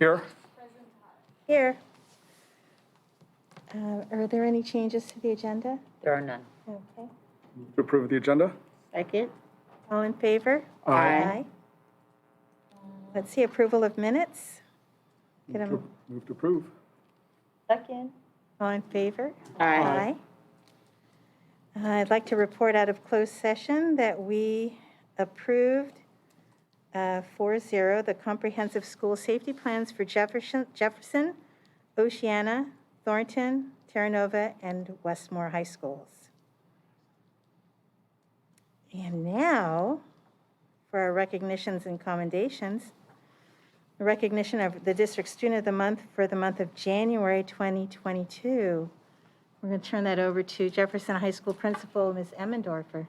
Here. Here. Are there any changes to the agenda? There are none. Okay. To approve the agenda? Second? All in favor? Aye. Let's see, approval of minutes. Get 'em- Move to approve. Second. All in favor? Aye. I'd like to report out of closed session that we approved 4-0 the comprehensive school safety plans for Jefferson, Oceana, Thornton, Terra Nova, and Westmore High Schools. And now, for our recognitions and commendations, the recognition of the District Student of the Month for the month of January 2022. We're going to turn that over to Jefferson High School Principal, Ms. Emmendorfer.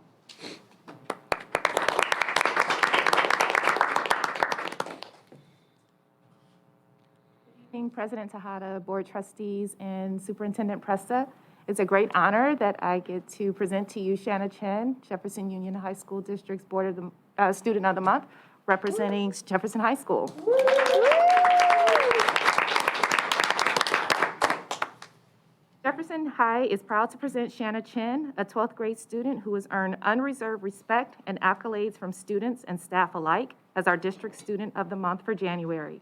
Good evening, President Tejada, Board Trustees, and Superintendent Presta. It's a great honor that I get to present to you Shanna Chen, Jefferson Union High School District's Student of the Month, representing Jefferson High School. Jefferson High is proud to present Shanna Chen, a 12th grade student who has earned unreserved respect and accolades from students and staff alike as our District Student of the Month for January.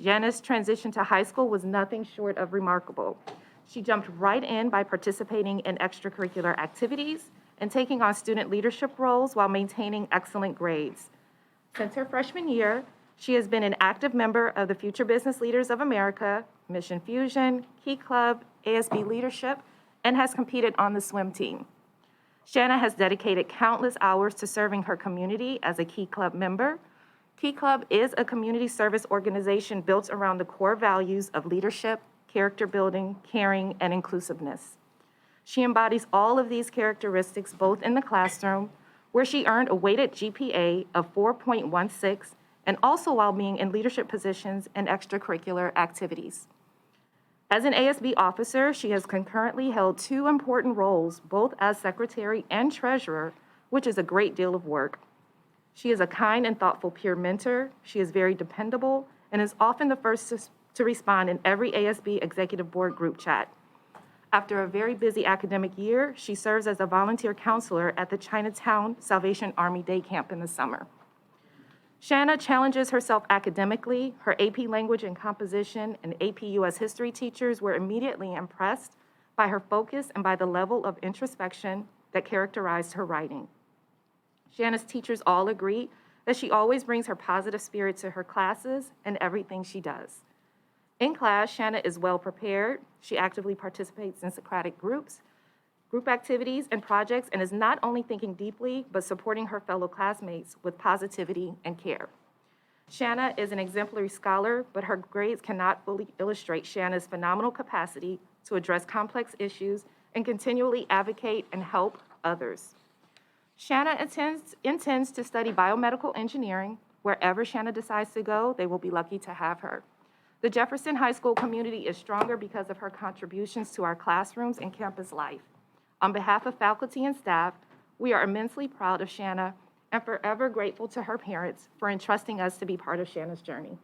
Shanna's transition to high school was nothing short of remarkable. She jumped right in by participating in extracurricular activities and taking on student leadership roles while maintaining excellent grades. Since her freshman year, she has been an active member of the Future Business Leaders of America, Mission Fusion, Key Club, ASB Leadership, and has competed on the swim team. Shanna has dedicated countless hours to serving her community as a Key Club member. Key Club is a community service organization built around the core values of leadership, character building, caring, and inclusiveness. She embodies all of these characteristics both in the classroom, where she earned a weighted GPA of 4.16, and also while being in leadership positions and extracurricular activities. As an ASB officer, she has concurrently held 2 important roles, both as secretary and treasurer, which is a great deal of work. She is a kind and thoughtful peer mentor. She is very dependable and is often the first to respond in every ASB Executive Board group chat. After a very busy academic year, she serves as a volunteer counselor at the Chinatown Salvation Army Day Camp in the summer. Shanna challenges herself academically. Her AP Language and Composition and AP US History teachers were immediately impressed by her focus and by the level of introspection that characterized her writing. Shanna's teachers all agree that she always brings her positive spirit to her classes and everything she does. In class, Shanna is well prepared. She actively participates in Socratic groups, group activities, and projects, and is not only thinking deeply, but supporting her fellow classmates with positivity and care. Shanna is an exemplary scholar, but her grades cannot fully illustrate Shanna's phenomenal capacity to address complex issues and continually advocate and help others. Shanna intends to study biomedical engineering. Wherever Shanna decides to go, they will be lucky to have her. The Jefferson High School community is stronger because of her contributions to our classrooms and campus life. On behalf of faculty and staff, we are immensely proud of Shanna and forever grateful to her parents for entrusting us to be part of Shanna's journey.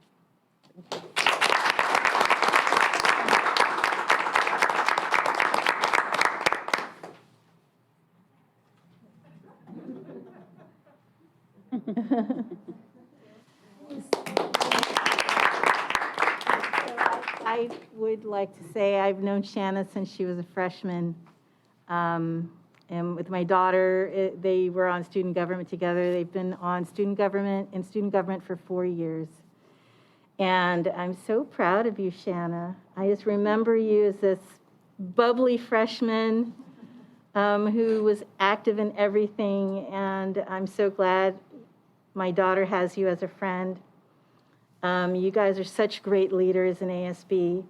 I would like to say I've known Shanna since she was a freshman. And with my daughter, they were on student government together. They've been on student government for 4 years. And I'm so proud of you, Shanna. I just remember you as this bubbly freshman who was active in everything. And I'm so glad my daughter has you as a friend. You guys are such great leaders in ASB,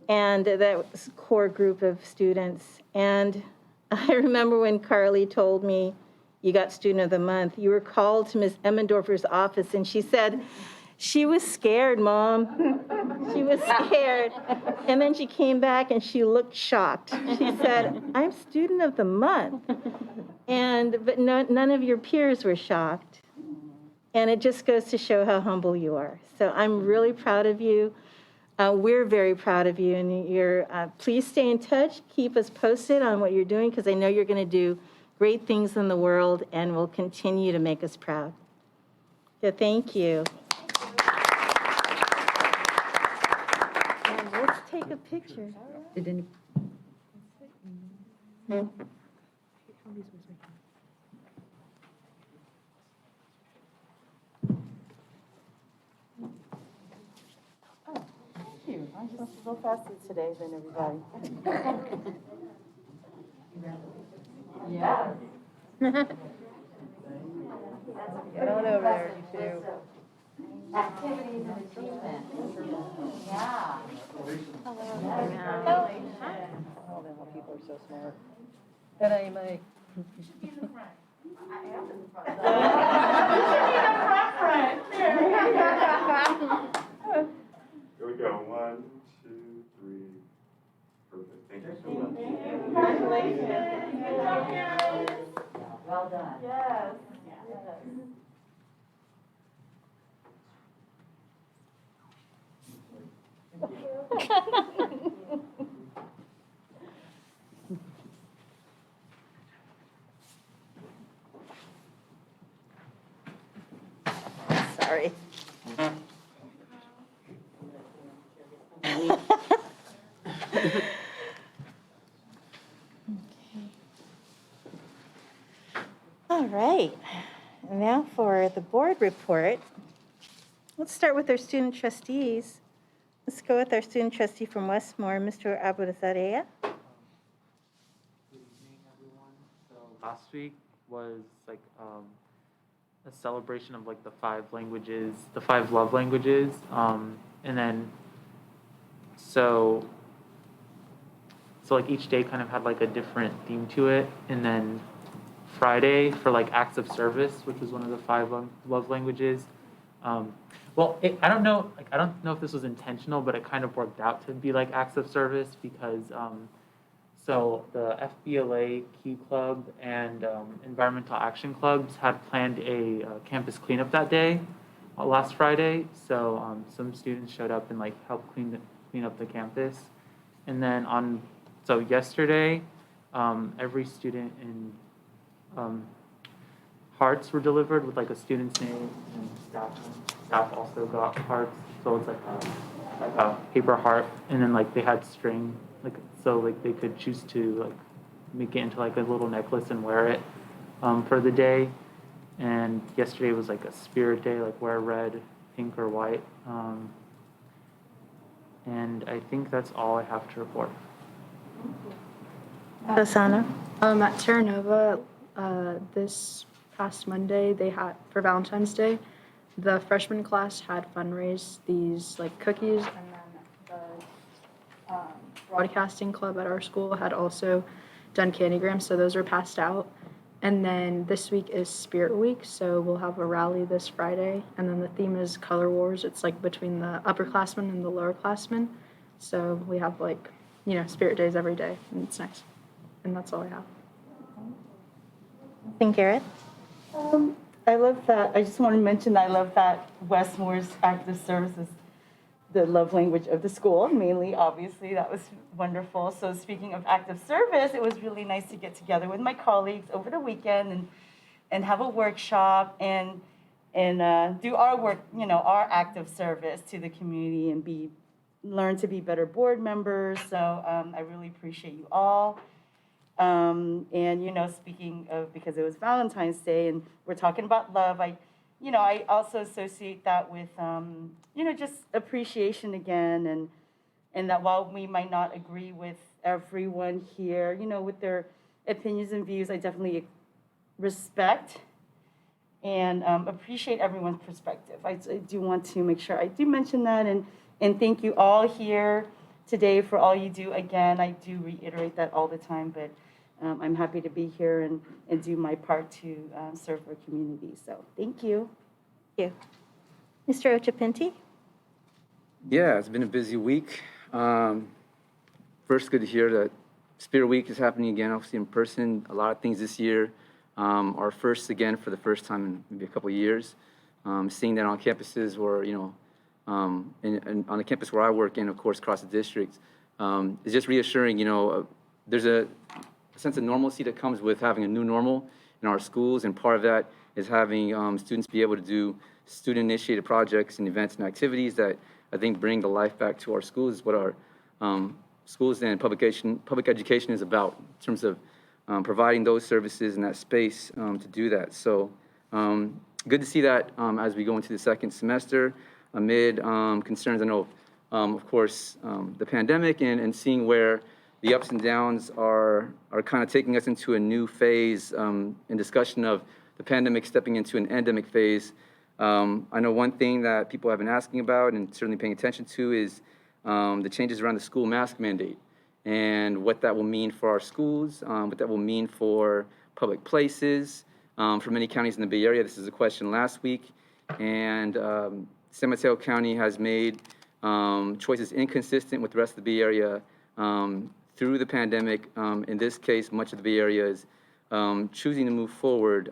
and that was a core group of students. And I remember when Carly told me you got Student of the Month, you were called to Ms. Emmendorfer's office, and she said, she was scared, Mom. She was scared. And then she came back, and she looked shocked. She said, I'm Student of the Month. But none of your peers were shocked. And it just goes to show how humble you are. So I'm really proud of you. We're very proud of you, and please stay in touch. Keep us posted on what you're doing, because I know you're going to do great things in the world and will continue to make us proud. So thank you. And let's take a picture. Did any? Thank you. I'm just a little faster today than everybody. Yes. Get on over there, you two. Activities and achievement. Yeah. Hello. Oh, man, people are so smart. Good day, Mike. Here we go. 1, 2, 3. Perfect. Thank you so much. Congratulations. Good job, parents. Well done. Yes. Sorry. All right, and now for the board report. Let's start with our student trustees. Let's go with our student trustee from Westmore, Mr. Abudazadeh. Good evening, everyone. So last week was like a celebration of like the 5 languages, the 5 love languages, and then so like each day kind of had like a different theme to it, and then Friday for like acts of service, which was one of the 5 love languages. I don't know if this was intentional, but it kind of worked out to be like acts of service because so the FBLA, Q Club, and Environmental Action Clubs had planned a campus cleanup that day, last Friday. So some students showed up and like helped clean up the campus. And then so yesterday, every student in hearts were delivered with like a student's name, and staff also got hearts. So it's like a paper heart, and then like they had string, like so like they could choose to like make it into like a little necklace and wear it for the day. And yesterday was like a spirit day, like wear red, pink, or white. And I think that's all I have to report. Rosanna? At Terra Nova, this past Monday, they had, for Valentine's Day, the freshman class had fundraised these like cookies, and then the broadcasting club at our school had also done candygrams, so those were passed out. And then this week is Spirit Week, so we'll have a rally this Friday, and then the theme is Color Wars. It's like between the upperclassmen and the lowerclassmen, so we have like, Spirit Days every day, and it's nice. And that's all I have. And Garrett? I love that. I just want to mention I love that Westmore's active service is the love language of the school, mainly, obviously. That was wonderful. So speaking of active service, it was really nice to get together with my colleagues over the weekend and have a workshop and do our work, our active service to the community and learn to be better board members. So I really appreciate you all. And, speaking of, because it was Valentine's Day and we're talking about love, I also associate that with, just appreciation again. And that while we might not agree with everyone here, with their opinions and views, I definitely respect and appreciate everyone's perspective. I do want to make sure I do mention that and thank you all here today for all you do. Again, I do reiterate that all the time, but I'm happy to be here and do my part to serve our community. So thank you. Thank you. Mr. Ochapinti? Yeah, it's been a busy week. First, good to hear that Spirit Week is happening again, obviously in person. A lot of things this year are first again for the first time in maybe a couple of years. seeing that on campuses where, and on the campus where I work and of course across the district, is just reassuring, there's a sense of normalcy that comes with having a new normal in our schools, and part of that is having students be able to do student-initiated projects and events and activities that I think bring the life back to our schools, is what our schools and public education is about, in terms of providing those services in that space to do that. So good to see that as we go into the second semester amid concerns, I know, of course, the pandemic and seeing where the ups and downs are kind of taking us into a new phase in discussion of the pandemic stepping into an endemic phase. I know one thing that people have been asking about and certainly paying attention to is the changes around the school mask mandate and what that will mean for our schools, what that will mean for public places. For many counties in the Bay Area, this is a question last week, and San Mateo County has made choices inconsistent with the rest of the Bay Area through the pandemic. In this case, much of the Bay Area is choosing to move forward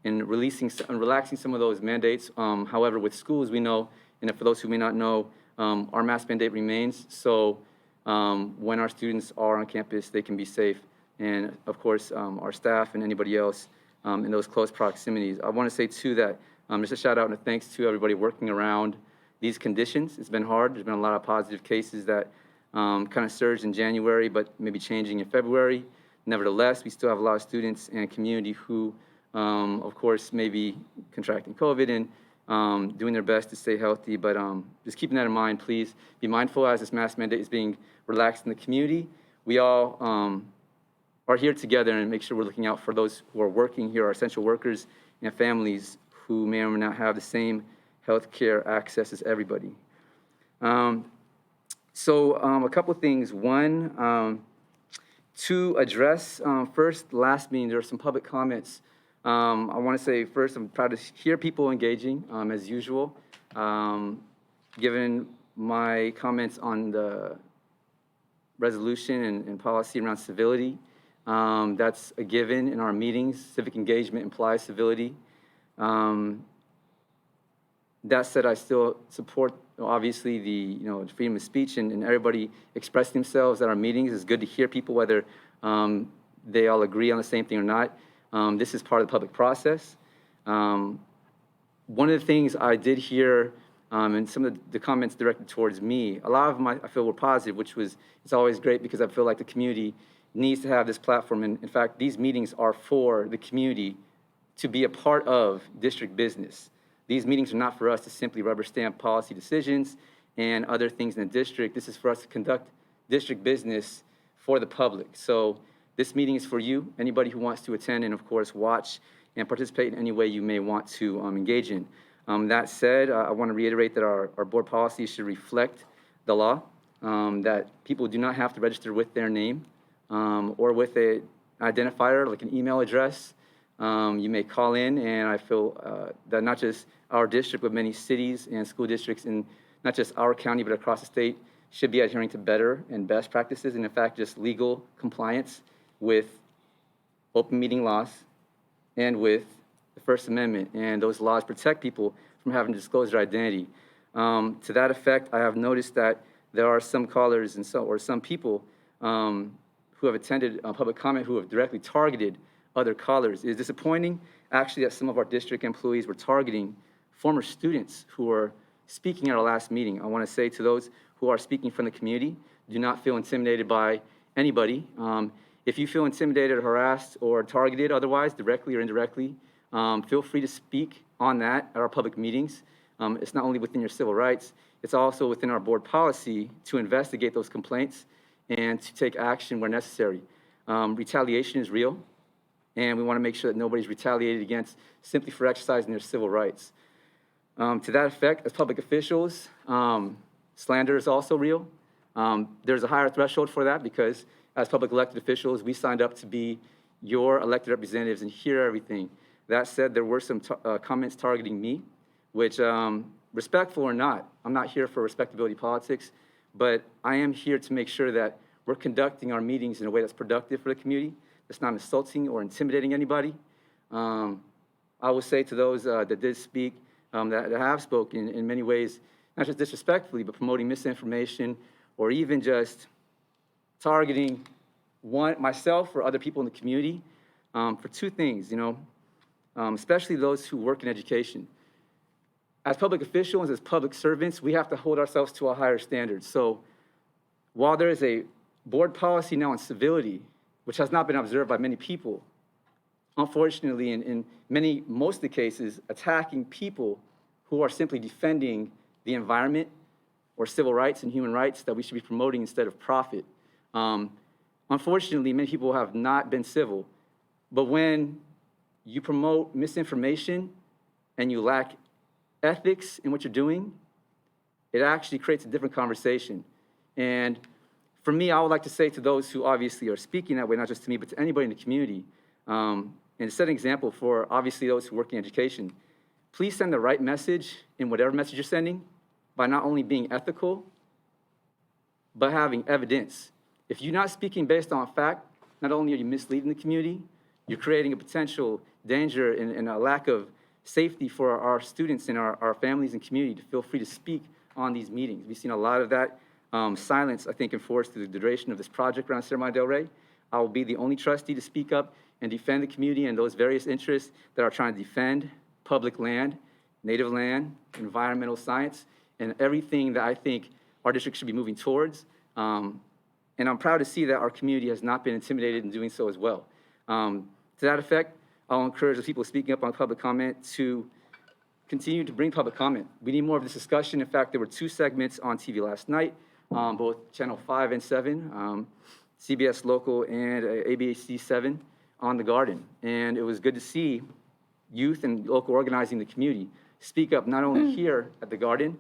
in relaxing some of those mandates. However, with schools, we know, and for those who may not know, our mask mandate remains. So when our students are on campus, they can be safe. And of course, our staff and anybody else in those close proximities. I want to say too that just a shout out and a thanks to everybody working around these conditions. It's been hard. There's been a lot of positive cases that kind of surged in January, but maybe changing in February. Nevertheless, we still have a lot of students and community who, of course, may be contracting COVID and doing their best to stay healthy. But just keeping that in mind, please be mindful as this mask mandate is being relaxed in the community. We all are here together and make sure we're looking out for those who are working here, our essential workers and families who may or may not have the same health care access as everybody. So a couple of things. One, to address first, last meeting, there were some public comments. I want to say first, I'm proud to hear people engaging as usual. Given my comments on the resolution and policy around civility, that's a given in our meetings. Civic engagement implies civility. That said, I still support, obviously, the freedom of speech and everybody expressing themselves at our meetings. It's good to hear people, whether they all agree on the same thing or not. This is part of the public process. One of the things I did hear, and some of the comments directed towards me, a lot of them I feel were positive, which was, it's always great because I feel like the community needs to have this platform. And in fact, these meetings are for the community to be a part of district business. These meetings are not for us to simply rubber stamp policy decisions and other things in the district. This is for us to conduct district business for the public. So this meeting is for you, anybody who wants to attend and of course watch and participate in any way you may want to engage in. That said, I want to reiterate that our board policy should reflect the law, that people do not have to register with their name or with an identifier like an email address. You may call in, and I feel that not just our district, but many cities and school districts in not just our county, but across the state should be adhering to better and best practices, and in fact, just legal compliance with open meeting laws and with the First Amendment. And those laws protect people from having to disclose their identity. To that effect, I have noticed that there are some callers and some people who have attended public comment who have directly targeted other callers. It is disappointing, actually, that some of our district employees were targeting former students who were speaking at our last meeting. I want to say to those who are speaking from the community, do not feel intimidated by anybody. If you feel intimidated, harassed, or targeted otherwise, directly or indirectly, feel free to speak on that at our public meetings. It's not only within your civil rights, it's also within our board policy to investigate those complaints and to take action where necessary. Retaliation is real, and we want to make sure that nobody's retaliated against simply for exercising their civil rights. To that effect, as public officials, slander is also real. There's a higher threshold for that because as public elected officials, we signed up to be your elected representatives and hear everything. That said, there were some comments targeting me, which, respectful or not, I'm not here for respectability politics, but I am here to make sure that we're conducting our meetings in a way that's productive for the community, that's not insulting or intimidating anybody. I will say to those that did speak, that have spoken in many ways, not just disrespectfully, but promoting misinformation or even just targeting myself or other people in the community for two things, especially those who work in education. As public officials, as public servants, we have to hold ourselves to a higher standard. So while there is a board policy now on civility, which has not been observed by many people, unfortunately, in most of the cases, attacking people who are simply defending the environment or civil rights and human rights that we should be promoting instead of profit. Unfortunately, many people have not been civil, but when you promote misinformation and you lack ethics in what you're doing, it actually creates a different conversation. And for me, I would like to say to those who obviously are speaking that way, not just to me, but to anybody in the community, and set an example for obviously those who work in education, please send the right message in whatever message you're sending by not only being ethical, but having evidence. If you're not speaking based on fact, not only are you misleading the community, you're creating a potential danger and a lack of safety for our students and our families and community to feel free to speak on these meetings. We've seen a lot of that silence, I think, enforced through the duration of this project around Cerro Del Rey. I will be the only trustee to speak up and defend the community and those various interests that are trying to defend public land, native land, environmental science, and everything that I think our district should be moving towards. And I'm proud to see that our community has not been intimidated in doing so as well. To that effect, I'll encourage the people speaking up on public comment to continue to bring public comment. We need more of this discussion. In fact, there were 2 segments on TV last night, both Channel 5 and 7, CBS Local and ABC 7 on the Garden. And it was good to see youth and local organizing in the community speak up not only here at the Garden,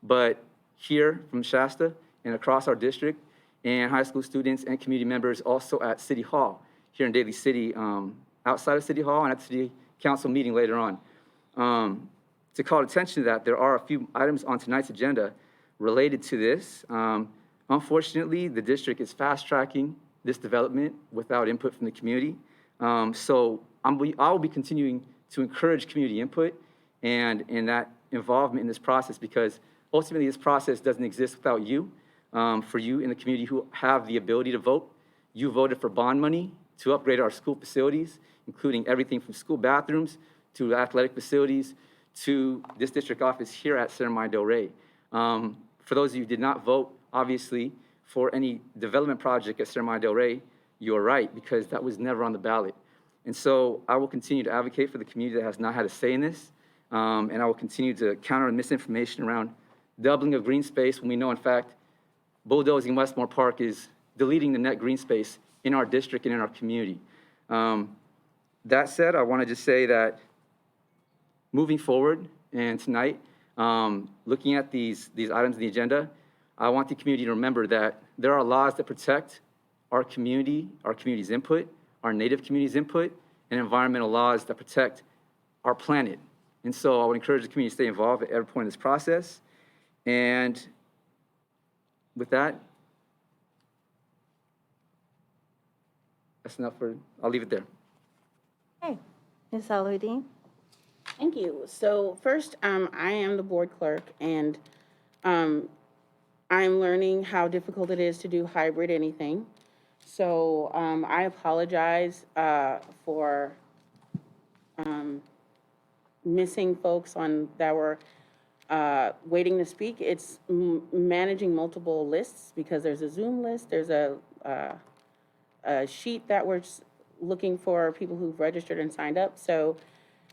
but here from Shasta and across our district, and high school students and community members also at City Hall here in Daly City, outside of City Hall and at the City Council meeting later on. To call attention to that, there are a few items on tonight's agenda related to this. Unfortunately, the district is fast-tracking this development without input from the community. So I will be continuing to encourage community input and that involvement in this process, because ultimately this process doesn't exist without you. For you in the community who have the ability to vote, you voted for bond money to upgrade our school facilities, including everything from school bathrooms to athletic facilities to this district office here at Cerro Del Rey. For those of you who did not vote, obviously, for any development project at Cerro Del Rey, you're right, because that was never on the ballot. And so I will continue to advocate for the community that has not had a say in this, and I will continue to counter misinformation around doubling of green space when we know, in fact, bulldozing Westmore Park is deleting the net green space in our district and in our community. That said, I want to just say that moving forward and tonight, looking at these items on the agenda, I want the community to remember that there are laws that protect our community's input, our Native community's input, and environmental laws that protect our planet. And so I would encourage the community to stay involved at every point in this process. And with that, that's enough I'll leave it there. Okay, Ms. Aludine? Thank you. So first, I am the board clerk, and I'm learning how difficult it is to do hybrid anything. So I apologize for missing folks that were waiting to speak. It's managing multiple lists, because there's a Zoom list, there's a sheet that we're looking for people who've registered and signed up. So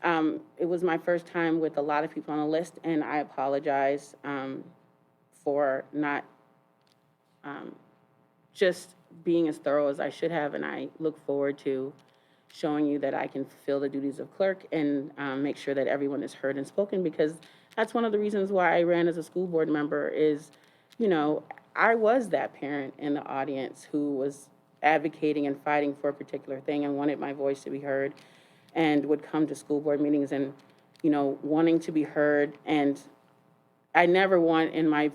it was my first time with a lot of people on the list, and I apologize for not just being as thorough as I should have, and I look forward to showing you that I can fulfill the duties of clerk and make sure that everyone is heard and spoken, because that's one of the reasons why I ran as a school board member is, I was that parent in the audience who was advocating and fighting for a particular thing and wanted my voice to be heard, and would come to school board meetings and, wanting to be heard. And I never want in my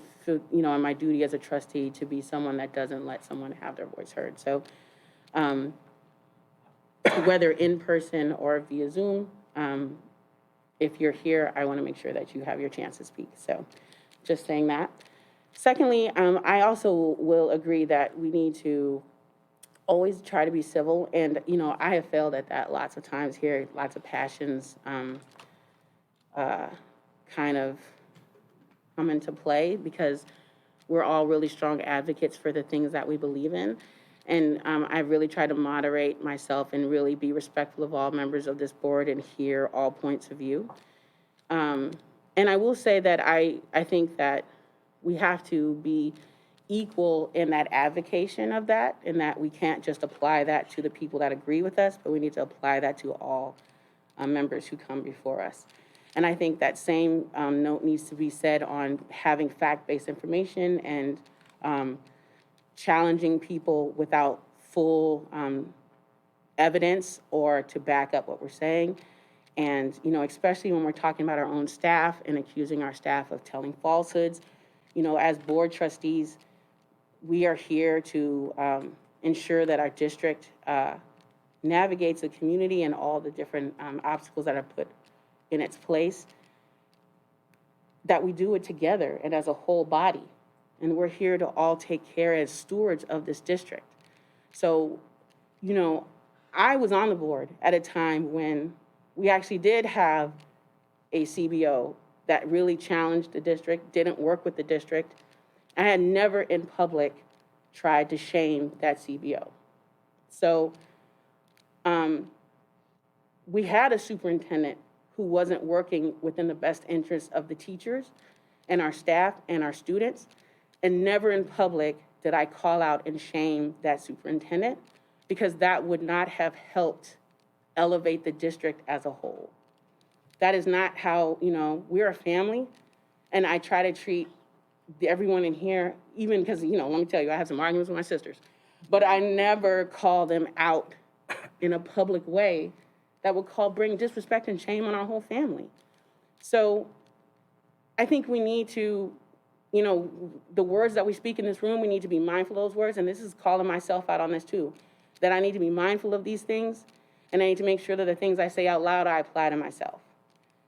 duty as a trustee to be someone that doesn't let someone have their voice heard. So whether in person or via Zoom, if you're here, I want to make sure that you have your chance to speak. So just saying that. Secondly, I also will agree that we need to always try to be civil. And, you know, I have failed at that lots of times here, lots of passions kind of come into play because we're all really strong advocates for the things that we believe in. And I really try to moderate myself and really be respectful of all members of this board and hear all points of view. And I will say that I think that we have to be equal in that advocation of that, and that we can't just apply that to the people that agree with us, but we need to apply that to all members who come before us. And I think that same note needs to be said on having fact-based information and challenging people without full evidence or to back up what we're saying. And, you know, especially when we're talking about our own staff and accusing our staff of telling falsehoods, you know, as board trustees, we are here to ensure that our district navigates the community and all the different obstacles that are put in its place, that we do it together and as a whole body. And we're here to all take care as stewards of this district. So, you know, I was on the board at a time when we actually did have a CBO that really challenged the district, didn't work with the district. I had never in public tried to shame that CBO. So we had a superintendent who wasn't working within the best interests of the teachers and our staff and our students, and never in public did I call out and shame that superintendent, because that would not have helped elevate the district as a whole. That is not how, you know, we're a family, and I try to treat everyone in here, even because, you know, let me tell you, I have some arguments with my sisters, but I never call them out in a public way that would bring disrespect and shame on our whole family. So I think we need to, you know, the words that we speak in this room, we need to be mindful of those words, and this is calling myself out on this too, that I need to be mindful of these things, and I need to make sure that the things I say out loud, I apply to myself.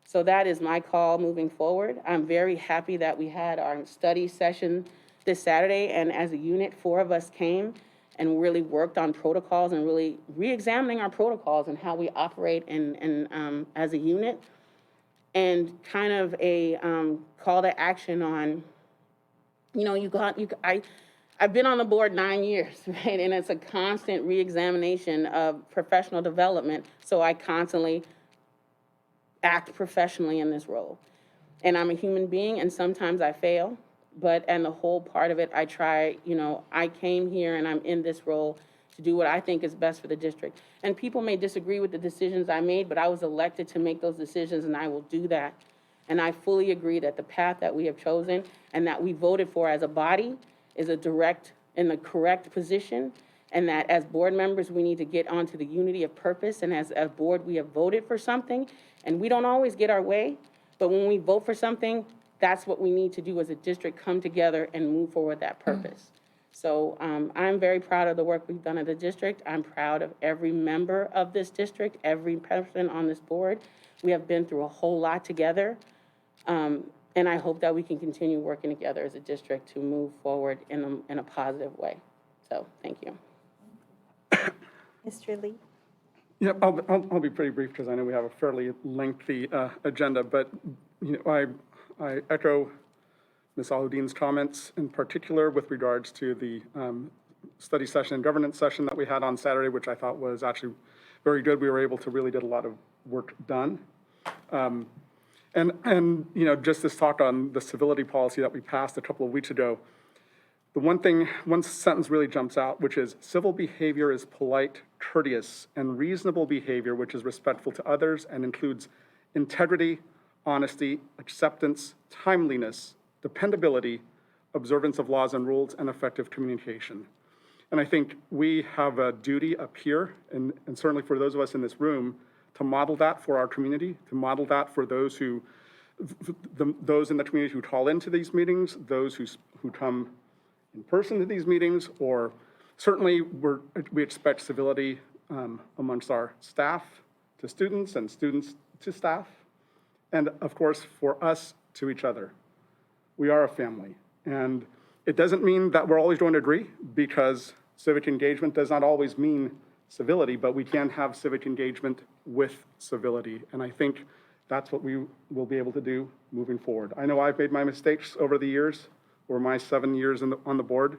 So that is my call moving forward. I'm very happy that we had our study session this Saturday, and as a unit, 4 of us came and really worked on protocols and really re-examining our protocols and how we operate as a unit, and kind of a call to action on, you know, I've been on the board 9 years, right? And it's a constant re-examination of professional development, so I constantly act professionally in this role. And I'm a human being, and sometimes I fail, and the whole part of it, I try, you know, I came here and I'm in this role to do what I think is best for the district. And people may disagree with the decisions I made, but I was elected to make those decisions, and I will do that. And I fully agree that the path that we have chosen and that we voted for as a body is a direct and the correct position, and that as board members, we need to get onto the unity of purpose, and as a board, we have voted for something, and we don't always get our way, but when we vote for something, that's what we need to do as a district, come together and move forward that purpose. So I'm very proud of the work we've done at the district. I'm proud of every member of this district, every person on this board. We have been through a whole lot together, and I hope that we can continue working together as a district to move forward in a positive way. So thank you. Mr. Lee? Yeah, I'll be pretty brief because I know we have a fairly lengthy agenda, but you know, I echo Ms. Aludin's comments, in particular with regards to the study session and governance session that we had on Saturday, which I thought was actually very good. We were able to really get a lot of work done. And you know, just this talk on the civility policy that we passed a couple of weeks ago, the one sentence really jumps out, which is civil behavior is polite, courteous, and reasonable behavior, which is respectful to others and includes integrity, honesty, acceptance, timeliness, dependability, observance of laws and rules, and effective communication. And I think we have a duty up here, and certainly for those of us in this room, to model that for our community, to model that for those in the community who call into these meetings, those who come in person to these meetings, or certainly we expect civility amongst our staff to students and students to staff. and of course, for us to each other. We are a family. And it doesn't mean that we're always going to agree, because civic engagement does not always mean civility, but we can have civic engagement with civility. And I think that's what we will be able to do moving forward. I know I've made my mistakes over the years, or my 7 years on the board,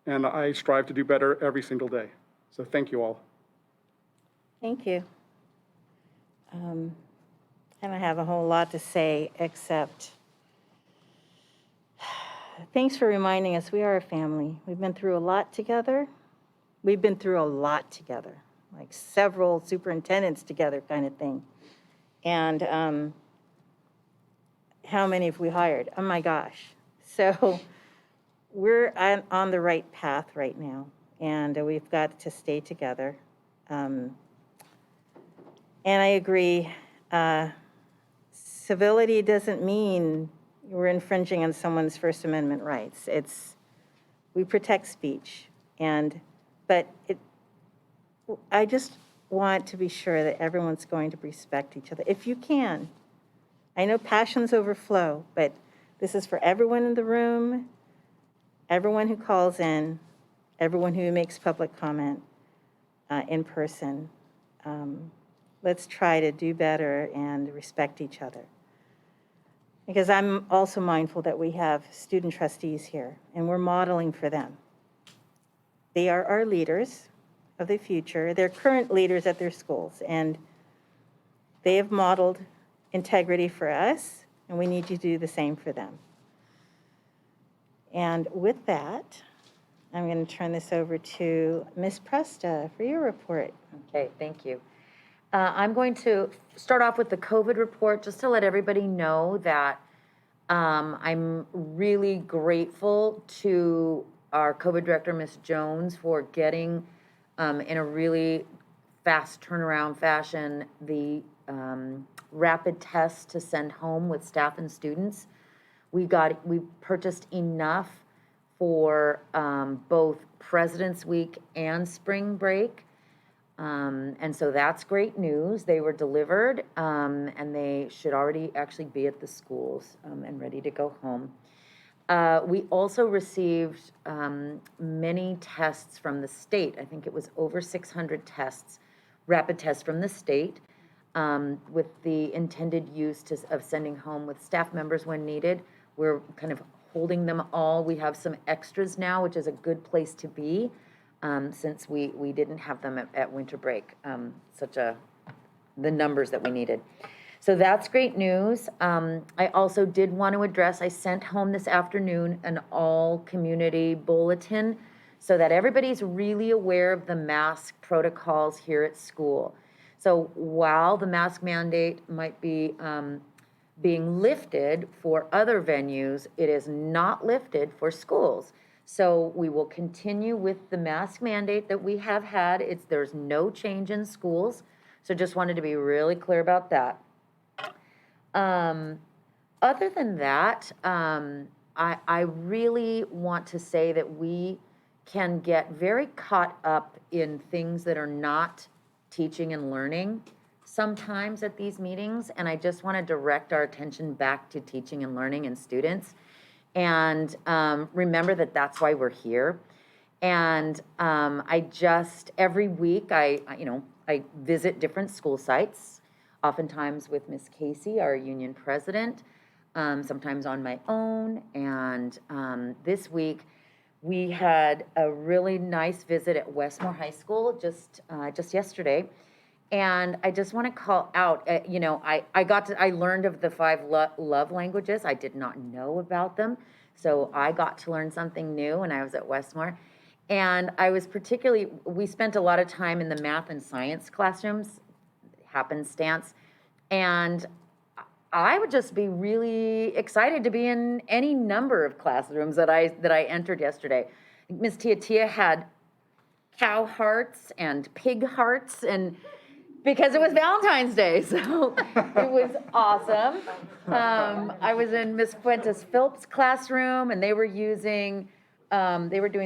and I strive to do better every single day. So thank you all. Thank you. I don't have a whole lot to say, except thanks for reminding us we are a family. We've been through a lot together. We've been through a lot together, like several superintendents together kind of thing. And how many have we hired? Oh my gosh. So we're on the right path right now, and we've got to stay together. And I agree, civility doesn't mean we're infringing on someone's First Amendment rights. We protect speech, but I just want to be sure that everyone's going to respect each other, if you can. I know passions overflow, but this is for everyone in the room, everyone who calls in, everyone who makes public comment in person. Let's try to do better and respect each other. Because I'm also mindful that we have student trustees here, and we're modeling for them. They are our leaders of the future. They're current leaders at their schools, and they have modeled integrity for us, and we need to do the same for them. And with that, I'm going to turn this over to Ms. Presta for your report. Okay, thank you. I'm going to start off with the COVID report, just to let everybody know that I'm really grateful to our COVID director, Ms. Jones, for getting in a really fast turnaround fashion the rapid tests to send home with staff and students. We purchased enough for both President's Week and spring break. And so that's great news. They were delivered, and they should already actually be at the schools and ready to go home. We also received many tests from the state. I think it was over 600 tests, rapid tests from the state, with the intended use of sending home with staff members when needed. We're kind of holding them all. We have some extras now, which is a good place to be. Since we didn't have them at winter break, the numbers that we needed. So that's great news. I also did want to address, I sent home this afternoon an all-community bulletin so that everybody's really aware of the mask protocols here at school. So while the mask mandate might be being lifted for other venues, it is not lifted for schools. So we will continue with the mask mandate that we have had. There's no change in schools. So just wanted to be really clear about that. Other than that, I really want to say that we can get very caught up in things that are not teaching and learning sometimes at these meetings. And I just want to direct our attention back to teaching and learning and students. And remember that that's why we're here. And every week I visit different school sites, oftentimes with Miss Casey, our union president, sometimes on my own. And this week we had a really nice visit at Westmore High School just yesterday. And I just want to call out, I learned of the 5 love languages. I did not know about them. So I got to learn something new when I was at Westmore. And I was we spent a lot of time in the math and science classrooms, happenstance. And I would just be really excited to be in any number of classrooms that I entered yesterday. Miss Tia had cow hearts and pig hearts, and because it was Valentine's Day, so it was awesome. I was in Miss Fuentes Phillips' classroom, and they were doing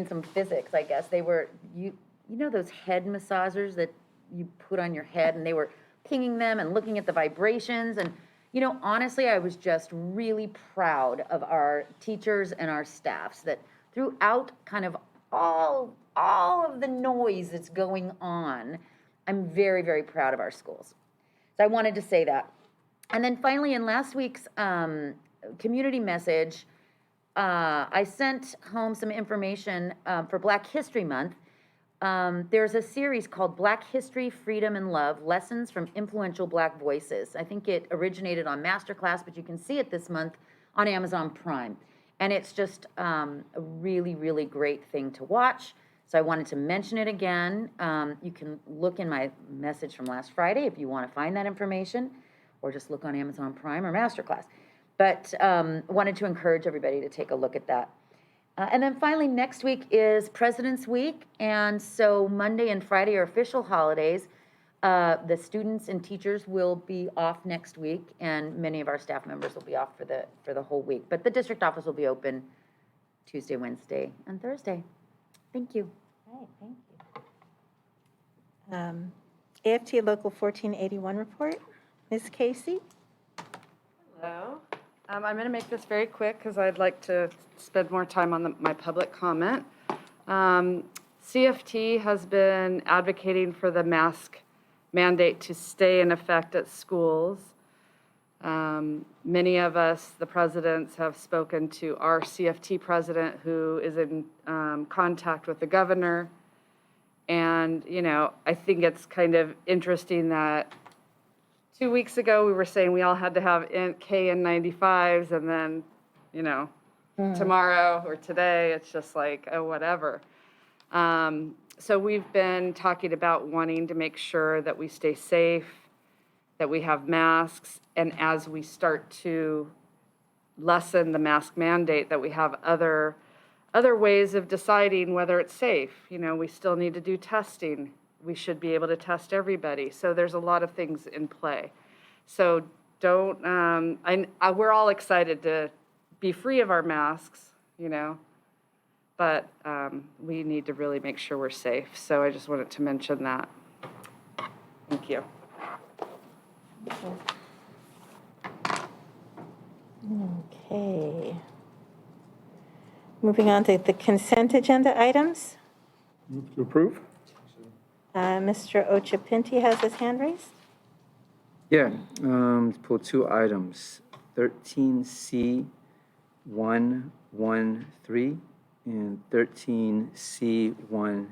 some physics, I guess. They were, you know those head massagers that you put on your head, and they were pinging them and looking at the vibrations, and You know, honestly, I was just really proud of our teachers and our staffs that throughout kind of all of the noise that's going on, I'm very, very proud of our schools. So I wanted to say that. And then finally, in last week's community message, I sent home some information for Black History Month. There's a series called Black History, Freedom, and Love, Lessons from Influential Black Voices. I think it originated on Masterclass, but you can see it this month on Amazon Prime. And it's just a really, really great thing to watch. So I wanted to mention it again. You can look in my message from last Friday if you want to find that information, or just look on Amazon Prime or Masterclass. But wanted to encourage everybody to take a look at that. And then finally, next week is President's Week, and so Monday and Friday are official holidays. The students and teachers will be off next week, and many of our staff members will be off for the whole week. But the district office will be open Tuesday, Wednesday, and Thursday. Thank you. All right, thank you. AFT Local 1481 report. Ms. Casey? Hello. I'm going to make this very quick because I'd like to spend more time on my public comment. CFT has been advocating for the mask mandate to stay in effect at schools. Many of us, the presidents, have spoken to our CFT president, who is in contact with the governor. And, you know, I think it's kind of interesting that 2 weeks ago, we were saying we all had to have KN95s, and then, you know, tomorrow or today, it's just like, oh, whatever. So we've been talking about wanting to make sure that we stay safe, that we have masks, and as we start to lessen the mask mandate, that we have other ways of deciding whether it's safe. You know, we still need to do testing. We should be able to test everybody. So there's a lot of things in play. So don't, we're all excited to be free of our masks, you know, but we need to really make sure we're safe. So I just wanted to mention that. Thank you. Okay. Moving on to the consent agenda items. Move to approve? Mr. Ochapinti has his hand raised. Yeah, pull two items, 13C 113 and 13C 12.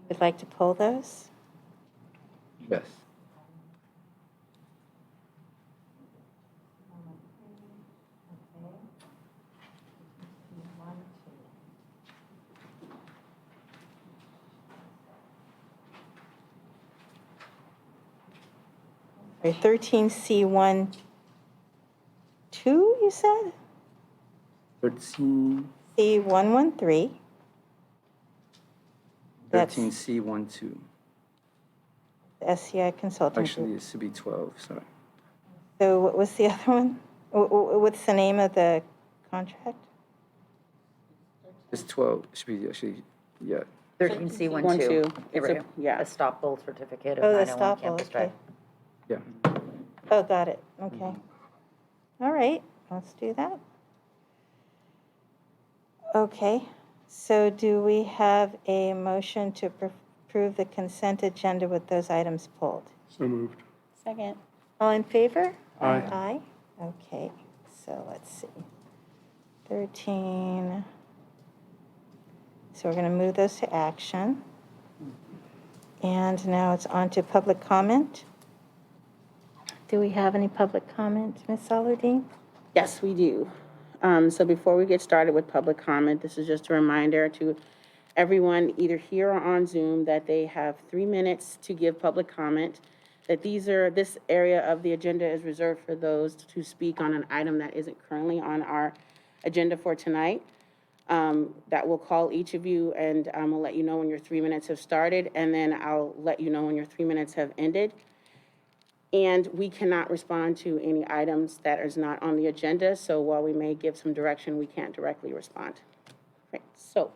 Would like to pull those? Yes. Or 13C12, you said? 13, C113. That's 13C 12. the SCI Consulting Actually, Group. it should be 12, sorry. So what was the other one? What's the name of the contract? It's 12, it should be actually, yeah. 13C12. It's a, yeah. A stop-bowl certificate Oh, of the 901 stop-bowl, campus okay. drive. Yeah. Oh, got it, okay. All right, let's do that. Okay, so do we have a motion to approve the consent agenda with those items pulled? So moved. Second. All in favor? Aye. Aye, okay, so let's see. 13. So we're going to move those to action. And now it's on to public comment. Do we have any public comment, Ms. Saladin? Yes, we do. So before we get started with public comment, this is just a reminder to everyone, either here or on Zoom, that they have 3 minutes to give public comment, that this area of the agenda is reserved for those to speak on an item that isn't currently on our agenda for tonight. That will call each of you, and we'll let you know when your 3 minutes have started, and then I'll let you know when your 3 minutes have ended. And we cannot respond to any items that is not on the agenda, so while we may give some direction, we can't directly respond. Right, so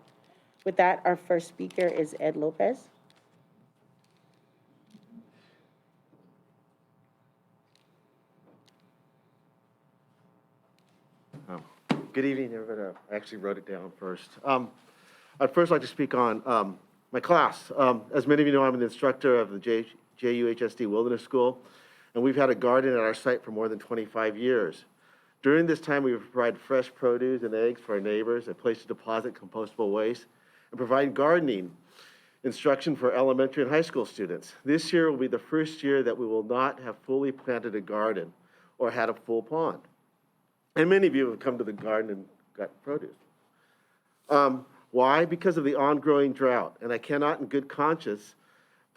with that, our first speaker is Ed Lopez. I actually wrote it down first. I'd first like to speak on my class. As many of you know, I'm an instructor of the JUHSD Wilderness School, and we've had a garden at our site for more than 25 years. During this time, we provide fresh produce and eggs for our neighbors, a place to deposit compostable waste, and provide gardening instruction for elementary and high school students. This year will be the first year that we will not have fully planted a garden or had a full pond. And many of you have come to the garden and got produce. Why? Because of the ongoing drought. And I cannot, in good conscience,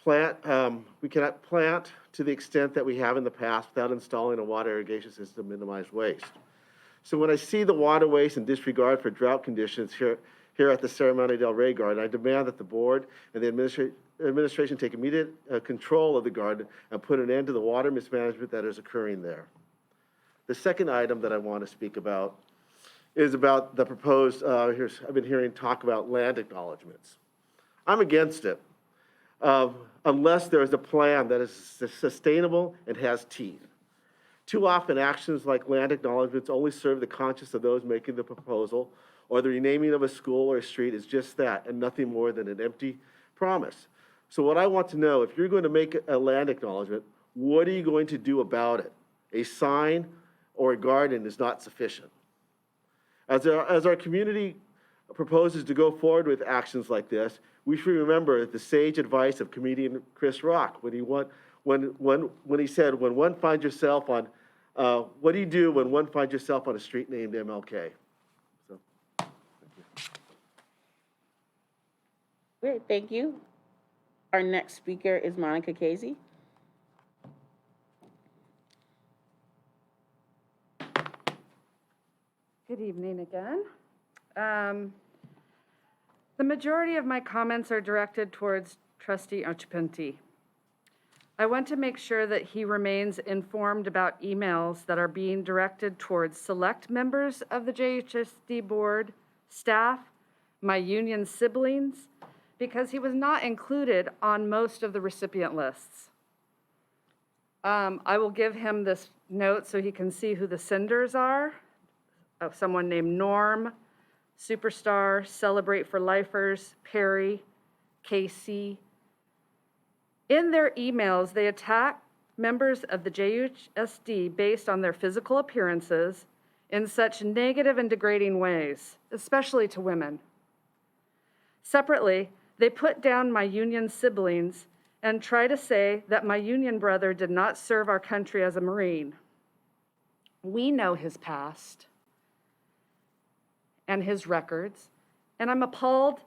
we cannot plant to the extent that we have in the past without installing a water irrigation system to minimize waste. So when I see the water waste and disregard for drought conditions here at the Ceremony del Rey Garden, I demand that the board and the administration take immediate control of the garden and put an end to the water mismanagement that is occurring there. The second item that I want to speak about is about the proposed, I've been hearing talk about land acknowledgements. I'm against it, unless there is a plan that is sustainable and has teeth. Too often, actions like land acknowledgements only serve the conscience of those making the proposal, or the renaming of a school or a street is just that, and nothing more than an empty promise. So what I want to know, if you're going to make a land acknowledgement, what are you going to do about it? A sign or a garden is not sufficient. As our community proposes to go forward with actions like this, we should remember the sage advice of comedian Chris Rock when he said, when one finds yourself on, what do you do when one finds yourself on a street named MLK? So, thank you. Great, thank you. Our next speaker is Monica Casey. Good evening again. The majority of my comments are directed towards Trustee Ochipinti. I want to make sure that he remains informed about emails that are being directed towards select members of the JHSD board, staff, my union siblings, because he was not included on most of the recipient lists. I will give him this note so he can see who the senders are. Of someone named Norm, Superstar, Celebrate for Lifers, Perry, Casey. In their emails, they attack members of the JUHSD based on their physical appearances in such negative and degrading ways, especially to women. Separately, they put down my union siblings and try to say that my union brother did not serve our country as a Marine. We know his past and his records, and I'm appalled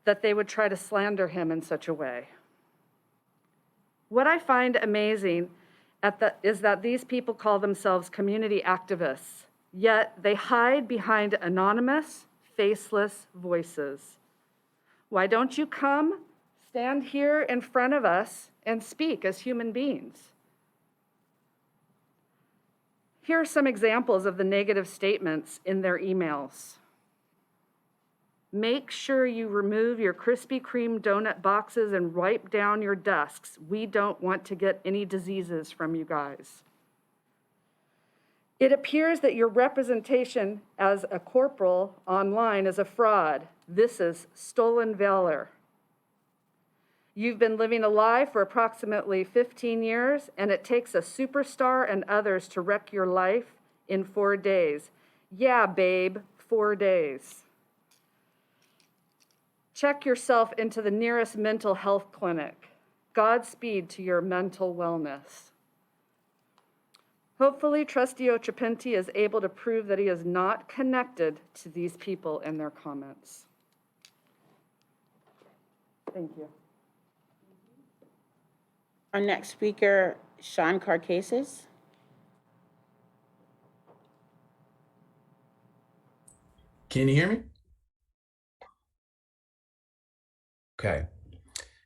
that they would try to slander him in such a way. What I find amazing is that these people call themselves community activists, yet they hide behind anonymous, faceless voices. Why don't you come, stand here in front of us, and speak as human beings? Here are some examples of the negative statements in their emails. Make sure you remove your Krispy Kreme donut boxes and wipe down your desks. We don't want to get any diseases from you guys. It appears that your representation as a corporal online is a fraud. This is stolen valor. You've been living a lie for approximately 15 years, and it takes a superstar and others to wreck your life in 4 days. Yeah, babe, 4 days. Check yourself into the nearest mental health clinic. Godspeed to your mental wellness. Hopefully, Trustee Ochipinti is able to prove that he is not connected to these people in their comments. Thank you. Our next speaker, Shawn Karkas. Can you hear me? Okay.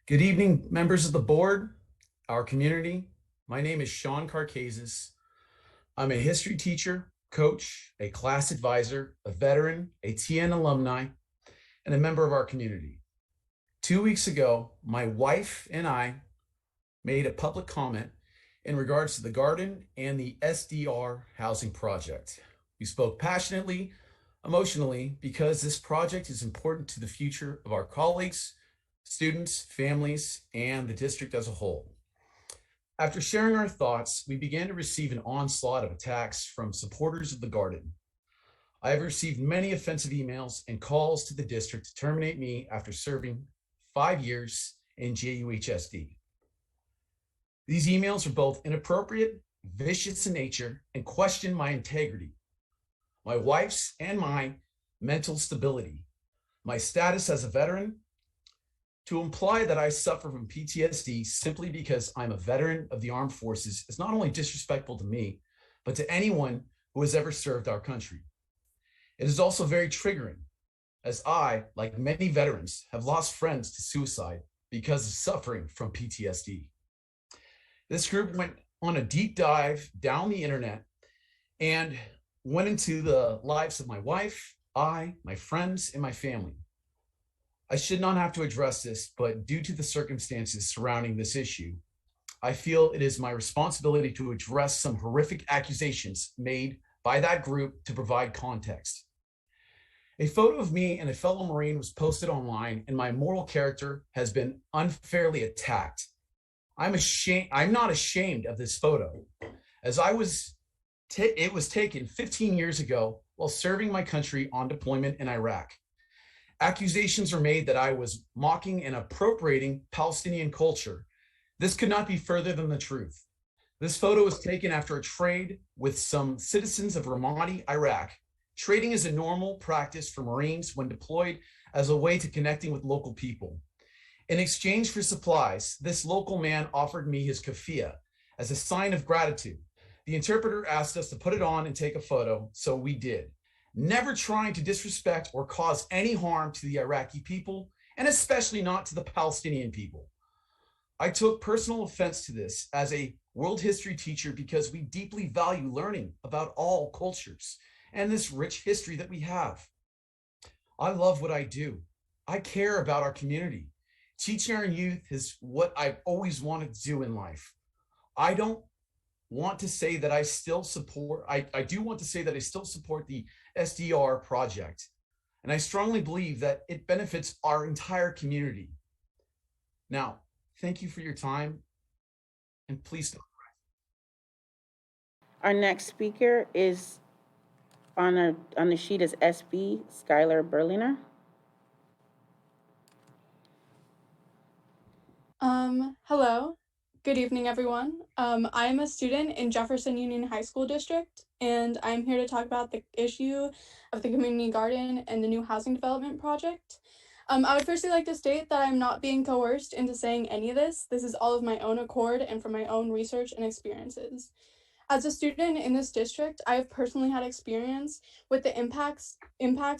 Good evening, members of the board, our community. My name is Shawn Karkas. I'm a history teacher, coach, a class advisor, a veteran, a TN alumni, and a member of our community. 2 weeks ago, my wife and I made a public comment in regards to the garden and the SDR housing project. We spoke passionately emotionally because this project is important to the future of our colleagues, students, families, and the district as a whole. After sharing our thoughts, we began to receive an onslaught of attacks from supporters of the garden. I have received many offensive emails and calls to the district to terminate me after serving 5 years in JUHSD. These emails are both inappropriate, vicious in nature, and question my integrity, my wife's and my mental stability, my status as a veteran. To imply that I suffer from PTSD simply because I'm a veteran of the armed forces is not only disrespectful to me, but to anyone who has ever served our country. It is also very triggering, as I, like many veterans, have lost friends to suicide because of suffering from PTSD. This group went on a deep dive down the internet and went into the lives of my wife, my friends, and my family. I should not have to address this, but due to the circumstances surrounding this issue, I feel it is my responsibility to address some horrific accusations made by that group to provide context. A photo of me and a fellow Marine was posted online, and my moral character has been unfairly attacked. I'm not ashamed of this photo, as it was taken 15 years ago while serving my country on deployment in Iraq. Accusations are made that I was mocking and appropriating Palestinian culture. This could not be further than the truth. This photo was taken after a trade with some citizens of Ramadi, Iraq. Trading is a normal practice for Marines when deployed as a way to connecting with local people. In exchange for supplies, this local man offered me his keffiyeh as a sign of gratitude. The interpreter asked us to put it on and take a photo, so we did, never trying to disrespect or cause any harm to the Iraqi people, and especially not to the Palestinian people. I took personal offense to this as a world history teacher because we deeply value learning about all cultures and this rich history that we have. I love what I do. I care about our community. Teaching our youth is what I've always wanted to do in life. I don't want to say that I still support, I do want to say that I still support the SDR project. And I strongly believe that it benefits our entire community. Now, thank you for your time, and please don't. Our next speaker is on the sheet is SB, Schuyler Berliner. Hello. Good evening, everyone. I am a student in Jefferson Union High School District, and I'm here to talk about the issue of the community garden and the new housing development project. I would firstly like to state that I'm not being coerced into saying any of this. This is all of my own accord and from my own research and experiences. As a student in this district, I have personally had experience with the impacts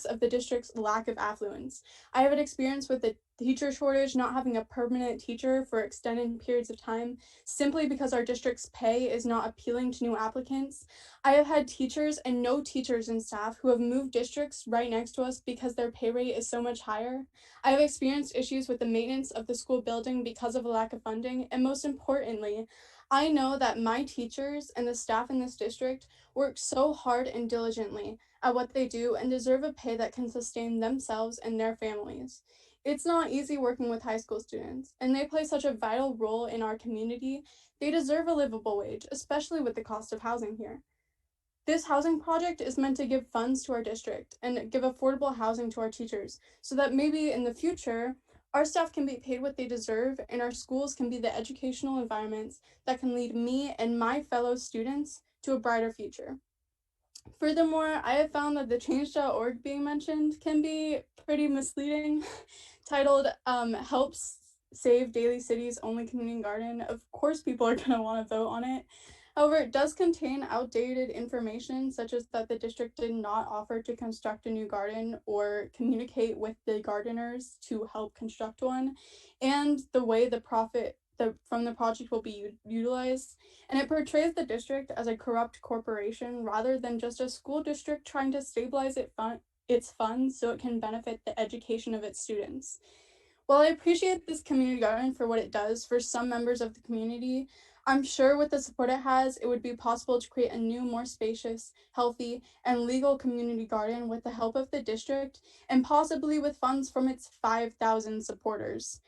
of the district's lack of affluence. I have had experience with the teacher shortage, not having a permanent teacher for extended periods of time, simply because our district's pay is not appealing to new applicants. I have had teachers and no teachers and staff who have moved districts right next to us because their pay rate is so much higher. I have experienced issues with the maintenance of the school building because of a lack of funding, and most importantly, I know that my teachers and the staff in this district work so hard and diligently at what they do and deserve a pay that can sustain themselves and their families. It's not easy working with high school students, and they play such a vital role in our community. They deserve a livable wage, especially with the cost of housing here. This housing project is meant to give funds to our district and give affordable housing to our teachers so that maybe in the future, our staff can be paid what they deserve, and our schools can be the educational environments that can lead me and my fellow students to a brighter future. Furthermore, I have found that the change.org being mentioned can be pretty misleading. Titled, Helps Save Daly City's Only Community Garden. Of course, people are going to want to vote on it. However, it does contain outdated information, such as that the district did not offer to construct a new garden or communicate with the gardeners to help construct one, and the way the profit from the project will be utilized. And it portrays the district as a corrupt corporation rather than just a school district trying to stabilize its funds so it can benefit the education of its students. While I appreciate this community garden for what it does for some members of the community, I'm sure with the support it has, it would be possible to create a new, more spacious, healthy, and legal community garden with the help of the district and possibly with funds from its 5,000 supporters.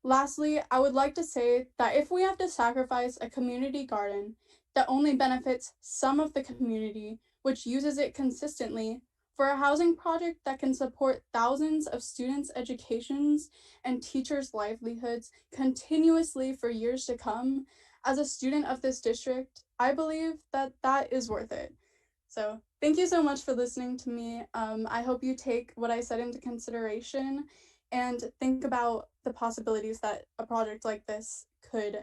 Lastly, I would like to say that if we have to sacrifice a community garden that only benefits some of the community, which uses it consistently, for a housing project that can support thousands of students' educations and teachers' livelihoods continuously for years to come, as a student of this district, I believe that that is worth it. So thank you so much for listening to me. I hope you take what I said into consideration and think about the possibilities that a project like this could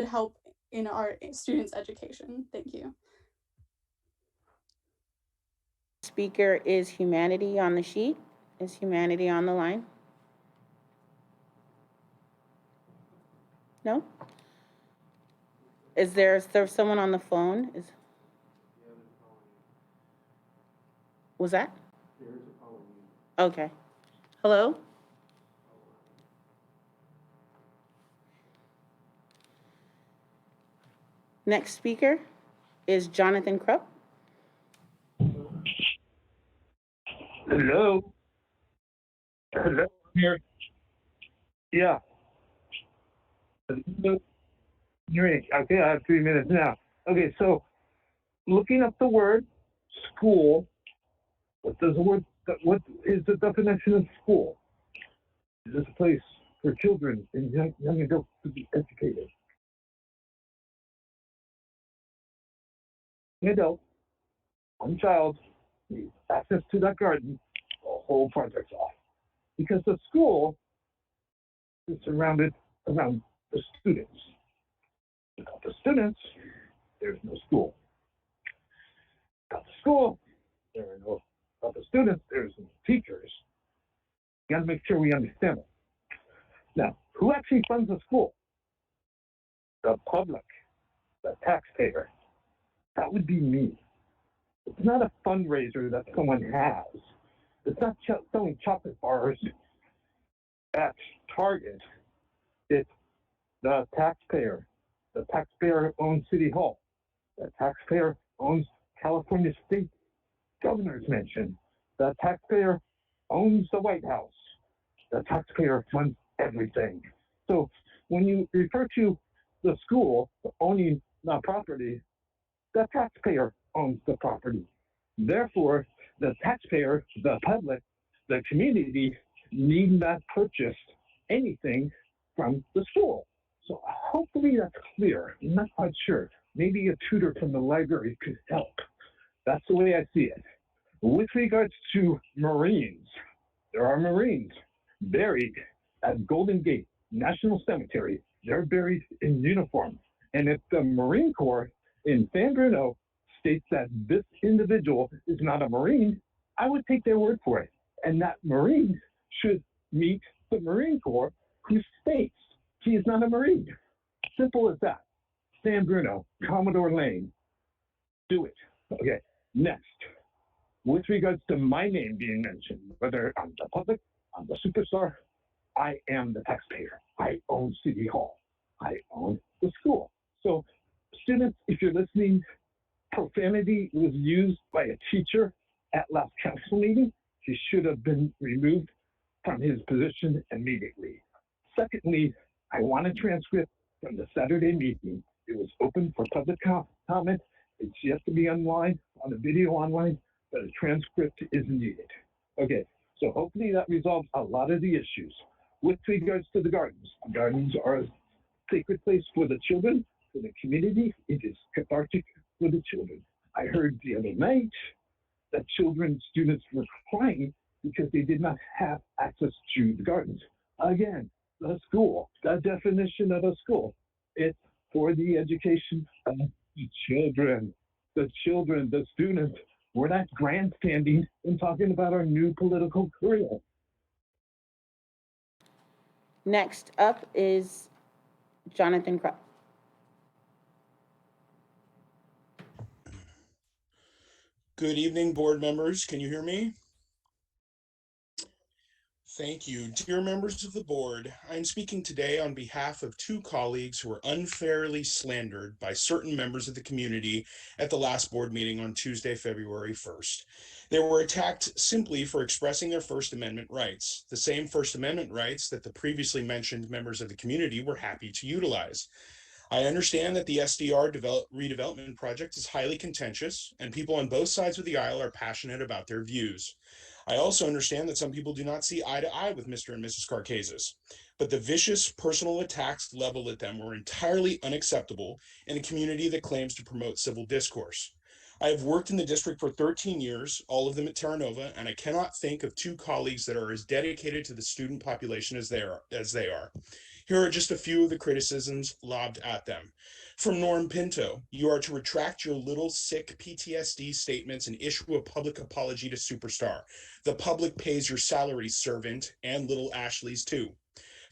help in our students' education. Thank you. Speaker is Humanity on the sheet. Is Humanity on the line? No? Is there someone on the phone? Was that? Okay. Hello? Next speaker is Jonathan Crub. Hello? Hello? Here. Yeah. Great. Okay, I have 3 minutes now. Okay, so looking up the word school, what is the definition of school? Is this a place for children and young adults to be educated? An adult, one child, needs access to that garden, the whole project's off. Because the school is surrounded around the students. Without the students, there's no school. Without the school, without the students, there's no teachers. You gotta make sure we understand it. Now, who actually funds the school? The public, the taxpayer. That would be me. It's not a fundraiser that someone has. It's not selling chocolate bars at Target. It's the taxpayer. The taxpayer owns City Hall. The taxpayer owns California State Governor's Mansion. The taxpayer owns the White House. The taxpayer funds everything. So when you refer to the school owning the property, the taxpayer owns the property. Therefore, the taxpayer, the public, the community need not purchase anything from the school. So hopefully that's clear. I'm not quite sure. Maybe a tutor from the library could help. That's the way I see it. With regards to Marines, there are Marines buried at Golden Gate National Cemetery. They're buried in uniform. And if the Marine Corps in San Bruno states that this individual is not a Marine, I would take their word for it. And that Marine should meet the Marine Corps who states he is not a Marine. Simple as that. San Bruno, Commodore Lane, do it. Okay, next. With regards to my name being mentioned, whether I'm the public, I'm the superstar, I am the taxpayer. I own City Hall. I own the school. So students, if you're listening, profanity was used by a teacher at last council meeting. He should have been removed from his position immediately. Secondly, I want a transcript from the Saturday meeting. It was open for public comment. It's yet to be online, on the video online, but a transcript is needed. Okay, so hopefully that resolves a lot of the issues. With regards to the gardens are a sacred place for the children, for the community. It is cathartic for the children. I heard the other night that students were crying because they did not have access to the gardens. Again, the school, the definition of a school, it's for the education of the children. The children, the students. We're not grandstanding and talking about our new political career. Next up is Jonathan Crub. Good evening, board members. Can you hear me? Thank you. Dear members of the board, I am speaking today on behalf of two colleagues who were unfairly slandered by certain members of the community at the last board meeting on Tuesday, February 1st. They were attacked simply for expressing their First Amendment rights, the same First Amendment rights that the previously mentioned members of the community were happy to utilize. I understand that the SDR redevelopment project is highly contentious, and people on both sides of the aisle are passionate about their views. I also understand that some people do not see eye to eye with Mr. and Mrs. Karkas, but the vicious personal attacks leveled at them were entirely unacceptable in a community that claims to promote civil discourse. I have worked in the district for 13 years, all of them at Terra Nova, and I cannot think of two colleagues that are as dedicated to the student population as they are. Here are just a few of the criticisms lobbed at them. From Norm Pinto, you are to retract your little sick PTSD statements and issue a public apology to Superstar. The public pays your salary, servant, and little Ashley's too.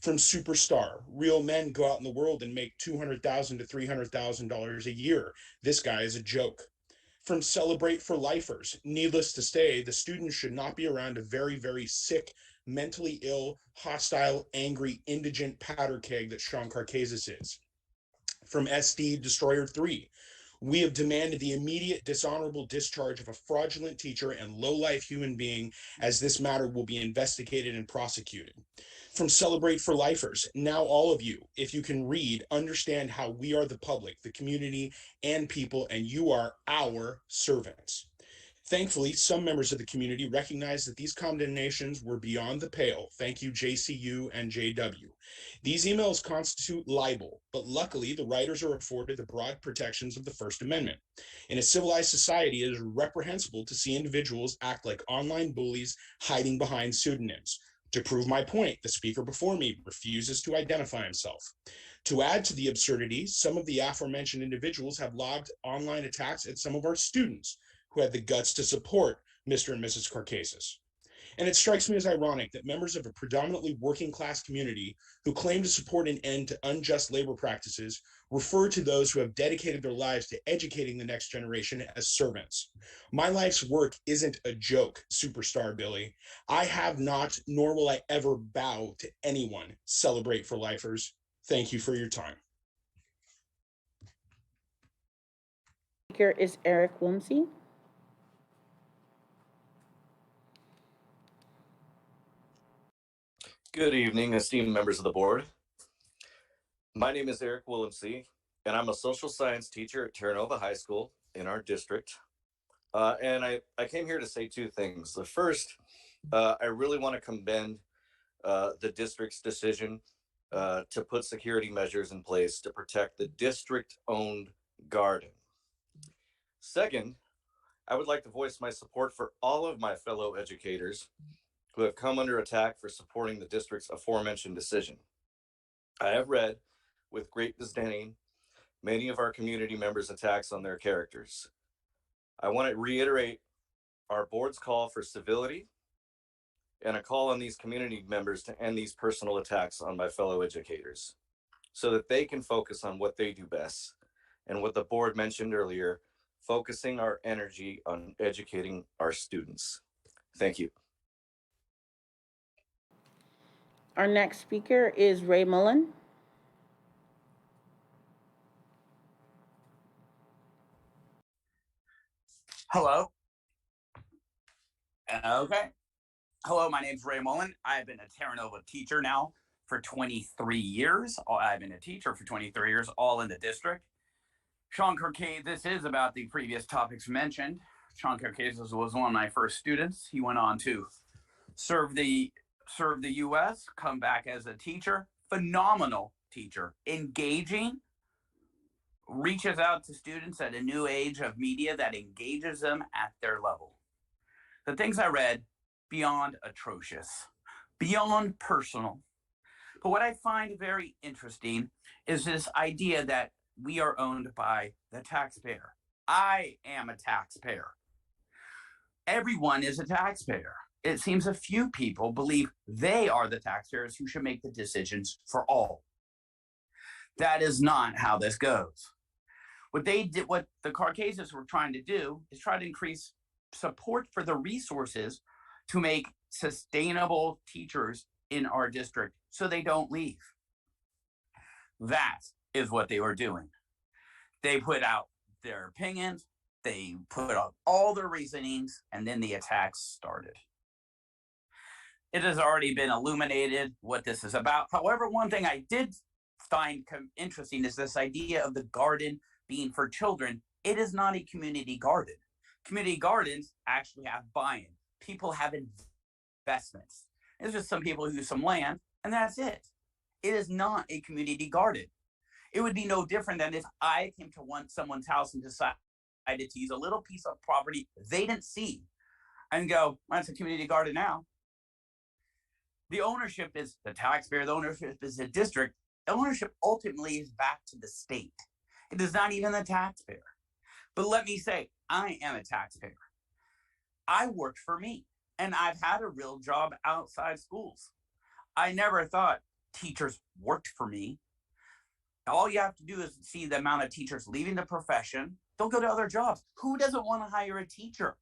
From Superstar, real men go out in the world and make $200,000 to $300,000 a year. This guy is a joke. From Celebrate for Lifers, needless to say, the students should not be around a very, very sick, mentally ill, hostile, angry, indigent powder keg that Shawn Karkas is. From SD Destroyer 3, we have demanded the immediate dishonorable discharge of a fraudulent teacher and low-life human being, as this matter will be investigated and prosecuted. From Celebrate for Lifers, now all of you, if you can read, understand how we are the public, the community, and people, and you are our servants. Thankfully, some members of the community recognize that these condemnations were beyond the pale. Thank you, JCU and JW. These emails constitute libel, but luckily the writers are afforded the broad protections of the First Amendment. In a civilized society, it is reprehensible to see individuals act like online bullies hiding behind pseudonyms. To prove my point, the speaker before me refuses to identify himself. To add to the absurdity, some of the aforementioned individuals have lobbed online attacks at some of our students who had the guts to support Mr. and Mrs. Karkas. And it strikes me as ironic that members of a predominantly working class community who claim to support an end to unjust labor practices refer to those who have dedicated their lives to educating the next generation as servants. My life's work isn't a joke, Superstar Billy. I have not, nor will I ever bow to anyone. Celebrate for Lifers. Thank you for your time. Speaker is Eric Woolsey. Good evening, esteemed members of the board. My name is Eric Woolsey, and I'm a social science teacher at Terra Nova High School in our district. And I came here to say two things. The first, I really want to commend the district's decision to put security measures in place to protect the district-owned garden. Second, I would like to voice my support for all of my fellow educators who have come under attack for supporting the district's aforementioned decision. I have read with great disdain many of our community members' attacks on their characters. I want to reiterate our board's call for civility and a call on these community members to end these personal attacks on my fellow educators so that they can focus on what they do best and what the board mentioned earlier, focusing our energy on educating our students. Thank you. Our next speaker is Ray Mullen. Hello. Okay. Hello, my name's Ray Mullen. I've been a Terra Nova teacher now for 23 years. I've been a teacher for 23 years, all in the district. Shawn Karkas, this is about the previous topics mentioned. Shawn Karkas was one of my first students. He went on to serve the U.S., come back as a teacher, phenomenal teacher, engaging, reaches out to students at a new age of media that engages them at their level. The things I read, beyond atrocious, beyond personal. But what I find very interesting is this idea that we are owned by the taxpayer. I am a taxpayer. Everyone is a taxpayer. It seems a few people believe they are the taxpayers who should make the decisions for all. That is not how this goes. What the Karkases were trying to do is try to increase support for the resources to make sustainable teachers in our district so they don't leave. That is what they were doing. They put out their opinions, they put out all their reasonings, and then the attacks started. It has already been illuminated what this is about. However, one thing I did find interesting is this idea of the garden being for children. It is not a community garden. Community gardens actually have buy-in. People have investments. It's just some people who use some land, and that's it. It is not a community garden. It would be no different than if I came to someone's house and decided to use a little piece of property they didn't see and go, well, it's a community garden now. The ownership is the taxpayer, the ownership is the district. The ownership ultimately is back to the state. It is not even the taxpayer. But let me say, I am a taxpayer. I worked for me, and I've had a real job outside schools. I never thought teachers worked for me. All you have to do is see the amount of teachers leaving the profession. They'll go to other jobs. Who doesn't want to hire a teacher?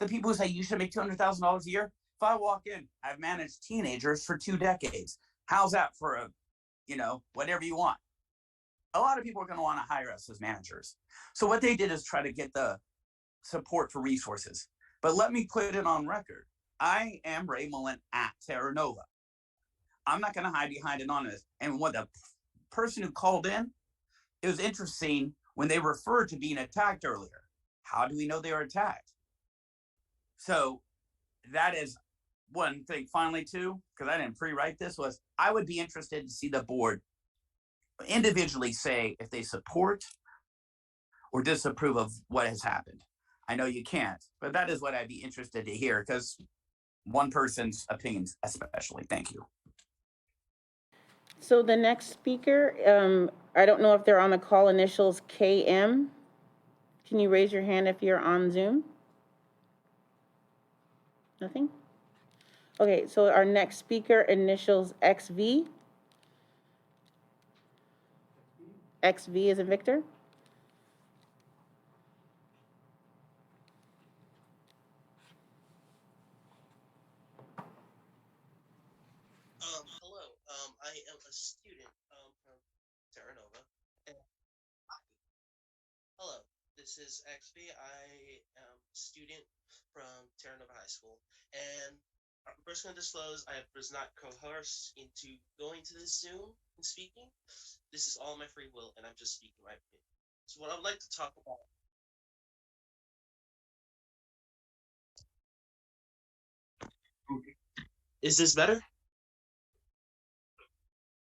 The people who say you should make $200,000 a year. If I walk in, I've managed teenagers for 2 decades. How's that for a, whatever you want? A lot of people are going to want to hire us as managers. So what they did is try to get the support for resources. But let me put it on record. I am Ray Mullen at Terra Nova. I'm not going to hide behind anonymous. And what the person who called in, it was interesting when they referred to being attacked earlier. How do we know they were attacked? So that is one thing. Finally, too, because I didn't pre-write this, was I would be interested to see the board individually say if they support or disapprove of what has happened. I know you can't, but that is what I'd be interested to hear, because one person's opinions especially. Thank you. So the next speaker, I don't know if they're on the call, initials KM. Can you raise your hand if you're on Zoom? Nothing? Okay, so our next speaker, initials XV. XV is in Victor. Hello. I am a student from Terra Nova. Hello, this is XB. I am a student from Terra Nova High School, and I'm first going to disclose I was not coerced into going to this Zoom and speaking. This is all my free will, and I'm just speaking my opinion. So what I would like to talk about. Is this better?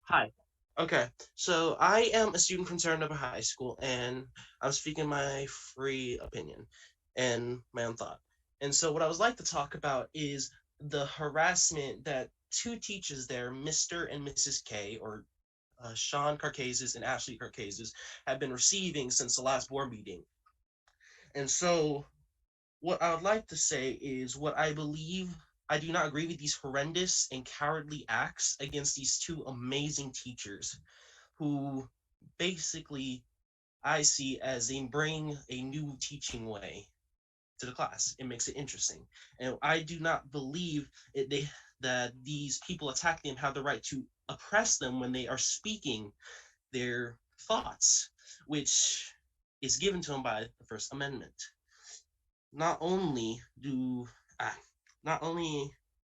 Hi. Okay, so I am a student from Terra Nova High School, and I'm speaking my free opinion and my own thought. And so what I would like to talk about is the harassment that 2 teachers there, Mr. and Mrs. K, or Shawn Karkas and Ashley Karkas, have been receiving since the last board meeting. And so what I would like to say is what I believe. I do not agree with these horrendous and cowardly acts against these 2 amazing teachers who basically I see as they bring a new teaching way to the class. It makes it interesting. And I do not believe that these people attacking them have the right to oppress them when they are speaking their thoughts, which is given to them by the First Amendment. Not only do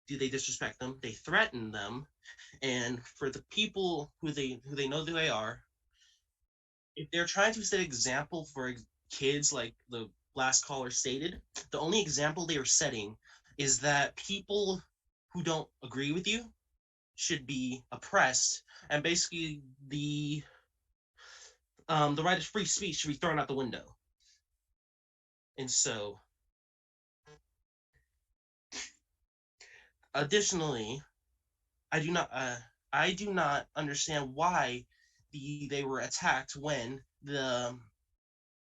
they disrespect them, they threaten them, and for the people who they know who they are, if they're trying to set an example for kids, like the last caller stated, the only example they are setting is that people who don't agree with you should be oppressed, and basically the right of free speech should be thrown out the window. And so, additionally, I do not understand why they were attacked when the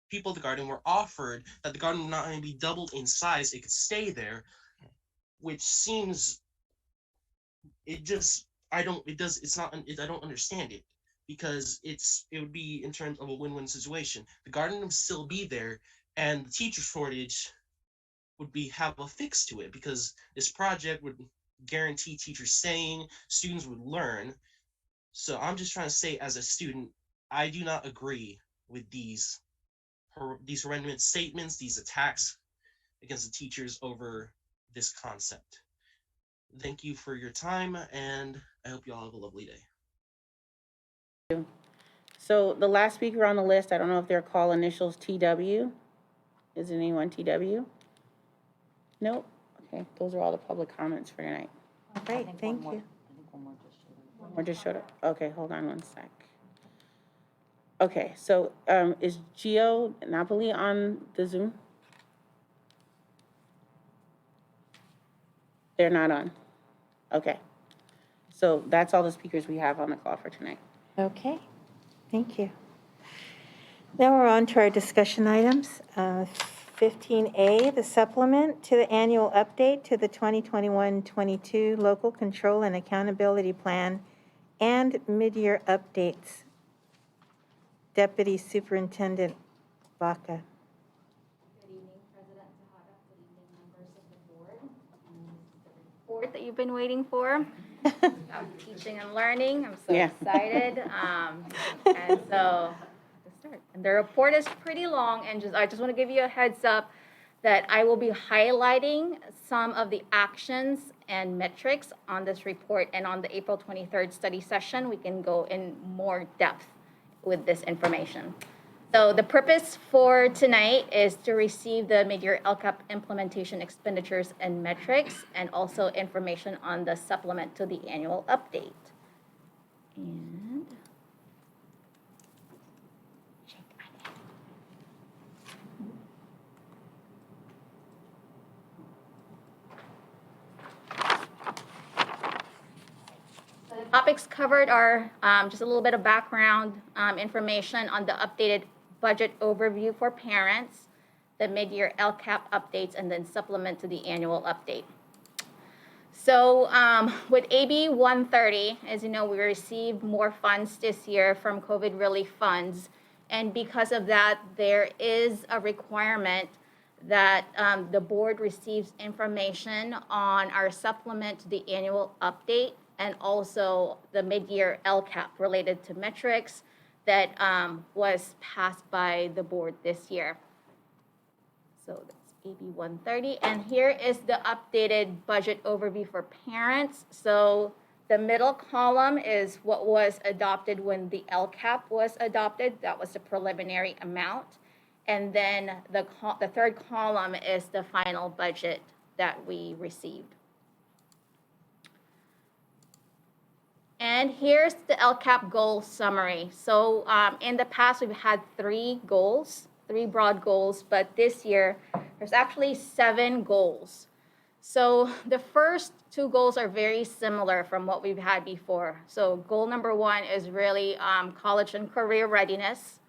people of the garden were offered that the garden would not only be doubled in size, it could stay there, which seems, I don't understand it, because it would be in terms of a win-win situation. The garden would still be there, and the teacher shortage have a fix to it, because this project would guarantee teachers saying students would learn. So I'm just trying to say, as a student, I do not agree with these horrendous statements, these attacks against the teachers over this concept. Thank you for your time, and I hope you all have a lovely day. So the last speaker on the list, I don't know if their call initials TW. Is anyone TW? Nope. Okay, those are all the public comments for tonight. Great, thank you. Or just showed up? Okay, hold on one sec. Okay, so is Gio Napoli on the Zoom? They're not on. Okay. So that's all the speakers we have on the call for tonight. Okay, thank you. Now we're on to our discussion items. 15A, the supplement to the annual update to the 2021-22 Local Control and Accountability Plan and mid-year updates. Deputy Superintendent Baca. Good evening, President Tejada. Good evening, members of the board. The report that you've been waiting for. About teaching and learning. I'm so excited. And so, let's start. And the report is pretty long, and I just want to give you a heads up that I will be highlighting some of the actions and metrics on this report, and on the April 23rd study session, we can go in more depth with this information. So the purpose for tonight is to receive the mid-year LCAP implementation expenditures and metrics, and also information on the supplement to the annual update. And the topics covered are just a little bit of background information on the updated budget overview for parents, the mid-year LCAP updates, and then supplement to the annual update. So with AB 130, as you know, we received more funds this year from COVID relief funds. And because of that, there is a requirement that the board receives information on our supplement to the annual update, and also the mid-year LCAP related to metrics that was passed by the board this year. So that's AB 130. And here is the updated budget overview for parents. So the middle column is what was adopted when the LCAP was adopted. That was the preliminary amount. And then the third column is the final budget that we received. And here's the LCAP goal summary. So in the past, we've had 3 goals, 3 broad goals, but this year, there's actually 7 goals. So the first 2 goals are very similar from what we've had before. So goal number 1 is really college and career readiness.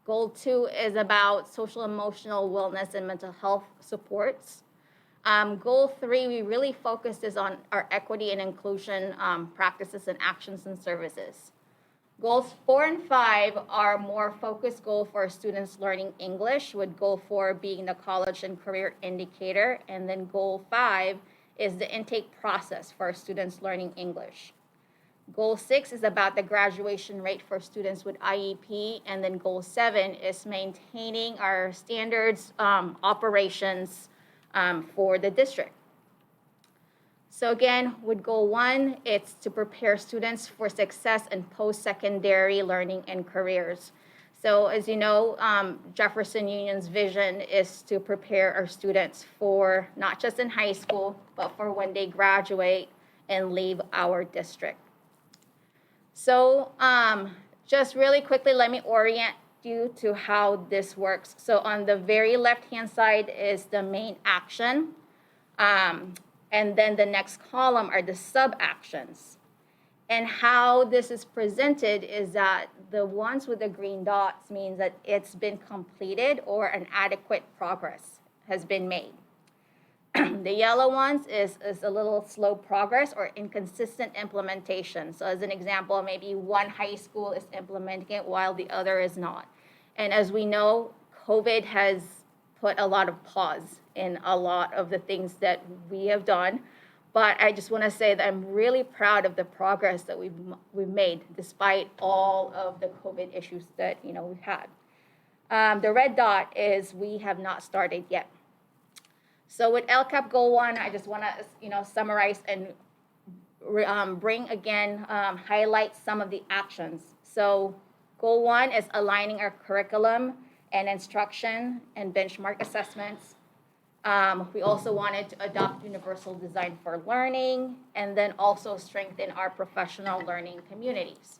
Goal 2 is about social emotional wellness and mental health supports. Goal 3, we really focused is on our equity and inclusion practices and actions and services. Goals 4 and 5 are more focused goal for students learning English, with goal 4 being the college and career indicator, and then goal 5 is the intake process for students learning English. Goal 6 is about the graduation rate for students with IEP, and then goal 7 is maintaining our standards operations for the district. So again, with goal 1, it's to prepare students for success in post-secondary learning and careers. So as you know, Jefferson Union's vision is to prepare our students for not just in high school, but for when they graduate and leave our district. So just really quickly, let me orient you to how this works. So on the very left-hand side is the main action. And then the next column are the sub-actions. And how this is presented is that the ones with the green dots means that it's been completed or an adequate progress has been made. The yellow ones is a little slow progress or inconsistent implementation. So as an example, maybe one high school is implementing it while the other is not. And as we know, COVID has put a lot of pause in a lot of the things that we have done. But I just want to say that I'm really proud of the progress that we've made despite all of the COVID issues that we've had. The red dot is we have not started yet. So with LCAP Goal 1, I just want to summarize and highlight some of the actions. So Goal 1 is aligning our curriculum and instruction and benchmark assessments. We also wanted to adopt universal design for learning and then also strengthen our professional learning communities.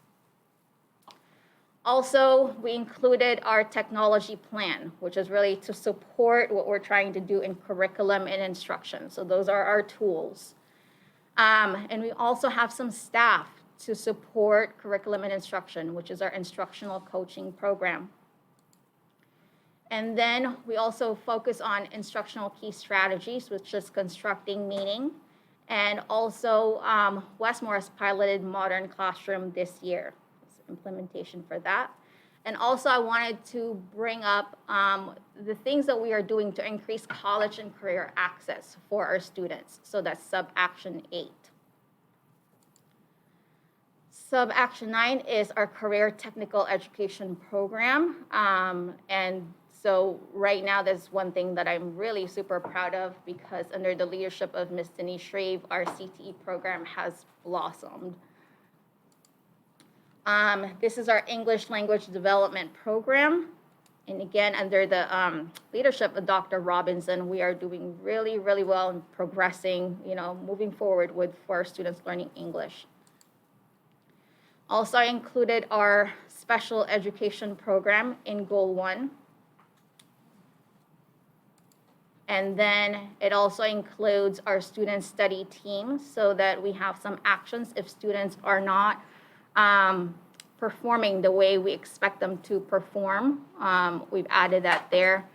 Also, we included our technology plan, which is really to support what we're trying to do in curriculum and instruction. So those are our tools. And we also have some staff to support curriculum and instruction, which is our instructional coaching program. And then we also focus on instructional key strategies, which is constructing meaning. And also Westmore has piloted Modern Classroom this year. Implementation for that. And also I wanted to bring up the things that we are doing to increase college and career access for our students. So that's sub-action 8. Sub-action 9 is our career technical education program. And so right now there's one thing that I'm really super proud of because under the leadership of Ms. Denise Shreve, our CTE program has blossomed. This is our English language development program. And again, under the leadership of Dr. Robinson, we are doing really, really well and progressing, moving forward for our students learning English. Also, I included our special education program in Goal 1. And then it also includes our student study team so that we have some actions if students are not performing the way we expect them to perform. We've added that there.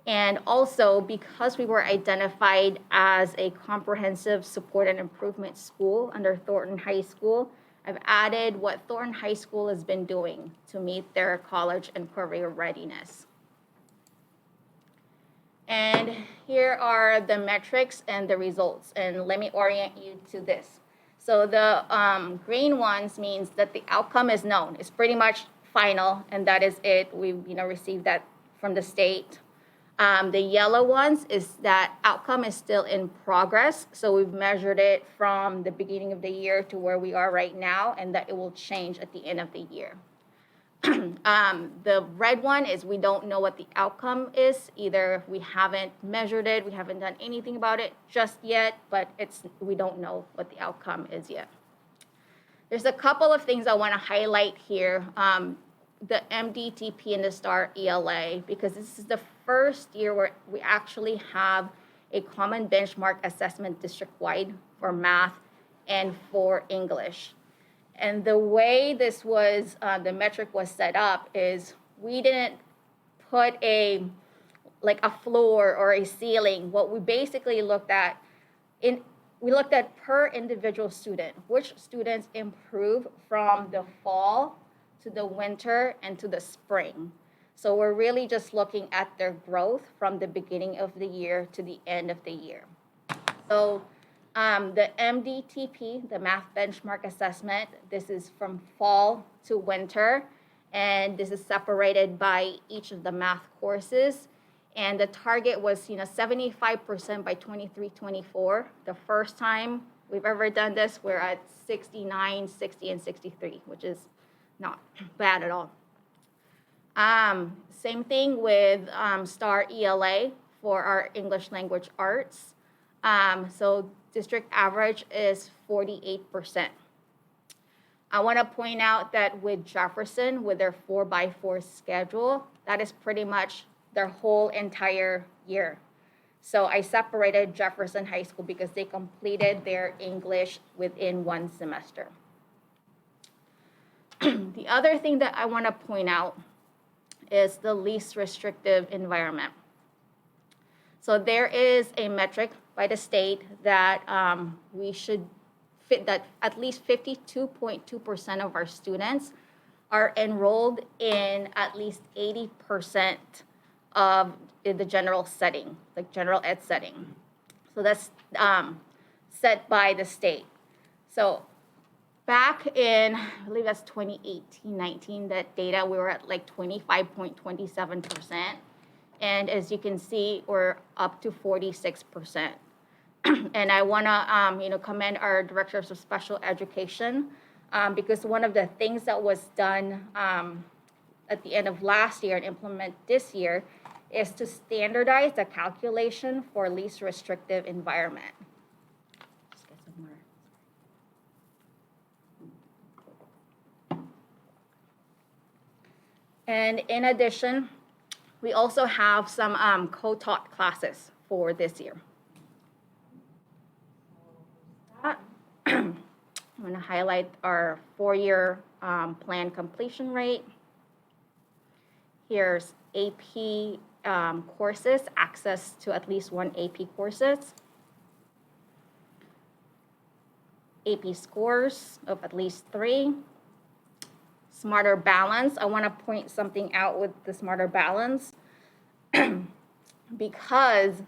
And also, because we were identified as a comprehensive support and improvement school under Thornton High School, I've added what Thornton High School has been doing to meet their college and career readiness. And here are the metrics and the results. And let me orient you to this. So the green ones means that the outcome is known. It's pretty much final, and that is it. We've received that from the state. The yellow ones is that outcome is still in progress. So we've measured it from the beginning of the year to where we are right now, and that it will change at the end of the year. The red one is we don't know what the outcome is. Either we haven't measured it, we haven't done anything about it just yet, but we don't know what the outcome is yet. There's a couple of things I want to highlight here. The MDTP and the STAR ELA, because this is the first year where we actually have a common benchmark assessment district-wide for math and for English. And the way this was, the metric was set up is we didn't put a floor or a ceiling. What we basically looked at, we looked at per individual student, which students improve from the fall to the winter and to the spring. So we're really just looking at their growth from the beginning of the year to the end of the year. So the MDTP, the Math Benchmark Assessment, this is from fall to winter, and this is separated by each of the math courses. And the target was 75% by 23-24. The first time we've ever done this, we're at 69, 60, and 63, which is not bad at all. Same thing with STAR ELA for our English language arts. So district average is 48%. I want to point out that with Jefferson, with their 4x4 schedule, that is pretty much their whole entire year. So I separated Jefferson High School because they completed their English within one semester. The other thing that I want to point out is the least restrictive environment. So there is a metric by the state that we should fit that at least 52.2% of our students are enrolled in at least 80% of the general setting, like general ed setting. So that's set by the state. So back in, I believe that's 2018-19, that data, we were at like 25.27%. And as you can see, we're up to 46%. And I want to, commend our directors of special education because one of the things that was done at the end of last year and implement this year is to standardize the calculation for least restrictive environment. Just get some more. And in addition, we also have some co-taught classes for this year. I'm going to highlight our 4-year plan completion rate. Here's AP courses, access to at least one AP courses. AP scores of at least 3. Smarter balance. I want to point something out with the smarter balance because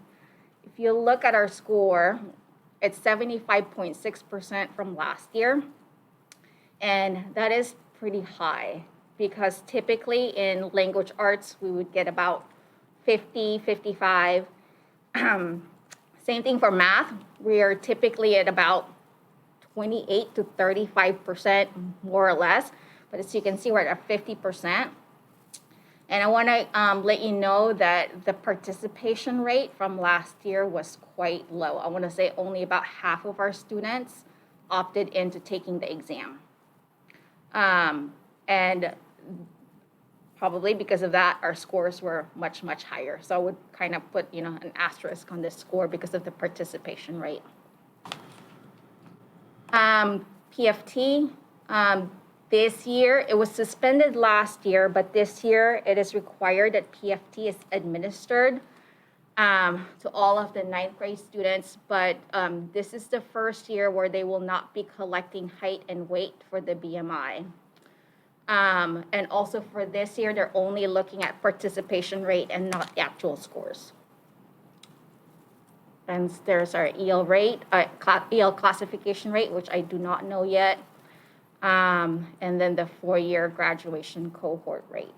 if you look at our score, it's 75.6% from last year. And that is pretty high because typically in language arts, we would get about 50, 55. Same thing for math. We are typically at about 28 to 35%, more or less. But as you can see, we're at 50%. And I want to let you know that the participation rate from last year was quite low. I want to say only about half of our students opted into taking the exam. And probably because of that, our scores were much, much higher. So I would kind of put, an asterisk on this score because of the participation rate. PFT. This year, it was suspended last year, but this year it is required that PFT is administered to all of the 9th grade students. But this is the first year where they will not be collecting height and weight for the BMI. And also for this year, they're only looking at participation rate and not the actual scores. And there's our EL rate, EL classification rate, which I do not know yet. And then the 4-year graduation cohort rate.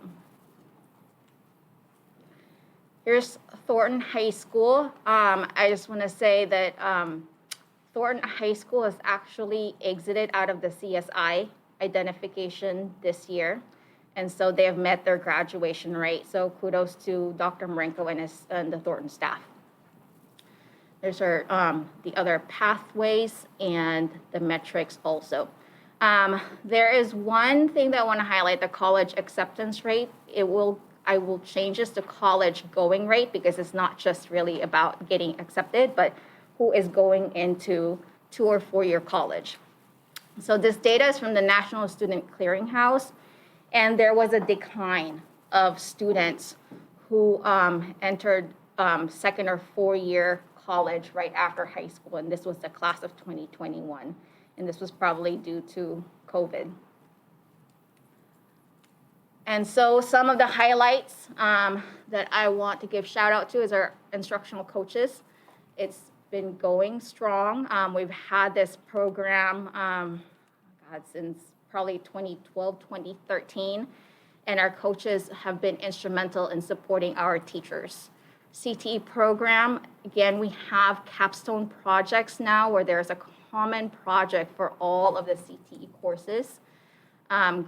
Here's Thornton High School. I just want to say that Thornton High School has actually exited out of the CSI identification this year. And so they have met their graduation rate. So kudos to Dr. Marenko and the Thornton staff. There's our, the other pathways and the metrics also. There is one thing that I want to highlight, the college acceptance rate. I will change this to college going rate because it's not just really about getting accepted, but who is going into 2- or 4-year college. So this data is from the National Student Clearinghouse, and there was a decline of students who entered 2nd or 4-year college right after high school, and this was the class of 2021. And this was probably due to COVID. And so some of the highlights that I want to give shout out to is our instructional coaches. It's been going strong. We've had this program since probably 2012, 2013, and our coaches have been instrumental in supporting our teachers. CTE program, again, we have capstone projects now where there's a common project for all of the CTE courses.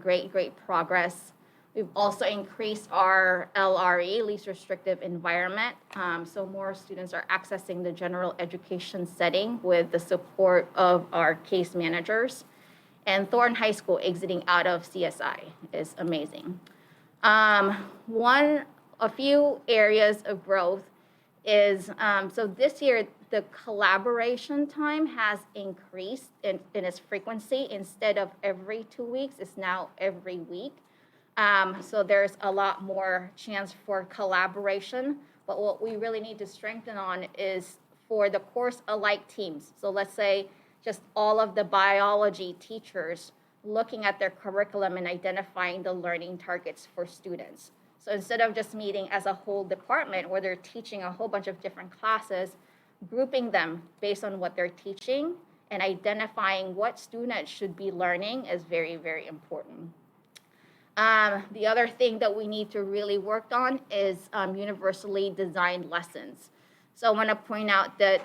Great progress. We've also increased our LRE, least restrictive environment. So more students are accessing the general education setting with the support of our case managers. And Thornton High School exiting out of CSI is amazing. A few areas of growth is, so this year, the collaboration time has increased in its frequency. Instead of every 2 weeks, it's now every week. So there's a lot more chance for collaboration. But what we really need to strengthen on is for the course-alike teams. So let's say just all of the biology teachers looking at their curriculum and identifying the learning targets for students. So instead of just meeting as a whole department where they're teaching a whole bunch of different classes, grouping them based on what they're teaching and identifying what students should be learning is very, very important. The other thing that we need to really work on is universally designed lessons. So I want to point out that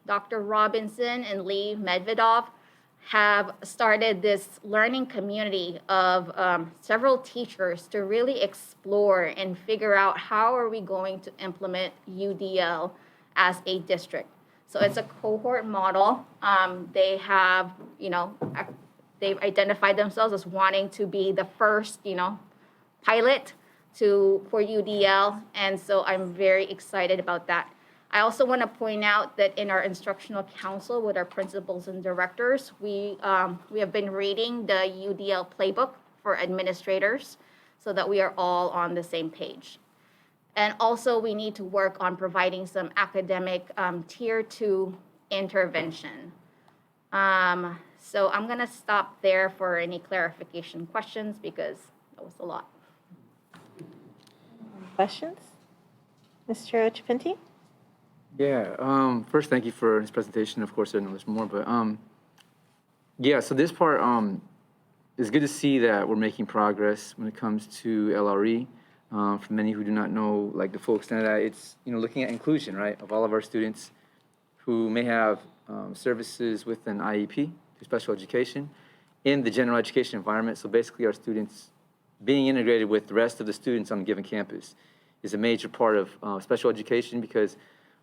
Dr. Robinson and Lee Medvedov have started this learning community of several teachers to really explore and figure out how are we going to implement UDL as a district. So it's a cohort model. They have, they've identified themselves as wanting to be the first, pilot for UDL, and so I'm very excited about that. I also want to point out that in our instructional council with our principals and directors, we have been reading the UDL playbook for administrators so that we are all on the same page. And also we need to work on providing some academic tier 2 intervention. So I'm going to stop there for any clarification questions because that was a lot. Questions? Mr. Chapinti? Yeah, first, thank you for his presentation. Of course, I know there's more, but yeah, so this part it's good to see that we're making progress when it comes to LRE. For many who do not know, like the full extent of that, it's looking at inclusion, right, of all of our students who may have services with an IEP, through special education, in the general education environment. So basically, our students being integrated with the rest of the students on a given campus is a major part of special education, because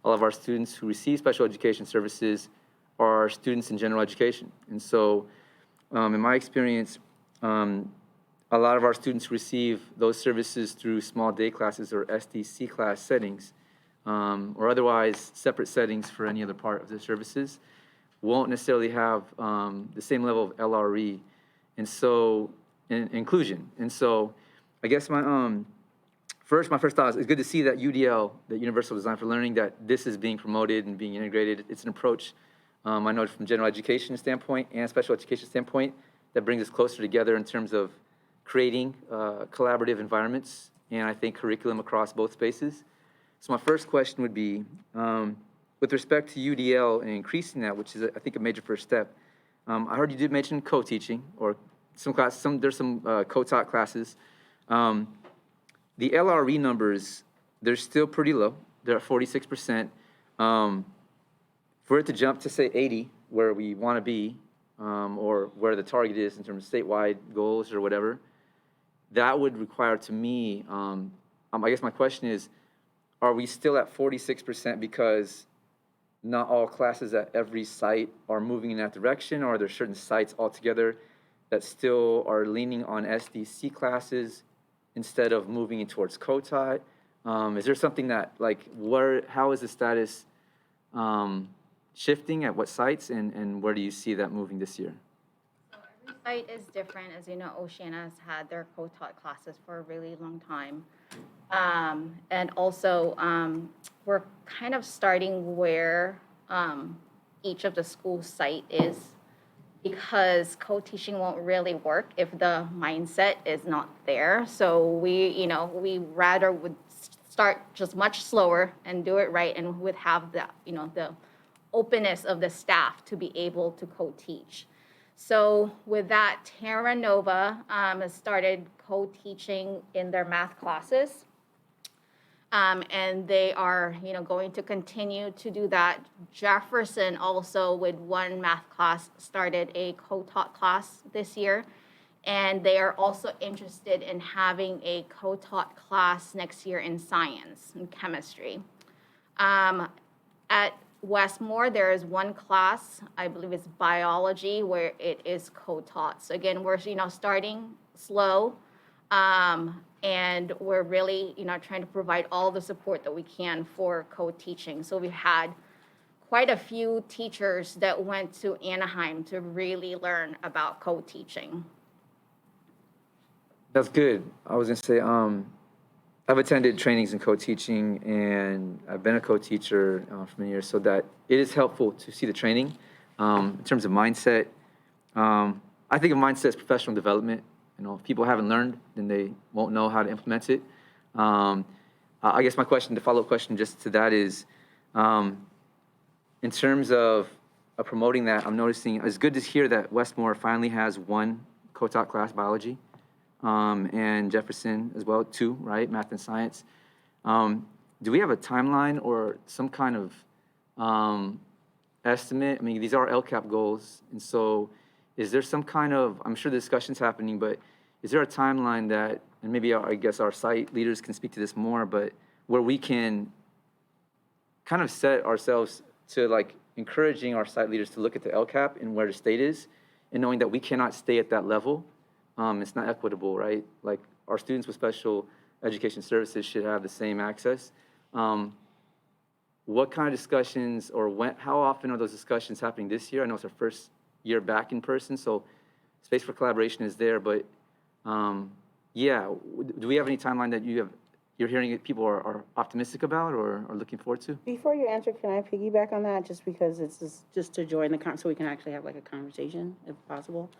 all of our students who receive special education services are students in general education. And so, in my experience, a lot of our students receive those services through small day classes or SDC class settings, or otherwise separate settings for any other part of the services, won't necessarily have the same level of LRE, and so inclusion. And so, I guess my first thought is it's good to see that UDL, that Universal Design for Learning, that this is being promoted and being integrated. It's an approach, I know from general education standpoint and special education standpoint, that brings us closer together in terms of creating collaborative environments, and I think curriculum across both spaces. So my first question would be, with respect to UDL and increasing that, which is, I think, a major first step. I heard you did mention co-teaching, or there's some co-taught classes. The LRE numbers, they're still pretty low. They're at 46%. For it to jump to, say, 80, where we want to be, or where the target is in terms of statewide goals or whatever, that would require, to me, I guess my question is, are we still at 46% because not all classes at every site are moving in that direction, or are there certain sites altogether that still are leaning on SDC classes instead of moving it towards co-taught? Is there something that, how is the status shifting at what sites, and where do you see that moving this year? Every site is different. As you know, Oceana has had their co-taught classes for a really long time. And also, we're kind of starting where each of the school site is, because co-teaching won't really work if the mindset is not there. So we rather would start just much slower and do it right, and would have the openness of the staff to be able to co-teach. So with that, Terra Nova has started co-teaching in their math classes. And they are, going to continue to do that. Jefferson also, with one math class, started a co-taught class this year. And they are also interested in having a co-taught class next year in science and chemistry. At Westmore, there is one class, I believe it's biology, where it is co-taught. So again, we're, starting slow. And we're really, trying to provide all the support that we can for co-teaching. So we've had quite a few teachers that went to Anaheim to really learn about co-teaching. That's good. I was going to say, I've attended trainings in co-teaching, and I've been a co-teacher for many years, so that it is helpful to see the training. In terms of mindset, I think of mindset as professional development. If people haven't learned, then they won't know how to implement it. I guess my question, the follow-up question just to that is, in terms of promoting that, I'm noticing, it's good to hear that Westmore finally has one co-taught class, biology, and Jefferson as well, two, right, math and science. Do we have a timeline or some kind of estimate? I mean, these are LCAP goals, and so is there some kind of, I'm sure the discussion's happening, but is there a timeline that, and maybe I guess our site leaders can speak to this more, but where we can kind of set ourselves to like encouraging our site leaders to look at the LCAP and where the state is, and knowing that we cannot stay at that level. It's not equitable, right? Like our students with special education services should have the same access. What kind of discussions or when, how often are those discussions happening this year? I know it's our first year back in person, so space for collaboration is there, but yeah, do we have any timeline that you're hearing people are optimistic about or are looking forward to? Before you answer, can I piggyback on that, just because it's just to join the so we can actually have like a conversation, if possible?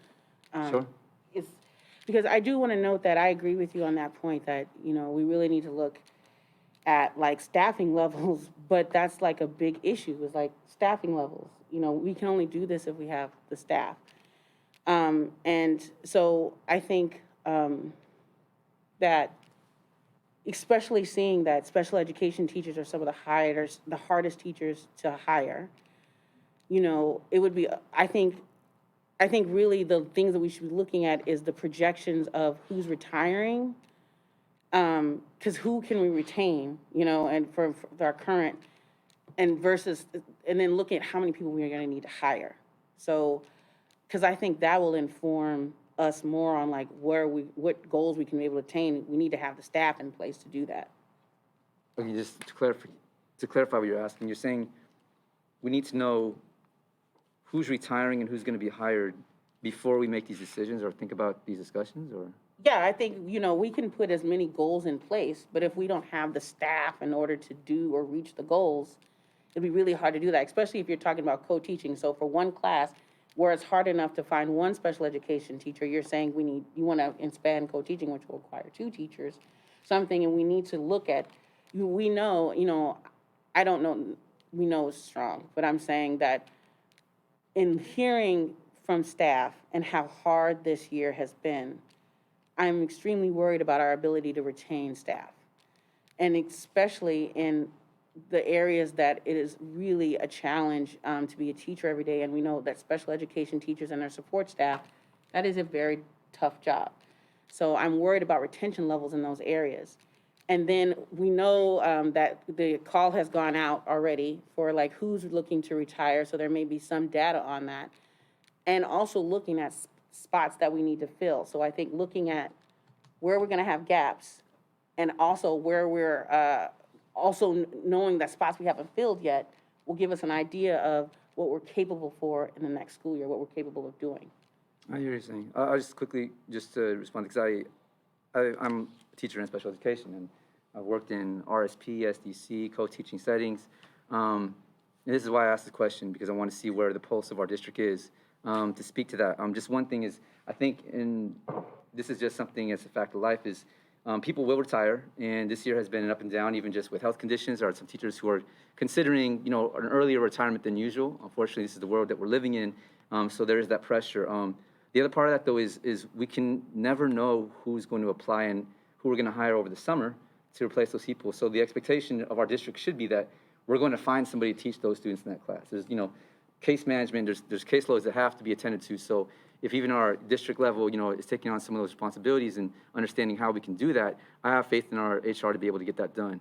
Sure. It's because I do want to note that I agree with you on that point that, you know, we really need to look at like staffing levels, but that's like a big issue is like staffing levels. You know, we can only do this if we have the staff. And so I think that especially seeing that special education teachers are some of the hardest teachers to hire, you know, it would be, I think really the things that we should be looking at is the projections of who's retiring, because who can we retain, you know, and for our current, and versus, and then looking at how many people we are going to need to hire. So, because I think that will inform us more on like what goals we can be able to attain. We need to have the staff in place to do that. Okay, just to clarify what you're asking, you're saying we need to know who's retiring and who's going to be hired before we make these decisions or think about these discussions, or? Yeah, I think, you know, we can put as many goals in place, but if we don't have the staff in order to do or reach the goals, it'd be really hard to do that, especially if you're talking about co-teaching. So for one class, where it's hard enough to find one special education teacher, you're saying you want to expand co-teaching, which will require two teachers. So I'm thinking we need to look at, we know, you know, I don't know, we know it's strong, but I'm saying that in hearing from staff and how hard this year has been, I'm extremely worried about our ability to retain staff. And especially in the areas that it is really a challenge to be a teacher every day. And we know that special education teachers and their support staff, that is a very tough job. So I'm worried about retention levels in those areas. And then we know that the call has gone out already for like who's looking to retire. So there may be some data on that. And also looking at spots that we need to fill. So I think looking at where we're gonna have gaps and also where we're also knowing that spots we haven't filled yet will give us an idea of what we're capable for in the next school year, what we're capable of doing. I hear you saying. I'll just quickly, just to respond, because I'm a teacher in special education, and I've worked in RSP, SDC, co-teaching settings. And this is why I asked the question, because I want to see where the pulse of our district is. To speak to that, just one thing is, I think, and this is just something as a fact of life, is people will retire, and this year has been an up and down, even just with health conditions. There are some teachers who are considering, you know, an earlier retirement than usual. Unfortunately, this is the world that we're living in, so there is that pressure. The other part of that, though, is we can never know who's going to apply and who we're going to hire over the summer to replace those people. So the expectation of our district should be that we're going to find somebody to teach those students in that class. There's, you know, case management, there's caseloads that have to be attended to. So if even our district level, you know, is taking on some of those responsibilities and understanding how we can do that, I have faith in our HR to be able to get that done.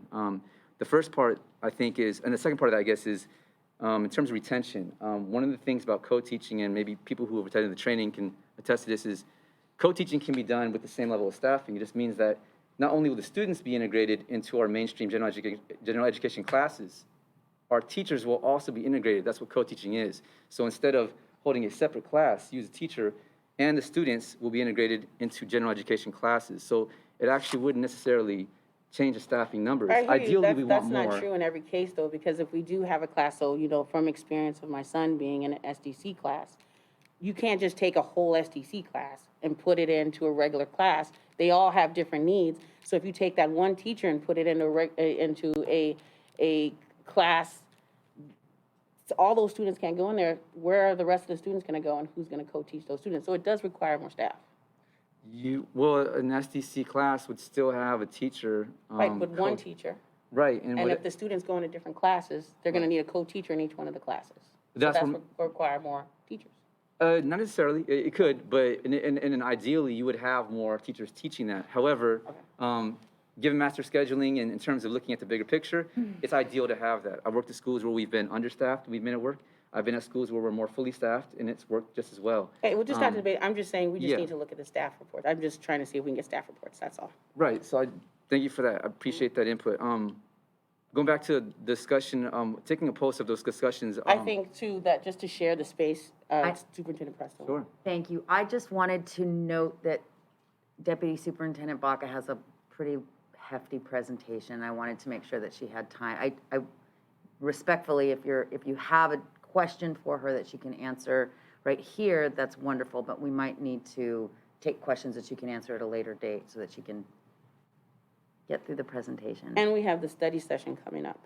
The first part, I think, is, and the second part of that, I guess, is in terms of retention. One of the things about co-teaching, and maybe people who have attended the training can attest to this, is co-teaching can be done with the same level of staffing. It just means that not only will the students be integrated into our mainstream general education classes, our teachers will also be integrated. That's what co-teaching is. So instead of holding a separate class, you as a teacher and the students will be integrated into general education classes. So it actually wouldn't necessarily change the staffing numbers. Ideally, we want more. That's not true in every case, though, because if we do have a class, so, you know, from experience of my son being in an SDC class, you can't just take a whole SDC class and put it into a regular class. they all have different needs. So if you take that one teacher and put it into a class, so all those students can't go in there, where are the rest of the students gonna go and who's gonna co-teach those students? So it does require more staff. Well, an SDC class would still have a teacher. Right, with one teacher. Right, And if the students go into different classes, they're gonna need a co-teacher in each one of the classes. So That's that's what- what require more teachers. Not necessarily. It could, but in ideally, you would have more teachers teaching that. However, given master scheduling and in terms of looking at the bigger picture, it's ideal to have that. I've worked at schools where we've been understaffed, we've been at work. I've been at schools where we're more fully staffed, and it's worked just as well. Okay, we'll just have to debate. I'm just saying, we just yeah. need to look at the staff reports. I'm just trying to see if we can get staff reports, that's all. Right. So I thank you for that. I appreciate that input. Going back to the discussion, taking a post of those discussions. I think too, that just to share the space, Superintendent Preston. Sure. Thank you. I just wanted to note that Deputy Superintendent Baca has a pretty hefty presentation. I wanted to make sure that she had time. I respectfully, if you have a question for her that she can answer right here, that's wonderful, but we might need to take questions that she can answer at a later date so that she can get through the presentation. And we have the study session coming up.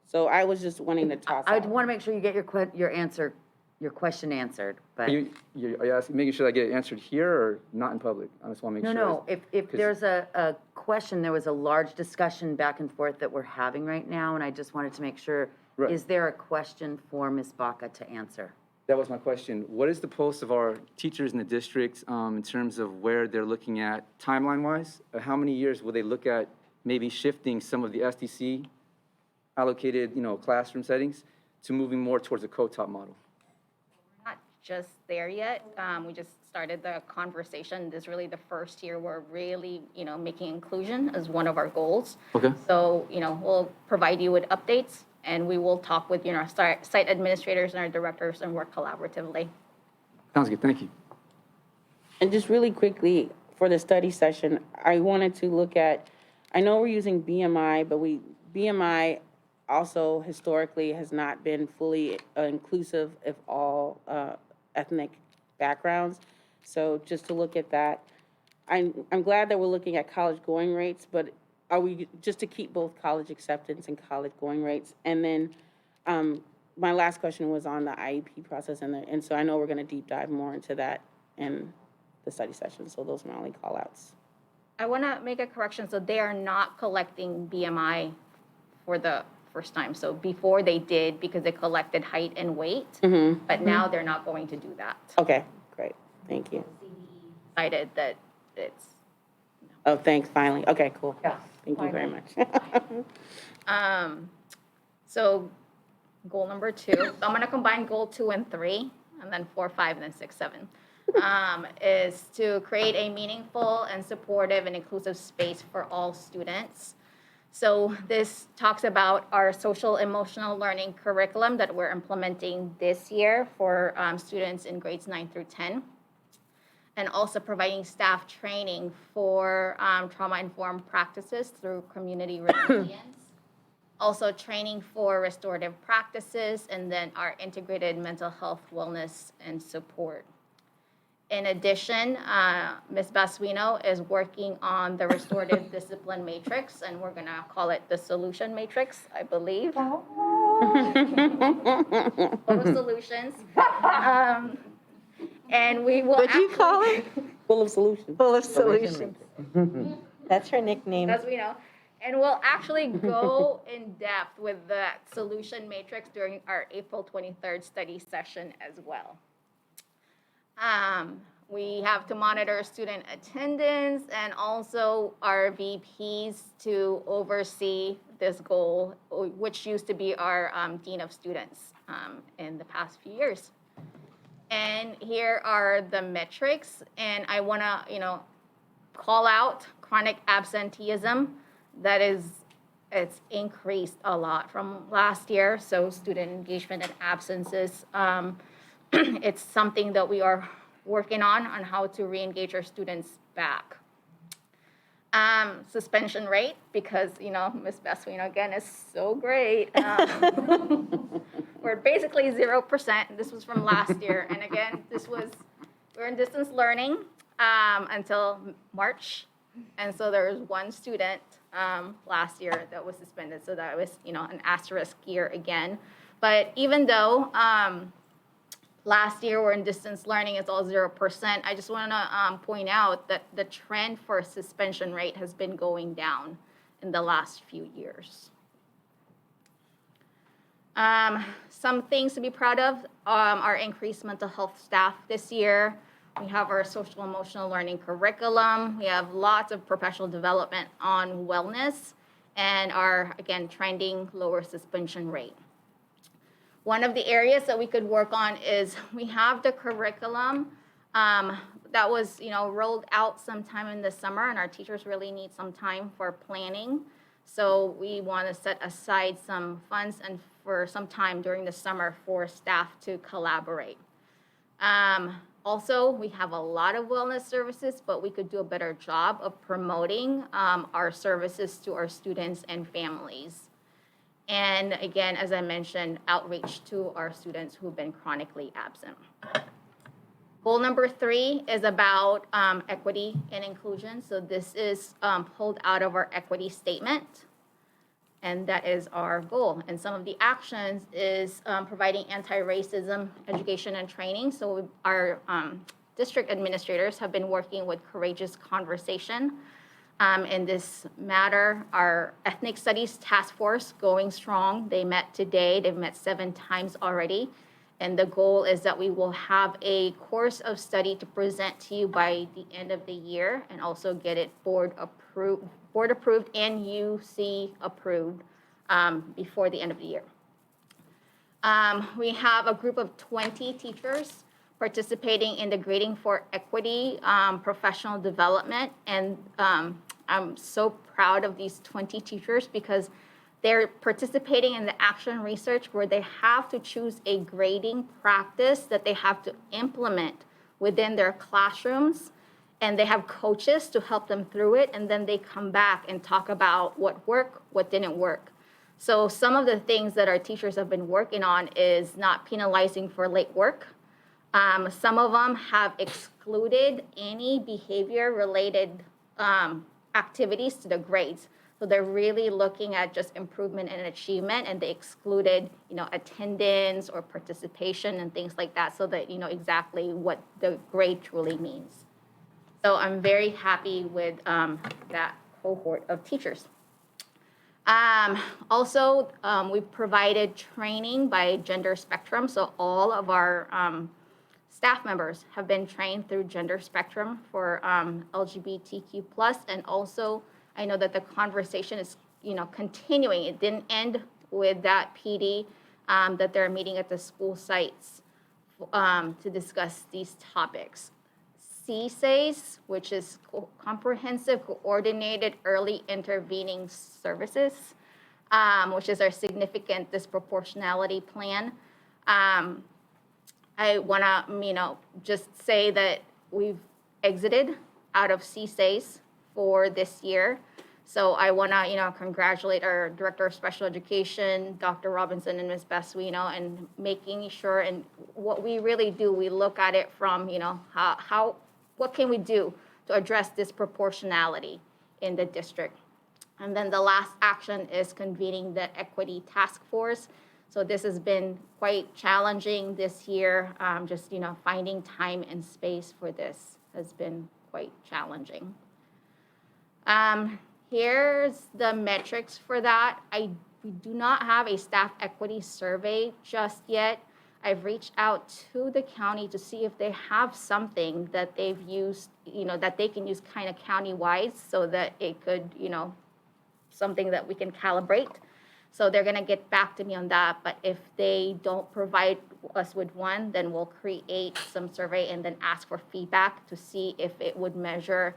So I was just wanting to toss I out. want to make sure you get your question answered, but. Are you asking, making sure I get it answered here or not in public? I just want to make No, sure. if there's a question, there was a large discussion back and forth that we're having right now, and I just wanted to make sure, Right. is there a question for Ms. Baca to answer? That was my question. What is the pulse of our teachers in the district in terms of where they're looking at timeline-wise? How many years will they look at maybe shifting some of the SDC allocated, classroom settings to moving more towards a co-top model? Not just there yet. We just started the conversation. This is really the first year we're really, making inclusion as one of our goals. Okay. So, we'll provide you with updates, and we will talk with, our site administrators and our directors and work collaboratively. Sounds good. Thank you. And just really quickly, for the study session, I wanted to look at, I know we're using BMI, but BMI also historically has not been fully inclusive of all ethnic backgrounds. So just to look at that, I'm glad that we're looking at college going rates, but are we just to keep both college acceptance and college going rates? And then my last question was on the IEP process, and so I know we're going to deep dive more into that in the study session. So those are my only call outs. I want to make a correction. So they are not collecting BMI for the first time. So before they did, because they collected height and weight, but now they're not going to do that. Okay, great. Thank you. Decided that it's. Oh, thanks, finally. Okay, cool. Yeah. Thank you very much. So goal number 2, so I'm gonna combine goal 2 and 3, and then 4, 5, and then 6, 7, is to create a meaningful and supportive and inclusive space for all students. So this talks about our social emotional learning curriculum that we're implementing this year for students in grades 9 through 10. And also providing staff training for trauma-informed practices through community resilience. Also training for restorative practices, and then our integrated mental health, wellness, and support. In addition, Ms. Basuino is working on the restorative discipline matrix, and we're gonna call it the solution matrix, I believe. Full of solutions. And we will. What'd you call it? Full of solutions. Full of solutions. That's her nickname. As we know. And we'll actually go in depth with that solution matrix during our April 23rd study session as well. We have to monitor student attendance and also our VPs to oversee this goal, which used to be our Dean of Students in the past few years. And here are the metrics, and I wanna, call out chronic absenteeism. It's increased a lot from last year, so student engagement and absences. It's something that we are working on how to re-engage our students back. Suspension rate, because, Ms. Basuino, again, is so great. We're basically 0%. This was from last year. And again, we're in distance learning until March. And so there was one student last year that was suspended, so that was, an asterisk year again. But even though last year we're in distance learning, it's all 0%, I just want to point out that the trend for suspension rate has been going down in the last few years. Some things to be proud of, our increased mental health staff this year. We have our social emotional learning curriculum. We have lots of professional development on wellness and our, again, trending lower suspension rate. One of the areas that we could work on is we have the curriculum that was, rolled out sometime in the summer, and our teachers really need some time for planning. So we want to set aside some funds and for some time during the summer for staff to collaborate. Also, we have a lot of wellness services, but we could do a better job of promoting our services to our students and families. And again, as I mentioned, outreach to our students who've been chronically absent. Goal number 3 is about equity and inclusion. So this is pulled out of our equity statement. And that is our goal. And some of the actions is providing anti-racism education and training. So our district administrators have been working with Courageous Conversation in this matter. Our Ethnic Studies Task Force going strong. They met today. They've met 7 times already. And the goal is that we will have a course of study to present to you by the end of the year and also get it board approved and UC approved before the end of the year. We have a group of 20 teachers participating in the Grading for Equity professional development. And I'm so proud of these 20 teachers because they're participating in the action research where they have to choose a grading practice that they have to implement within their classrooms. And they have coaches to help them through it. And then they come back and talk about what worked, what didn't work. So some of the things that our teachers have been working on is not penalizing for late work. Some of them have excluded any behavior-related activities to the grades. So they're really looking at just improvement and achievement, and they excluded, attendance or participation and things like that, so that you know exactly what the grade truly means. So I'm very happy with that cohort of teachers. Also, we've provided training by gender spectrum. So all of our staff members have been trained through gender spectrum for LGBTQ+. And also, I know that the conversation is, continuing. It didn't end with that PD, that they're meeting at the school sites to discuss these topics. CSAs, which is Comprehensive Coordinated Early Intervening Services, which is our significant disproportionality plan. I want to, just say that we've exited out of CSAs for this year. So I want to, congratulate our Director of Special Education, Dr. Robinson and Ms. Basuino, and making sure, and what we really do, we look at it from, what can we do to address disproportionality in the district? And then the last action is convening the Equity Task Force. So this has been quite challenging this year. Just, finding time and space for this has been quite challenging. Here's the metrics for that. We do not have a staff equity survey just yet. I've reached out to the county to see if they have something that they've used, that they can use kind of county-wide so that it could, something that we can calibrate. So they're going to get back to me on that. But if they don't provide us with one, then we'll create some survey and then ask for feedback to see if it would measure,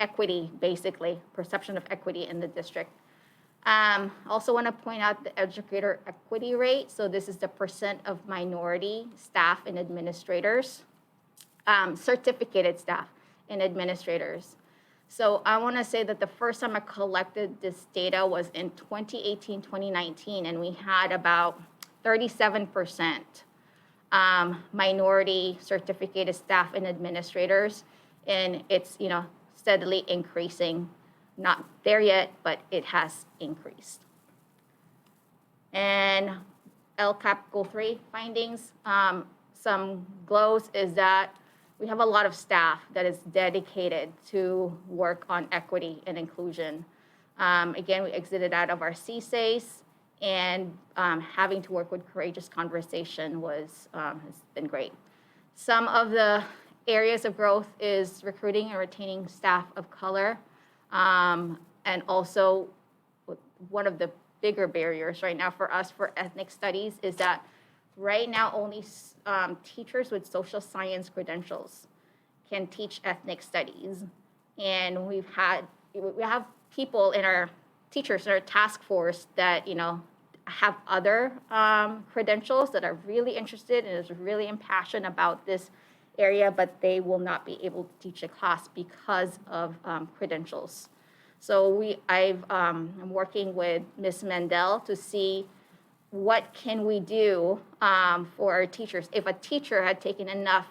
equity, basically, perception of equity in the district. Also want to point out the educator equity rate. So this is the percent of minority staff and administrators, certificated staff and administrators. So I want to say that the first time I collected this data was in 2018, 2019, and we had about 37% minority certificated staff and administrators. And it's, steadily increasing. Not there yet, but it has increased. And LCAP Goal 3 findings, some glows is that we have a lot of staff that is dedicated to work on equity and inclusion. Again, we exited out of our CSAs, and having to work with Courageous Conversation has been great. Some of the areas of growth is recruiting and retaining staff of color. And also, one of the bigger barriers right now for us for ethnic studies is that right now only teachers with social science credentials can teach ethnic studies. And we have people in our teachers in our task force that, have other credentials that are really interested and is really impassioned about this area, but they will not be able to teach a class because of credentials. So I'm working with Ms. Mendel to see what can we do for our teachers. If a teacher had taken enough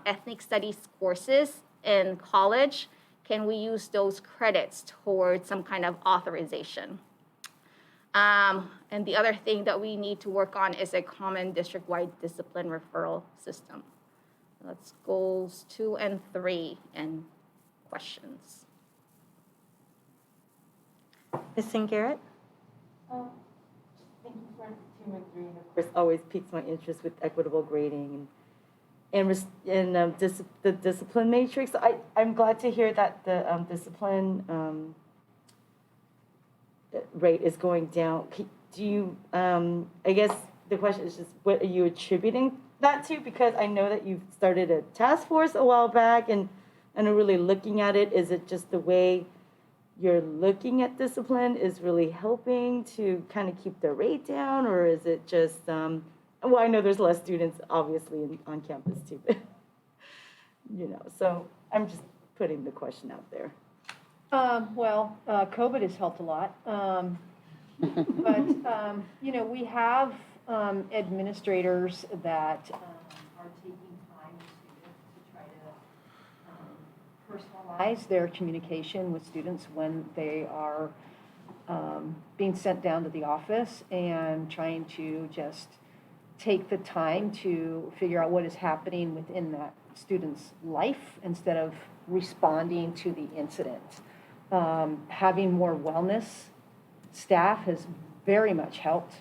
ethnic studies courses in college, can we use those credits towards some kind of authorization? And the other thing that we need to work on is a common district-wide discipline referral system. That's goals 2 and 3 and questions. Ms. Garrett? Thank you for 2 and 3. And of course, always piques my interest with equitable grading and the discipline matrix. I'm glad to hear that the discipline rate is going down. Do you, I guess the question is just, what are you attributing that to? Because I know that you've started a task force a while back and are really looking at it. Is it just the way you're looking at discipline is really helping to kind of keep the rate down, or is it just, well, I know there's less students obviously on campus too, but, so I'm just putting the question out there. COVID has helped a lot. But, we have administrators that are taking time to try to personalize their communication with students when they are being sent down to the office, and trying to just take the time to figure out what is happening within that student's life instead of responding to the incident. Having more wellness staff has very much helped,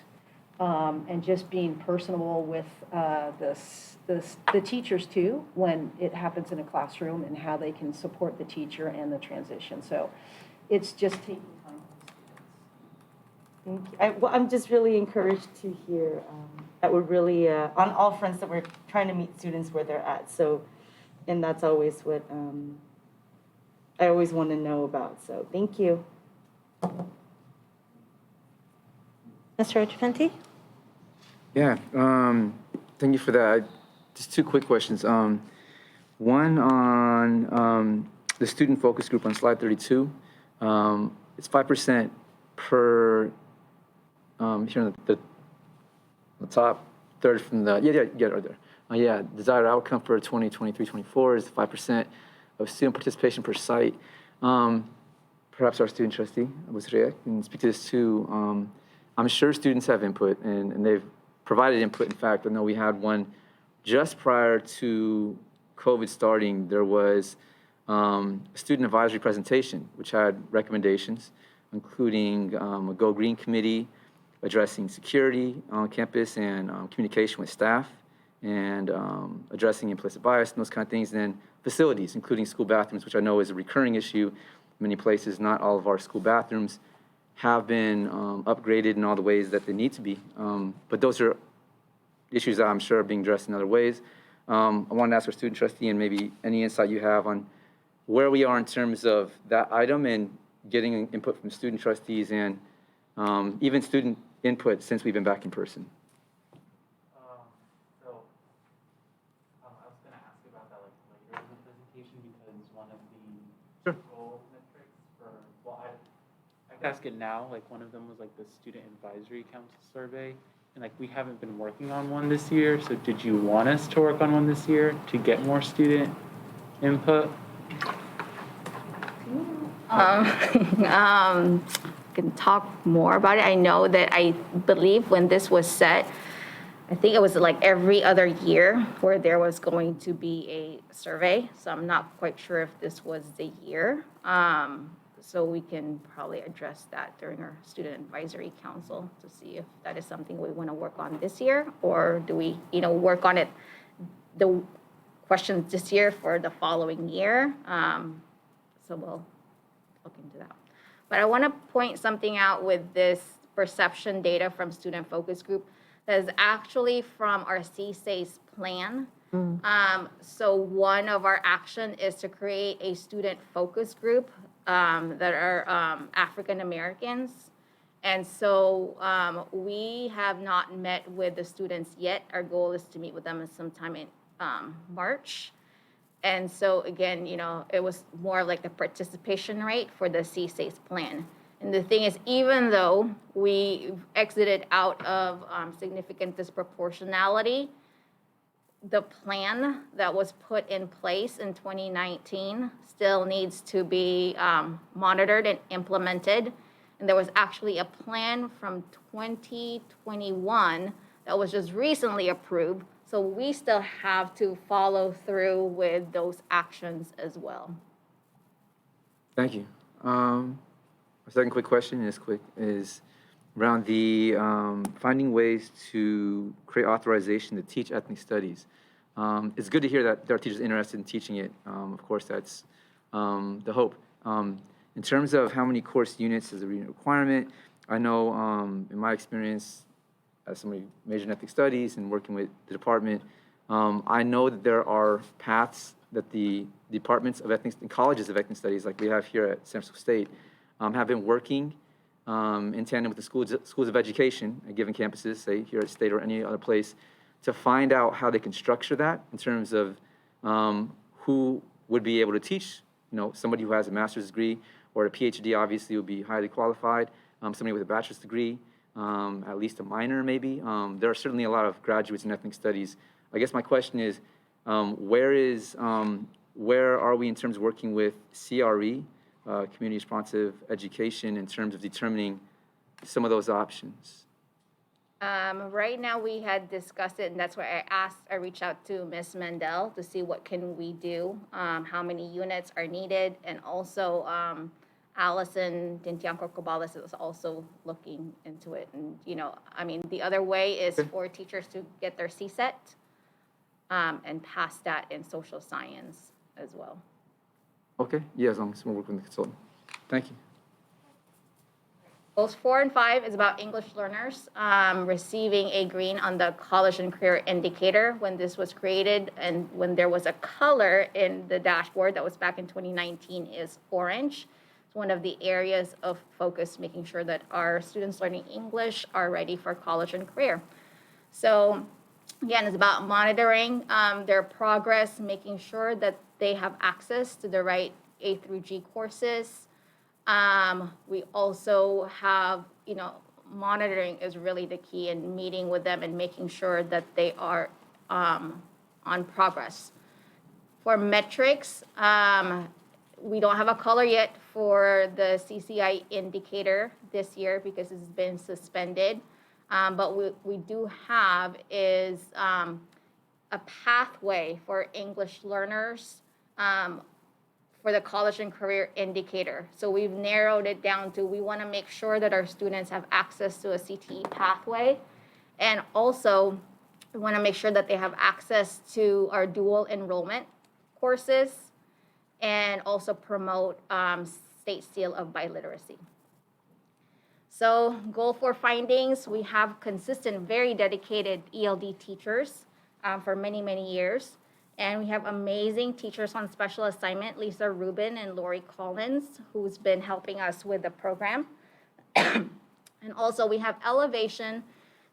and just being personable with the teachers too when it happens in a classroom, and how they can support the teacher and the transition. So it's just taking time. Thank you. I'm just really encouraged to hear that we're really on all fronts, that we're trying to meet students where they're at. So, and that's always what I always want to know about. So thank you. Mr. Occhifenti? Yeah, thank you for that. Just 2 quick questions. One on the student focus group on slide 32. It's 5% per, here on the top third from the, right there. Desired outcome for 2023-24 is 5% of student participation per site. Perhaps our student trustee, Woolsey, can speak to this too. I'm sure students have input, and they've provided input. In fact, I know we had one just prior to COVID starting. There was a student advisory presentation, which had recommendations, including a Go Green committee addressing security on campus and communication with staff, and addressing implicit bias and those kind of things, and then facilities, including school bathrooms, which I know is a recurring issue in many places. Not all of our school bathrooms have been upgraded in all the ways that they need to be. But those are issues that I'm sure are being addressed in other ways. I wanted to ask our student trustee, and maybe any insight you have on where we are in terms of that item, and getting input from student trustees, and even student input since we've been back in person. I was going to ask about that later in the presentation, because one of the goal metrics I could ask it now. One of them was the Student Advisory Council survey, and we haven't been working on one this year. So did you want us to work on one this year to get more student input? Can talk more about it. I know that I believe when this was set, I think it was like every other year where there was going to be a survey. So I'm not quite sure if this was the year. So we can probably address that during our student advisory council to see if that is something we want to work on this year, or do we, work on it, the questions this year for the following year. So we'll look into that. But I want to point something out with this perception data from student focus group that is actually from our CSA's plan. So one of our action is to create a student focus group that are African Americans. And so we have not met with the students yet. Our goal is to meet with them sometime in March. And so again, it was more like the participation rate for the CSA's plan. And the thing is, even though we exited out of significant disproportionality, the plan that was put in place in 2019 still needs to be monitored and implemented. And there was actually a plan from 2021 that was just recently approved. So we still have to follow through with those actions as well. Thank you. A second quick question is around the finding ways to create authorization to teach ethnic studies. It's good to hear that there are teachers interested in teaching it. Of course, that's the hope. In terms of how many course units is a reading requirement, I know in my experience as somebody majored in ethnic studies and working with the department, I know that there are paths that the departments of ethnic and colleges of ethnic studies, like we have here at San Francisco State, have been working in tandem with the schools of education at given campuses, say here at State or any other place, to find out how they can structure that in terms of who would be able to teach. Somebody who has a master's degree or a PhD obviously would be highly qualified. Somebody with a bachelor's degree, at least a minor maybe. There are certainly a lot of graduates in ethnic studies. I guess my question is, where are we in terms of working with CRE, community responsive education, in terms of determining some of those options? Right now we had discussed it, and that's why I reached out to Ms. Mendel to see what can we do, how many units are needed, and also Allison Dintian-Corcobales is also looking into it. And, the other way is for teachers to get their CSET and pass that in social science as well. Okay, yeah, as long as we're working with the consultant. Thank you. Goals 4 and 5 is about English learners receiving a green on the college and career indicator. When this was created and when there was a color in the dashboard that was back in 2019 is orange. It's one of the areas of focus, making sure that our students learning English are ready for college and career. So again, it's about monitoring their progress, making sure that they have access to the right A through G courses. We also have, monitoring is really the key, and meeting with them and making sure that they are on progress. For metrics, we don't have a color yet for the CCI indicator this year because it's been suspended. But we do have is a pathway for English learners for the college and career indicator. So we've narrowed it down to, we want to make sure that our students have access to a CTE pathway. And also, we want to make sure that they have access to our dual enrollment courses and also promote state seal of biliteracy. So goal 4 findings, we have consistent, very dedicated ELD teachers for many, many years. And we have amazing teachers on special assignment, Lisa Rubin and Lori Collins, who's been helping us with the program. And also we have Elevation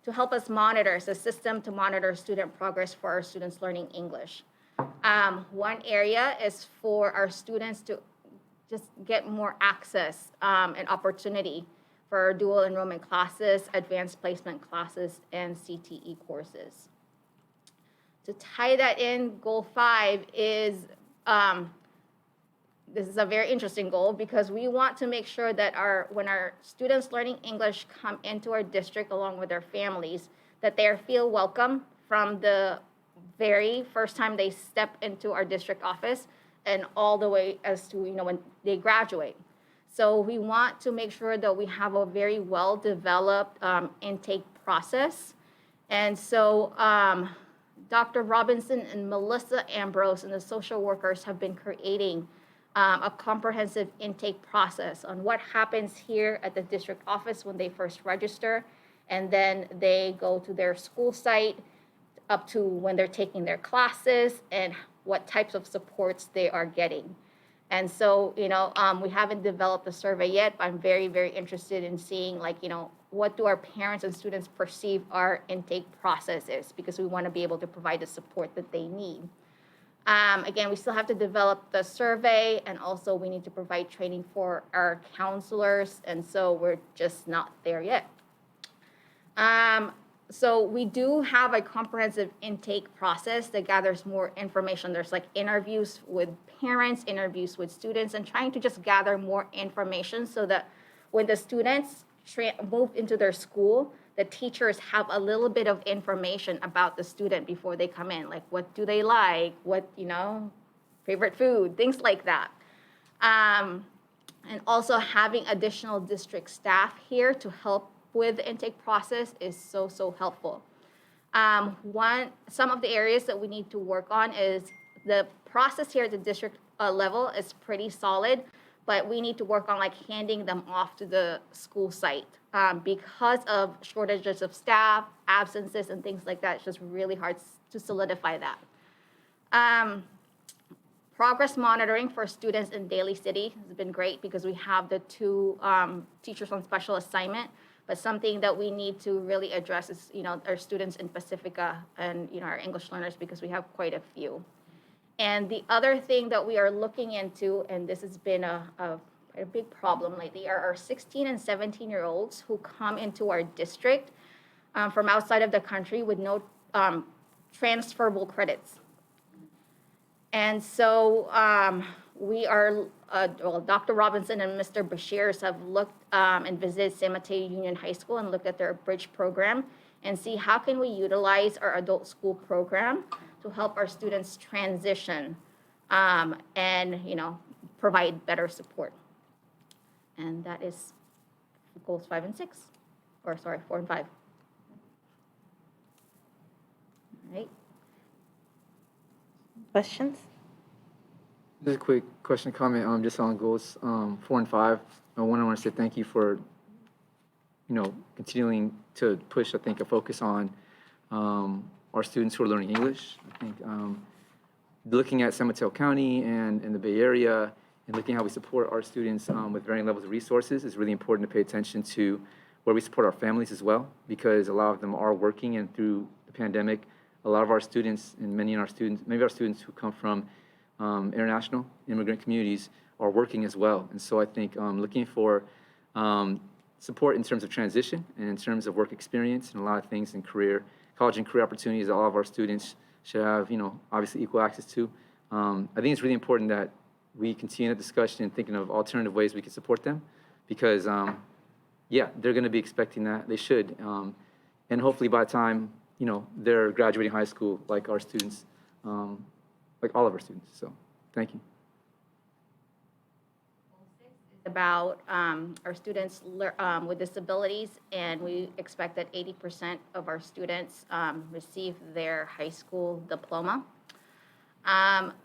to help us monitor, it's a system to monitor student progress for our students learning English. One area is for our students to just get more access and opportunity for dual enrollment classes, advanced placement classes, and CTE courses. To tie that in, goal 5 is this is a very interesting goal because we want to make sure that when our students learning English come into our district along with their families, that they feel welcome from the very first time they step into our district office and all the way as to, when they graduate. So we want to make sure that we have a very well-developed intake process. And so Dr. Robinson and Melissa Ambrose and the social workers have been creating a comprehensive intake process on what happens here at the district office when they first register, and then they go to their school site up to when they're taking their classes and what types of supports they are getting. And so, we haven't developed a survey yet, but I'm very, very interested in seeing, what do our parents and students perceive our intake process is, because we want to be able to provide the support that they need. Again, we still have to develop the survey, and also we need to provide training for our counselors, and so we're just not there yet. So we do have a comprehensive intake process that gathers more information. There's interviews with parents, interviews with students, and trying to just gather more information so that when the students move into their school, the teachers have a little bit of information about the student before they come in, like what do they like, what, favorite food, things like that. And also having additional district staff here to help with the intake process is so, so helpful. Some of the areas that we need to work on is the process here at the district level is pretty solid, but we need to work on handing them off to the school site because of shortages of staff, absences, and things like that. It's just really hard to solidify that. Progress monitoring for students in Daly City has been great because we have the 2 teachers on special assignment, but something that we need to really address is, our students in Pacifica and, our English learners, because we have quite a few. And the other thing that we are looking into, and this has been a big problem lately, are our 16 and 17-year-olds who come into our district from outside of the country with no transferable credits. And so we are, Dr. Robinson and Mr. Bashirs have looked and visited San Mateo Union High School and looked at their bridge program and see how can we utilize our adult school program to help our students transition and, provide better support. And that is goals 5 and 6, or sorry, 4 and 5. All right. Questions? Just a quick question, comment, just on goals 4 and 5. I want to say thank you for, continuing to push, I think, a focus on our students who are learning English. I think looking at San Mateo County and in the Bay Area and looking at how we support our students with varying levels of resources is really important to pay attention to where we support our families as well, because a lot of them are working, and through the pandemic, a lot of our students and many of our students who come from international immigrant communities are working as well. And so I think looking for support in terms of transition and in terms of work experience and a lot of things in college and career opportunities that all of our students should have, obviously equal access to. I think it's really important that we continue the discussion and thinking of alternative ways we can support them, because they're going to be expecting that. They should. And hopefully by the time, they're graduating high school, like our students, like all of our students. So thank you. About our students with disabilities, and we expect that 80% of our students receive their high school diploma.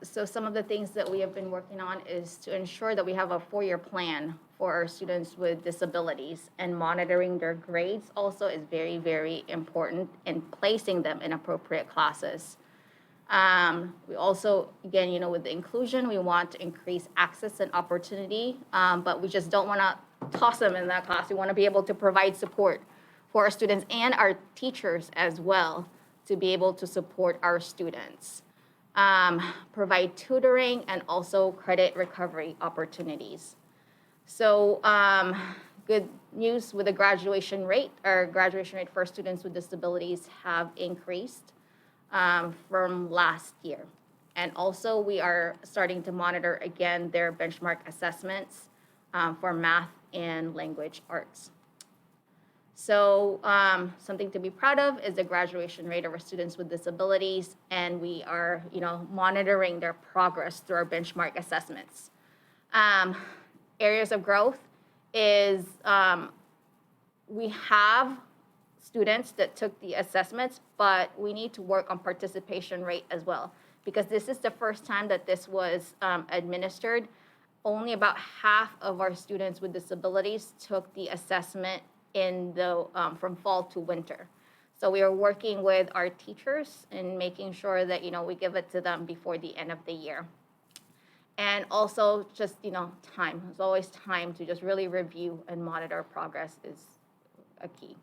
So some of the things that we have been working on is to ensure that we have a 4-year plan for our students with disabilities, and monitoring their grades also is very, very important in placing them in appropriate classes. We also, again, with the inclusion, we want to increase access and opportunity, but we just don't want to toss them in that class. We want to be able to provide support for our students and our teachers as well to be able to support our students. Provide tutoring and also credit recovery opportunities. So good news with the graduation rate. Our graduation rate for students with disabilities have increased from last year. And also, we are starting to monitor again their benchmark assessments for math and language arts. So something to be proud of is the graduation rate of our students with disabilities, and we are, monitoring their progress through our benchmark assessments. Areas of growth is we have students that took the assessments, but we need to work on participation rate as well, because this is the first time that this was administered. Only about half of our students with disabilities took the assessment in the from fall to winter. So we are working with our teachers and making sure that we give it to them before the end of the year. And also just time. There's always time to just really review and monitor progress is a key.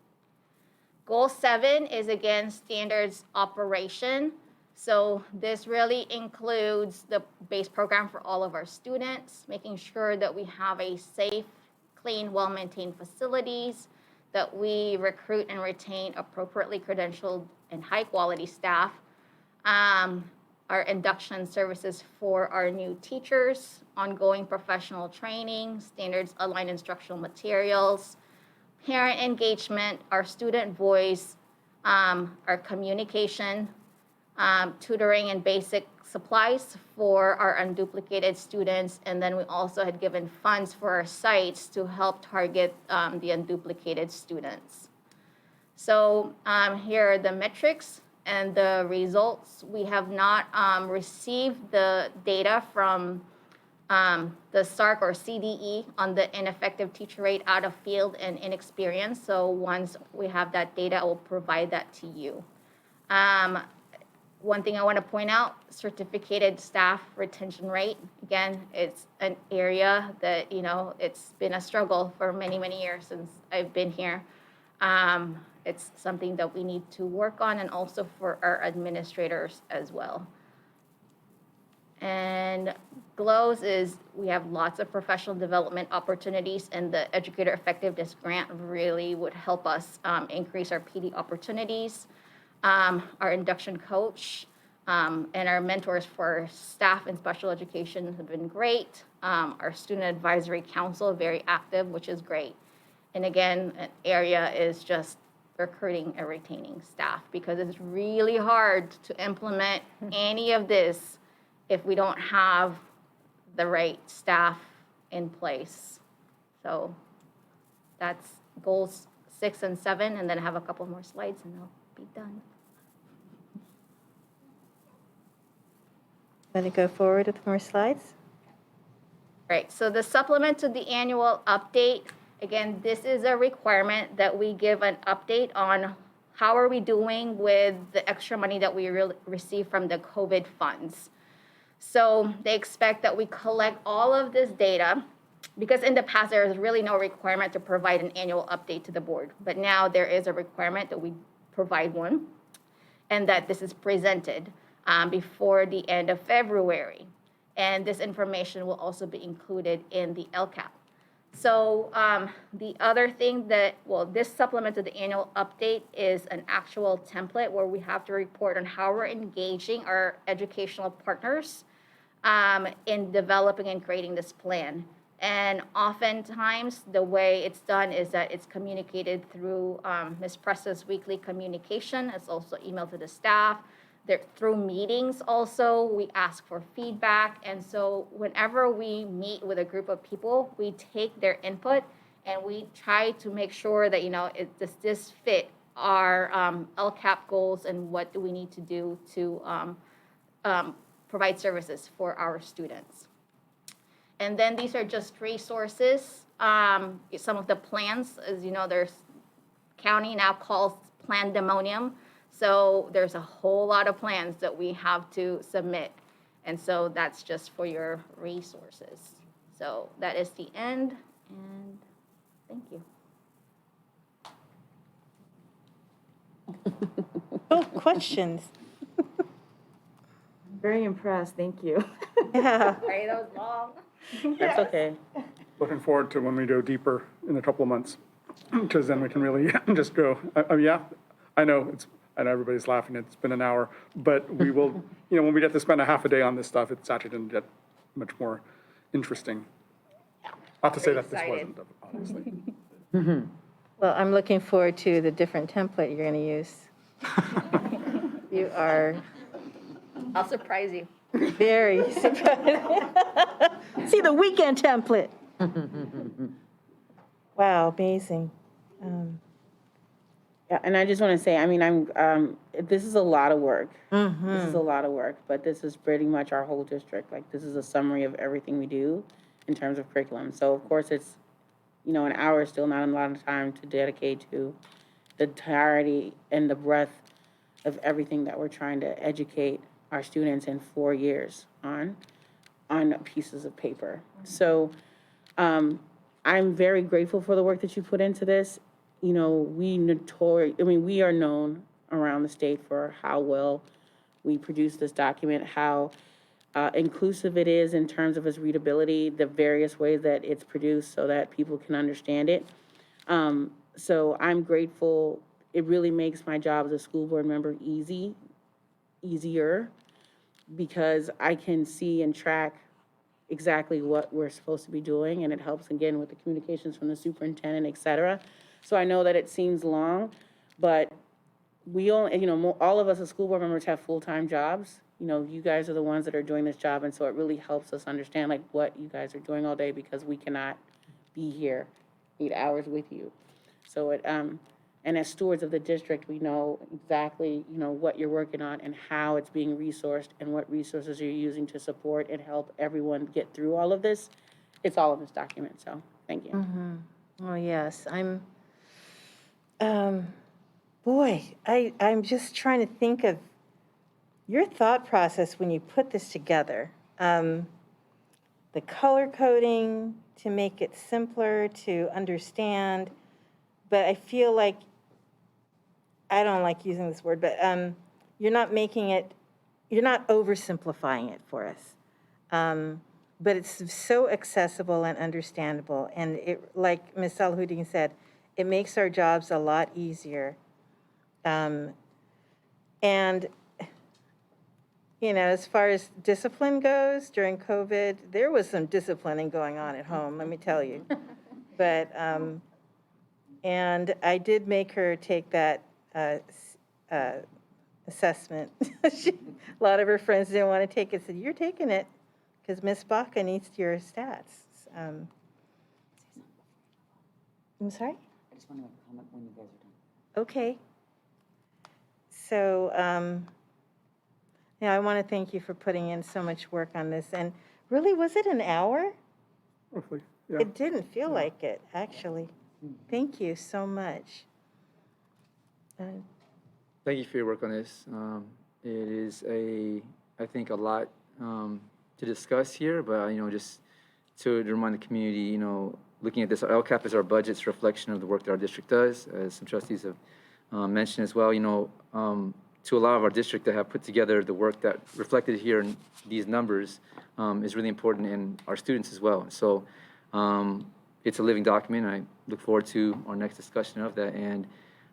Goal 7 is again standards operation. So this really includes the base program for all of our students, making sure that we have a safe, clean, well-maintained facilities, that we recruit and retain appropriately credentialed and high-quality staff, our induction services for our new teachers, ongoing professional training, standards-aligned instructional materials, parent engagement, our student voice, our communication, tutoring and basic supplies for our unduplicated students, and then we also had given funds for our sites to help target the unduplicated students. So here are the metrics and the results. We have not received the data from the SARC or CDE on the ineffective teacher rate, out of field, and inexperience. So once we have that data, I will provide that to you. One thing I want to point out, certificated staff retention rate. Again, it's an area that, it's been a struggle for many, many years since I've been here. It's something that we need to work on, and also for our administrators as well. And GLOWS is, we have lots of professional development opportunities, and the Educator Effectiveness Grant really would help us increase our PD opportunities. Our induction coach and our mentors for staff in special education have been great. Our student advisory council, very active, which is great. And again, an area is just recruiting and retaining staff, because it's really hard to implement any of this if we don't have the right staff in place. So that's goals 6 and 7, and then I have a couple more slides and I'll be done. Want to go forward with more slides? Right, so the supplement to the annual update, again, this is a requirement that we give an update on how are we doing with the extra money that we receive from the COVID funds. So they expect that we collect all of this data, because in the past there was really no requirement to provide an annual update to the board, but now there is a requirement that we provide one, and that this is presented before the end of February. And this information will also be included in the LCAP. So the other thing that, this supplement to the annual update is an actual template where we have to report on how we're engaging our educational partners in developing and creating this plan. And oftentimes, the way it's done is that it's communicated through Ms. Pressa's weekly communication. It's also emailed to the staff. Through meetings also, we ask for feedback. And so whenever we meet with a group of people, we take their input and we try to make sure that, does this fit our LCAP goals, and what do we need to do to provide services for our students. And then these are just resources. Some of the plans, as you know, there's county now calls Plandemonium. So there's a whole lot of plans that we have to submit. And so that's just for your resources. So that is the end, and thank you. Oh, questions? Very impressed, thank you. Yeah. Sorry, that was long. That's okay. Looking forward to when we go deeper in a couple of months, because then we can really just go, yeah, I know, I know everybody's laughing, it's been an hour, but we will, when we get to spend a half a day on this stuff, it's actually going to get much more interesting. Not to say that this wasn't, obviously. Well, I'm looking forward to the different template you're going to use. You are I'll surprise you. very surprised. See the weekend template. Wow, amazing. Yeah, and I just want to say, I mean, this is a lot of work. Mm-hmm. This is a lot of work, but this is pretty much our whole district. Like, this is a summary of everything we do in terms of curriculum. So, of course, it's, an hour is still not a lot of time to dedicate to the entirety and the breadth of everything that we're trying to educate our students in 4 years on pieces of paper. So, I'm very grateful for the work that you put into this. We are known around the state for how well we produce this document, how inclusive it is in terms of its readability, the various ways that it's produced so that people can understand it. So I'm grateful. It really makes my job as a school board member easier, because I can see and track exactly what we're supposed to be doing, and it helps, again, with the communications from the superintendent, et cetera. So I know that it seems long, but we all, all of us as school board members have full-time jobs. You guys are the ones that are doing this job, and so it really helps us understand, like, what you guys are doing all day, because we cannot be here 8 hours with you. So and as stewards of the district, we know exactly, what you're working on and how it's being resourced and what resources you're using to support and help everyone get through all of this. It's all in this document, so thank you. Mm-hmm. Oh, yes, I'm just trying to think of your thought process when you put this together. The color coding to make it simpler to understand, but I feel like, I don't like using this word, but you're not oversimplifying it for us. But it's so accessible and understandable, and it, like Ms. Salahuddin said, it makes our jobs a lot easier. And, as far as discipline goes, during COVID, there was some disciplining going on at home, let me tell you. But, and I did make her take that assessment. A lot of her friends didn't want to take it, said, you're taking it, because Ms. Baca needs your stats. I'm sorry? I just want to make a comment when you guys are done. Okay. So, I want to thank you for putting in so much work on this. And really, was it an hour? Roughly, yeah. It didn't feel like it, actually. Thank you so much. Thank you for your work on this. It is I think a lot to discuss here, but just to remind the community, looking at this, our LCAP is our budget's reflection of the work that our district does, as some trustees have mentioned as well. To a lot of our district that have put together the work that reflected here in these numbers is really important, and our students as well. So it's a living document, and I look forward to our next discussion of that, and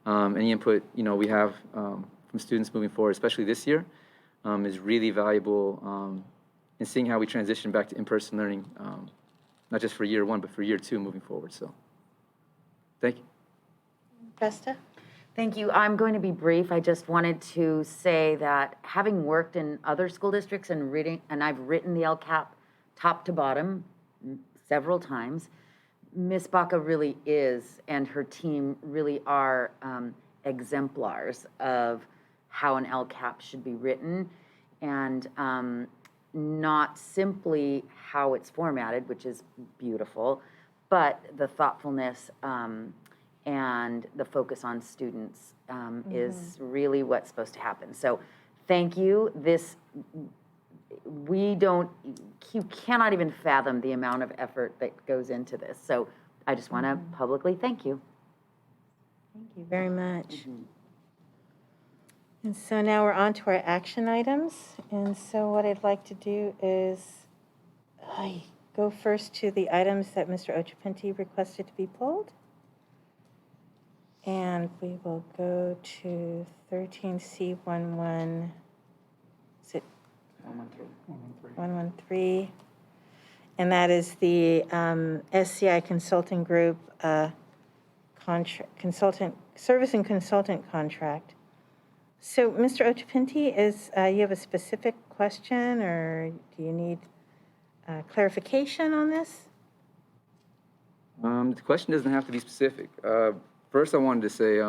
any input we have from students moving forward, especially this year, is really valuable in seeing how we transition back to in-person learning, not just for year one, but for year two moving forward. So thank you. Vesta? Thank you. I'm going to be brief. I just wanted to say that having worked in other school districts and I've written the LCAP top to bottom several times, Ms. Baca really is, and her team really are exemplars of how an LCAP should be written, and not simply how it's formatted, which is beautiful, but the thoughtfulness and the focus on students is really what's supposed to happen. So thank you. You cannot even fathom the amount of effort that goes into this. So I just want to publicly thank you. Thank you very much. And so now we're on to our action items. And so what I'd like to do is go first to the items that Mr. Ochapente requested to be pulled. And we will go to 13C11, is it 113? And that is the SCI Consulting Group service and consultant contract. So, Mr. Ochapinti, you have a specific question, or do you need clarification on this? The question doesn't have to be specific. First, I wanted to say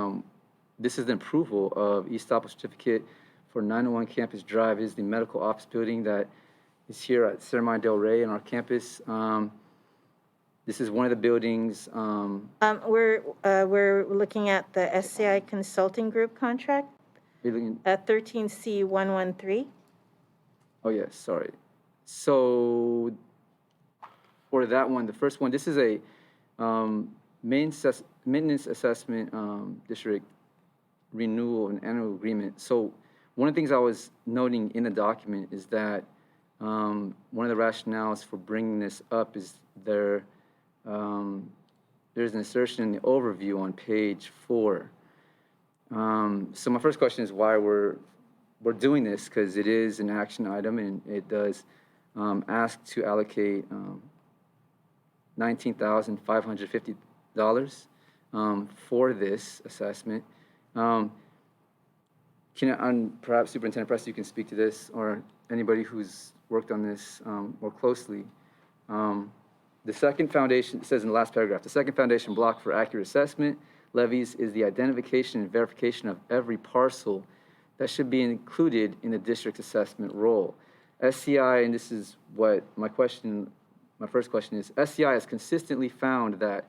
this is an approval of Estoppel certificate for 901 Campus Drive. It is the medical office building that is here at Ceremony Del Rey in our campus. This is one of the buildings. We're looking at the SCI Consulting Group contract at 13C113. Oh, yes, sorry. So for that one, the first one, this is a maintenance assessment district renewal and annual agreement. So one of the things I was noting in the document is that one of the rationales for bringing this up is there's an assertion in the overview on page 4. So my first question is why we're doing this, because it is an action item and it does ask to allocate $19,550 for this assessment. Perhaps Superintendent Preston, you can speak to this, or anybody who's worked on this more closely. The second foundation, it says in the last paragraph, the second foundation block for accurate assessment levies is the identification and verification of every parcel that should be included in the district's assessment role. SCI, and this is what my first question is, SCI has consistently found that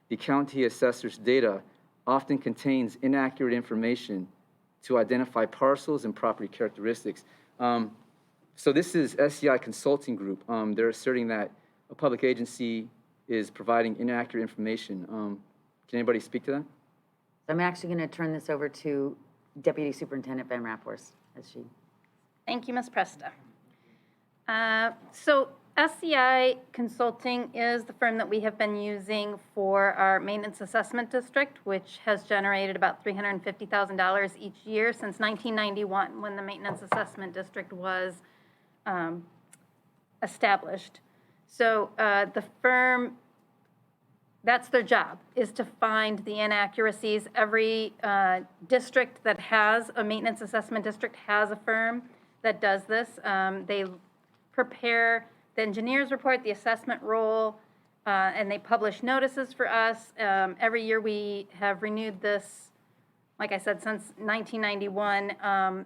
the county assessor's data often contains inaccurate information to identify parcels and property characteristics. So this is SCI Consulting Group. They're asserting that a public agency is providing inaccurate information. Can anybody speak to that? I'm actually going to turn this over to Deputy Superintendent Van Rappers, as she. Thank you, Ms. Presta. So SCI Consulting is the firm that we have been using for our maintenance assessment district, which has generated about $350,000 each year since 1991, when the maintenance assessment district was established. So the firm, that's their job, is to find the inaccuracies. Every district that has a maintenance assessment district has a firm that does this. They prepare the engineer's report, the assessment role, and they publish notices for us. Every year we have renewed this, like I said, since 1991,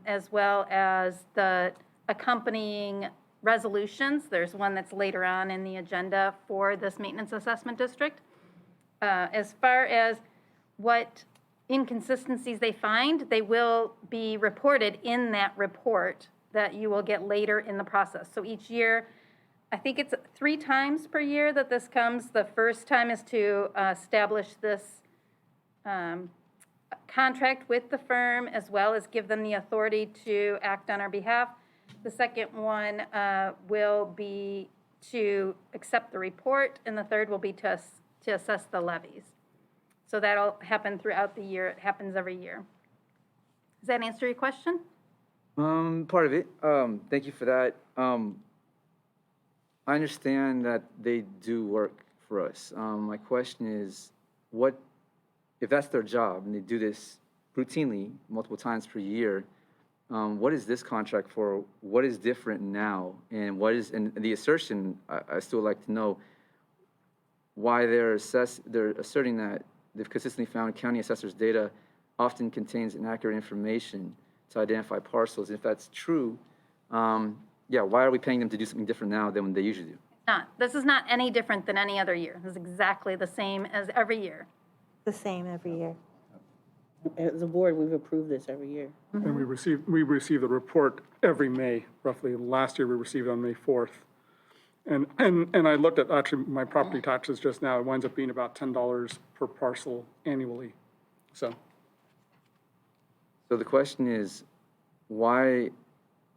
as well as the accompanying resolutions. There's one that's later on in the agenda for this maintenance assessment district. As far as what inconsistencies they find, they will be reported in that report that you will get later in the process. So each year, I think it's 3 times per year that this comes. The first time is to establish this contract with the firm, as well as give them the authority to act on our behalf. The second one will be to accept the report, and the third will be to assess the levies. So that'll happen throughout the year. It happens every year. Does that answer your question? Part of it. Thank you for that. I understand that they do work for us. My question is, what if that's their job and they do this routinely multiple times per year? What is this contract for? What is different now? And the assertion, I still like to know why they're asserting that they've consistently found county assessors' data often contains inaccurate information to identify parcels. If that's true, why are we paying them to do something different now than they usually do? This is not any different than any other year. This is exactly the same as every year. The same every year. As a board, we've approved this every year. And we receive the report every May, roughly. Last year, we received it on May 4th. And I looked at actually my property taxes just now. It winds up being about $10 per parcel annually. So the question is, why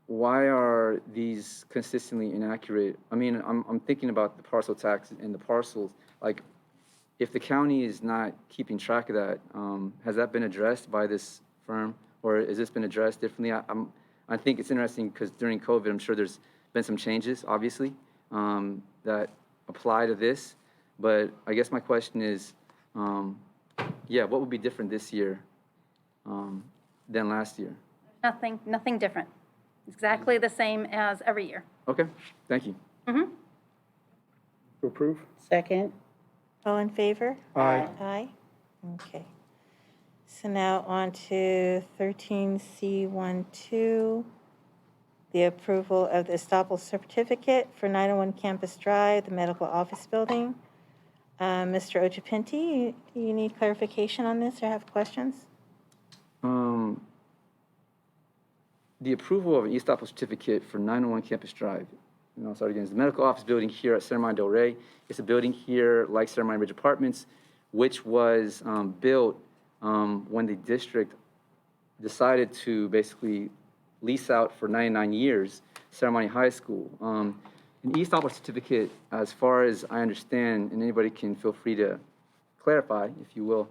are these consistently inaccurate? I mean, I'm thinking about the parcel tax and the parcels. Like, if the county is not keeping track of that, has that been addressed by this firm, or has this been addressed differently? I think it's interesting because during COVID, I'm sure there's been some changes, obviously, that apply to this. But I guess my question is, what would be different this year than last year? Nothing different. Exactly the same as every year. Okay, thank you. Mm-hmm. To approve? Second. All in favor? Aye. Aye. Okay. So now on to 13C12, the approval of the estoppel certificate for 901 Campus Drive, the medical office building. Mr. Ochapinti, do you need clarification on this or have questions? The approval of an estoppel certificate for 901 Campus Drive. And I'll start again. It's the medical office building here at Ceremony Del Rey. It's a building here like Ceremony Ridge Apartments, which was built when the district decided to basically lease out for 99 years Ceremony High School. An estoppel certificate, as far as I understand, and anybody can feel free to clarify, if you will,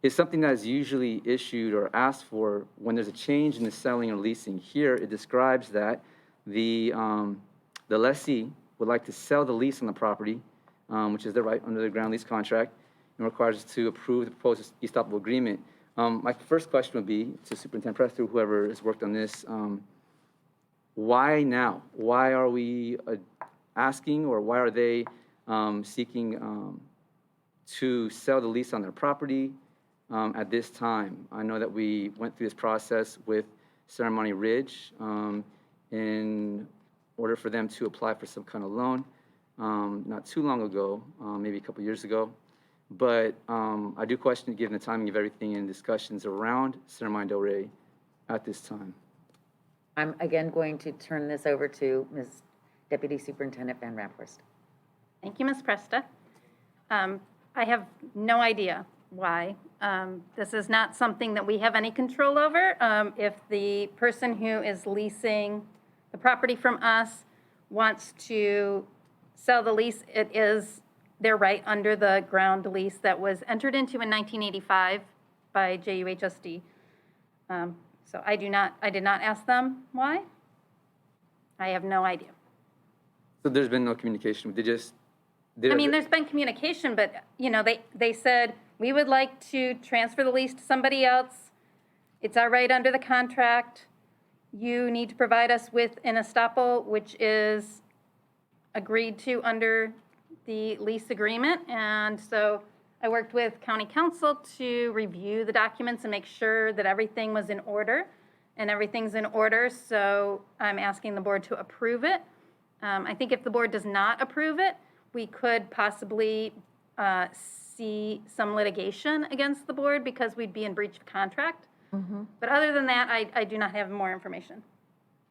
is something that is usually issued or asked for when there's a change in the selling or leasing. Here, it describes that the lessee would like to sell the lease on the property, which is their right under the ground lease contract, and requires us to approve the proposed estoppel agreement. My first question would be to Superintendent Prester, whoever has worked on this, why now? Why are we asking, or why are they seeking to sell the lease on their property at this time? I know that we went through this process with Ceremony Ridge in order for them to apply for some kind of loan not too long ago, maybe a couple years ago. But I do question, given the timing of everything and discussions around Ceremony Del Rey at this time. I'm again going to turn this over to Ms. Deputy Superintendent Van Ramphorst. Thank you, Ms. Presta. I have no idea why. This is not something that we have any control over. If the person who is leasing the property from us wants to sell the lease, it is their right under the ground lease that was entered into in 1985 by JUHSD. So I did not ask them why. I have no idea. So there's been no communication. There's been communication, but, they said, we would like to transfer the lease to somebody else. It's our right under the contract. You need to provide us with an estoppel, which is agreed to under the lease agreement. And so I worked with County Council to review the documents and make sure that everything was in order. And everything's in order, so I'm asking the board to approve it. I think if the board does not approve it, we could possibly see some litigation against the board because we'd be in breach of contract. But other than that, I do not have more information.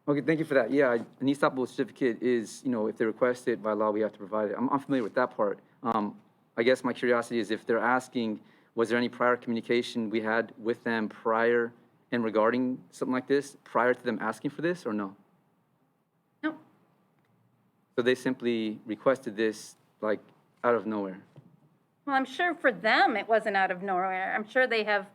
Okay, thank you for that. Yeah, an estoppel certificate is, if they request it by law, we have to provide it. I'm familiar with that part. I guess my curiosity is if they're asking, was there any prior communication we had with them prior and regarding something like this, prior to them asking for this, or no? No. So they simply requested this, like, out of nowhere? Well, I'm sure for them it wasn't out of nowhere. I'm sure they have,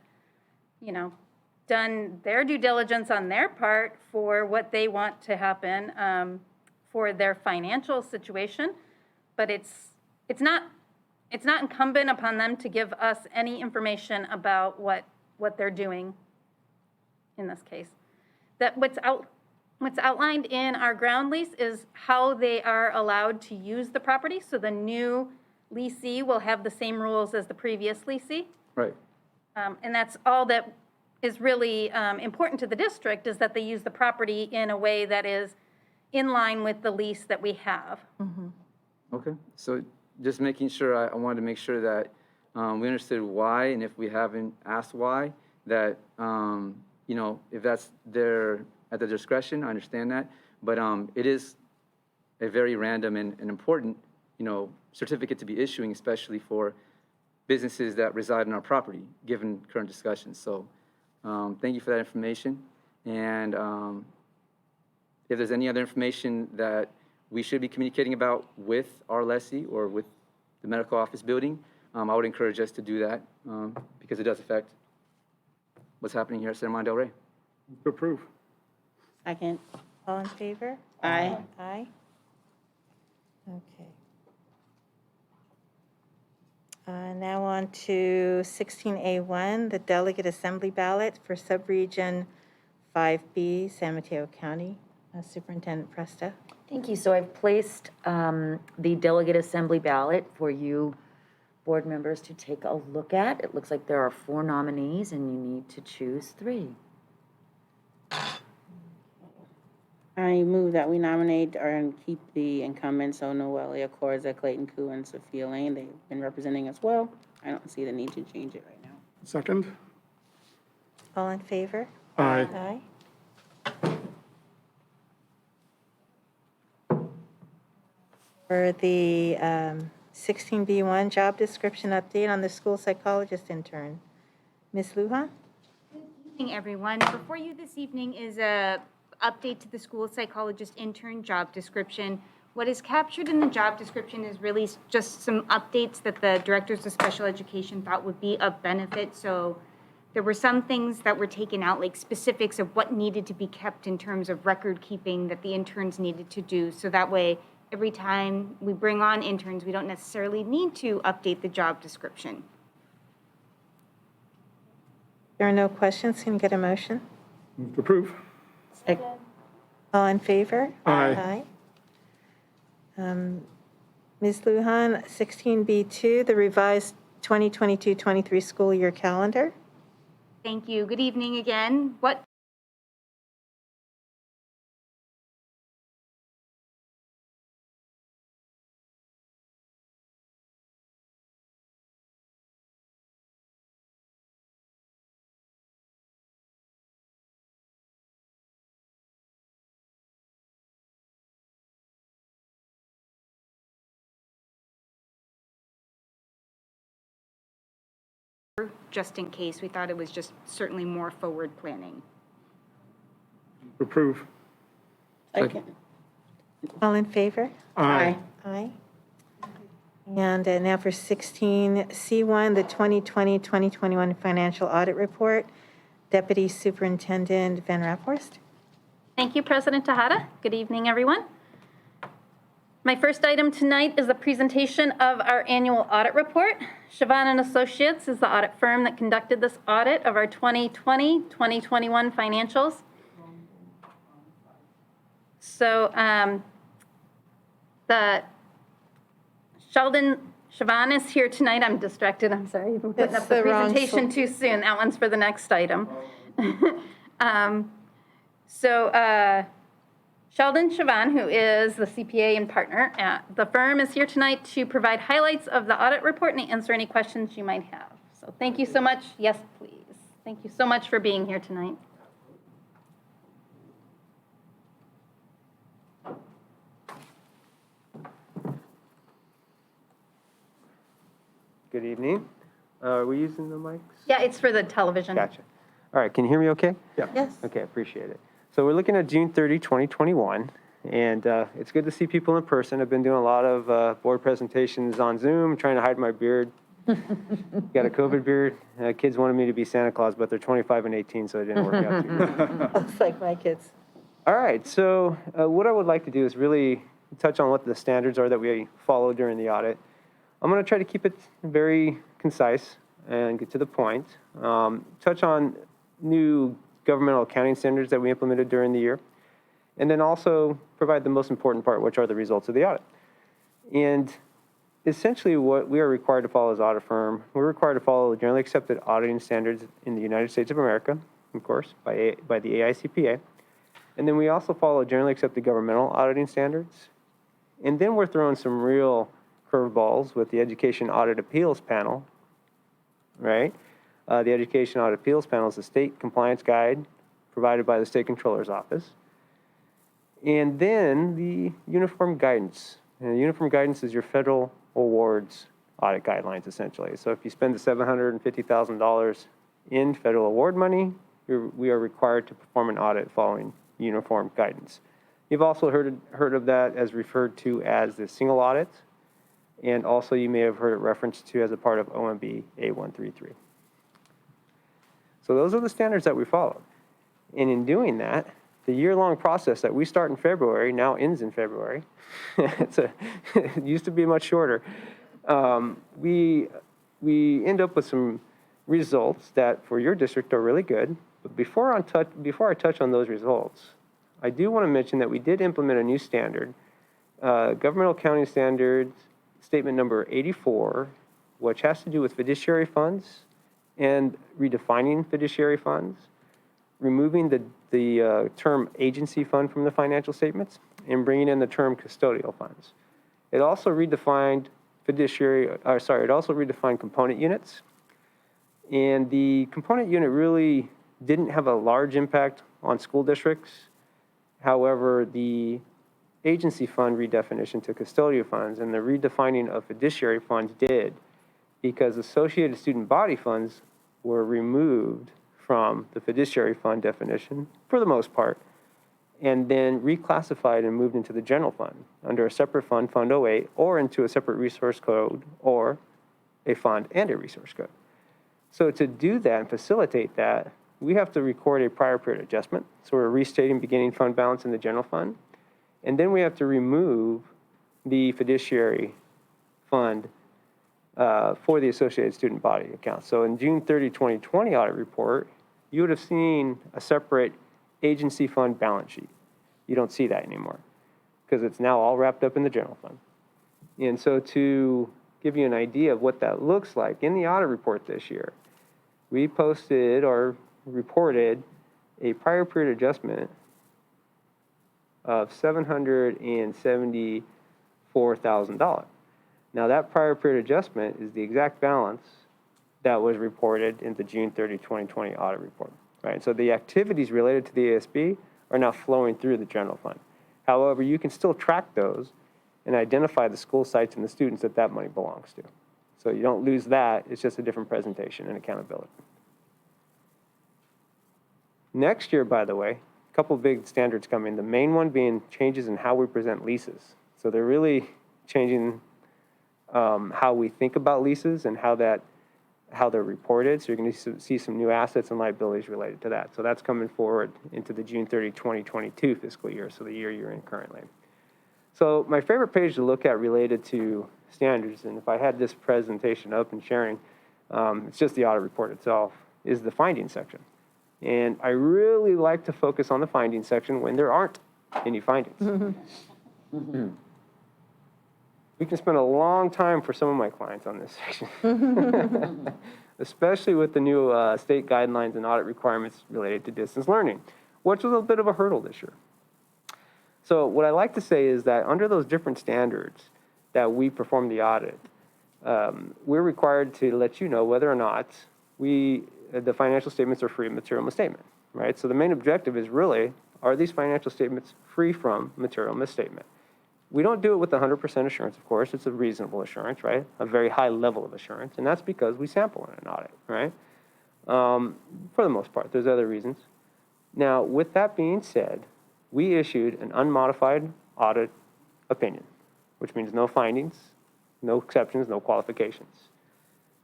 done their due diligence on their part for what they want to happen for their financial situation. But it's not incumbent upon them to give us any information about what they're doing in this case. That what's outlined in our ground lease is how they are allowed to use the property. So the new leasee will have the same rules as the previous leasee. Right. And that's all that is really important to the district, is that they use the property in a way that is in line with the lease that we have. Okay, so just making sure, I wanted to make sure that we understood why, and if we haven't asked why, that, if that's at their discretion, I understand that. But it is a very random and important, certificate to be issuing, especially for businesses that reside on our property, given current discussions. So thank you for that information. And if there's any other information that we should be communicating about with our lessee or with the medical office building, I would encourage us to do that because it does affect what's happening here at San Juan del Rey. To approve. Second. All in favor? Aye. Aye. Okay. Now on to 16A1, the delegate assembly ballot for subregion 5B, San Mateo County. Superintendent Presta. Thank you. So I've placed the delegate assembly ballot for you board members to take a look at. It looks like there are 4 nominees and you need to choose 3. I move that we nominate and keep the incumbents, so Noelia Corza, Clayton Koo, and Sophia Lane. They've been representing us well. I don't see the need to change it right now. Second. All in favor? Aye. Aye. For the 16B1 job description update on the school psychologist intern. Ms. Lujan? Good evening, everyone. Before you this evening is a update to the school psychologist intern job description. What is captured in the job description is really just some updates that the directors of special education thought would be of benefit. So there were some things that were taken out, like specifics of what needed to be kept in terms of record keeping that the interns needed to do. So that way, every time we bring on interns, we don't necessarily need to update the job description. There are no questions. Can you get a motion? Move to approve. All in favor? Aye. Ms. Lujan, 16B2, the revised 2022-23 school year calendar. Thank you. Good evening again. What just in case. We thought it was just certainly more forward planning. Approve. Second. All in favor? Aye. Aye. And now for 16C1, the 2020-2021 financial audit report. Deputy Superintendent Van Raphorst. Thank you, President Tejada. Good evening, everyone. My first item tonight is the presentation of our annual audit report. Siobhan and Associates is the audit firm that conducted this audit of our 2020-2021 financials. So Siobhan is here tonight. I'm distracted. I'm sorry. You've been putting up the presentation too soon. That one's for the next item. Sheldon Siobhan, who is the CPA and partner at the firm, is here tonight to provide highlights of the audit report and answer any questions you might have. So thank you so much. Yes, please. Thank you so much for being here tonight. Good evening. Are we using the mics? Yeah, it's for the television. Gotcha. All right, can you hear me okay? Yeah. Yes. Okay, appreciate it. So we're looking at June 30, 2021, and it's good to see people in person. I've been doing a lot of board presentations on Zoom, trying to hide my beard. Got a COVID beard. Kids wanted me to be Santa Claus, but they're 25 and 18, so it didn't work out too well. Looks like my kids. All right, so what I would like to do is really touch on what the standards are that we follow during the audit. I'm going to try to keep it very concise and get to the point. Touch on new governmental accounting standards that we implemented during the year, and then also provide the most important part, which are the results of the audit. And essentially what we are required to follow as audit firm, we're required to follow the generally accepted auditing standards in the United States of America, of course, by the AICPA. And then we also follow generally accepted governmental auditing standards. And then we're throwing some real curveballs with the Education Audit Appeals Panel, right? The Education Audit Appeals Panel is a state compliance guide provided by the State Controller's Office. And then the Uniform Guidance. And the Uniform Guidance is your federal awards audit guidelines, essentially. So if you spend the $750,000 in federal award money, we are required to perform an audit following Uniform Guidance. You've also heard of that as referred to as the single audit. And also you may have heard it referenced to as a part of OMB A133. So those are the standards that we follow. And in doing that, the year-long process that we start in February now ends in February. It used to be much shorter. We end up with some results that for your district are really good. But before I touch on those results, I do want to mention that we did implement a new standard, Governmental Accounting Standards Statement number 84, which has to do with fiduciary funds and redefining fiduciary funds, removing the term agency fund from the financial statements, and bringing in the term custodial funds. It also redefined component units. And the component unit really didn't have a large impact on school districts. However, the agency fund redefinition to custodial funds and the redefining of fiduciary funds did, because associated student body funds were removed from the fiduciary fund definition for the most part, and then reclassified and moved into the general fund under a separate fund, Fund 08, or into a separate resource code or a fund and a resource code. So to do that and facilitate that, we have to record a prior period adjustment. So we're restating beginning fund balance in the general fund. And then we have to remove the fiduciary fund for the associated student body account. So in June 30, 2020 audit report, you would have seen a separate agency fund balance sheet. You don't see that anymore because it's now all wrapped up in the general fund. And so to give you an idea of what that looks like, in the audit report this year, we posted or reported a prior period adjustment of $774,000. Now that prior period adjustment is the exact balance that was reported in the June 30, 2020 audit report, right? So the activities related to the ASB are now flowing through the general fund. However, you can still track those and identify the school sites and the students that that money belongs to. So you don't lose that, it's just a different presentation and accountability. Next year, by the way, a couple big standards coming. The main one being changes in how we present leases. So they're really changing how we think about leases and how they're reported. So you're going to see some new assets and liabilities related to that. So that's coming forward into the June 30, 2022 fiscal year, so the year you're in currently. So my favorite page to look at related to standards, and if I had this presentation up and sharing, it's just the audit report itself, is the findings section. And I really like to focus on the findings section when there aren't any findings. We can spend a long time for some of my clients on this section, especially with the new state guidelines and audit requirements related to distance learning, which was a bit of a hurdle this year. So what I like to say is that under those different standards that we perform the audit, we're required to let you know whether or not the financial statements are free of material misstatement, right? So the main objective is really, are these financial statements free from material misstatement? We don't do it with 100% assurance, of course. It's a reasonable assurance, right? A very high level of assurance, and that's because we sample in an audit, right? For the most part, there's other reasons. Now, with that being said, we issued an unmodified audit opinion, which means no findings, no exceptions, no qualifications.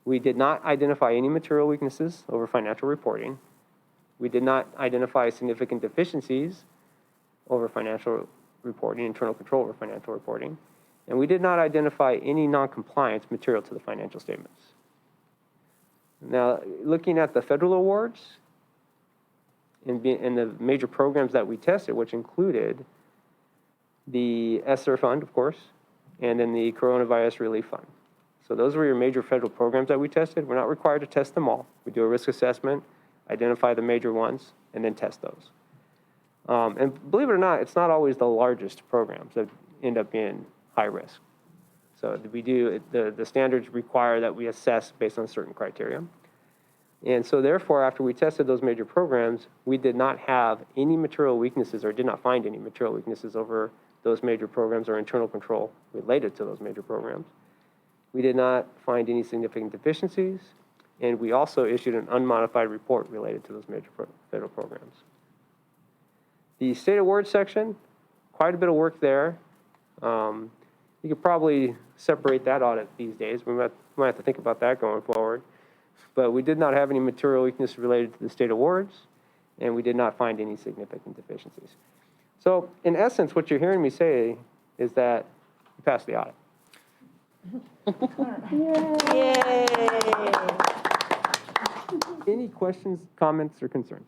We did not identify any material weaknesses over financial reporting. We did not identify significant deficiencies over financial reporting, internal control over financial reporting, and we did not identify any non-compliance material to the financial statements. Now, looking at the federal awards and the major programs that we tested, which included the ESSER fund, of course, and then the coronavirus relief fund. So those were your major federal programs that we tested. We're not required to test them all. We do a risk assessment, identify the major ones, and then test those. And believe it or not, it's not always the largest programs that end up being high risk. So we do, the standards require that we assess based on certain criteria. And so therefore, after we tested those major programs, we did not have any material weaknesses or did not find any material weaknesses over those major programs or internal control related to those major programs. We did not find any significant deficiencies, and we also issued an unmodified report related to those major federal programs. The state awards section, quite a bit of work there. you could probably separate that audit these days. We might have to think about that going forward. But we did not have any material weakness related to the state awards, and we did not find any significant deficiencies. So in essence, what you're hearing me say is that we passed the audit. Yay! Any questions, comments, or concerns?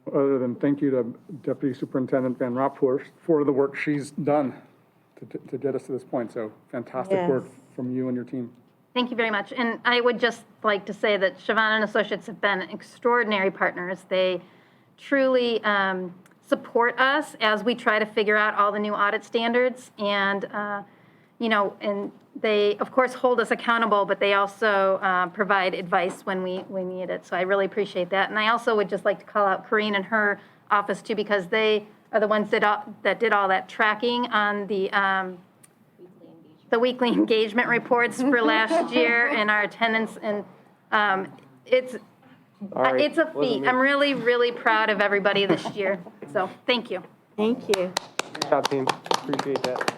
Other than thank you to Deputy Superintendent Van Rapport for the work she's done to get us to this point. So fantastic work from you and your team. Thank you very much. And I would just like to say that Siobhan and Associates have been extraordinary partners. They truly support us as we try to figure out all the new audit standards. And, and they, of course, hold us accountable, but they also provide advice when we need it. So I really appreciate that. And I also would just like to call out Corrine and her office, too, because they are the ones that did all that tracking on the weekly engagement reports for last year and our attendance. And it's a feat. I'm really, really proud of everybody this year. So thank you. Thank you. Good job, team. Appreciate that.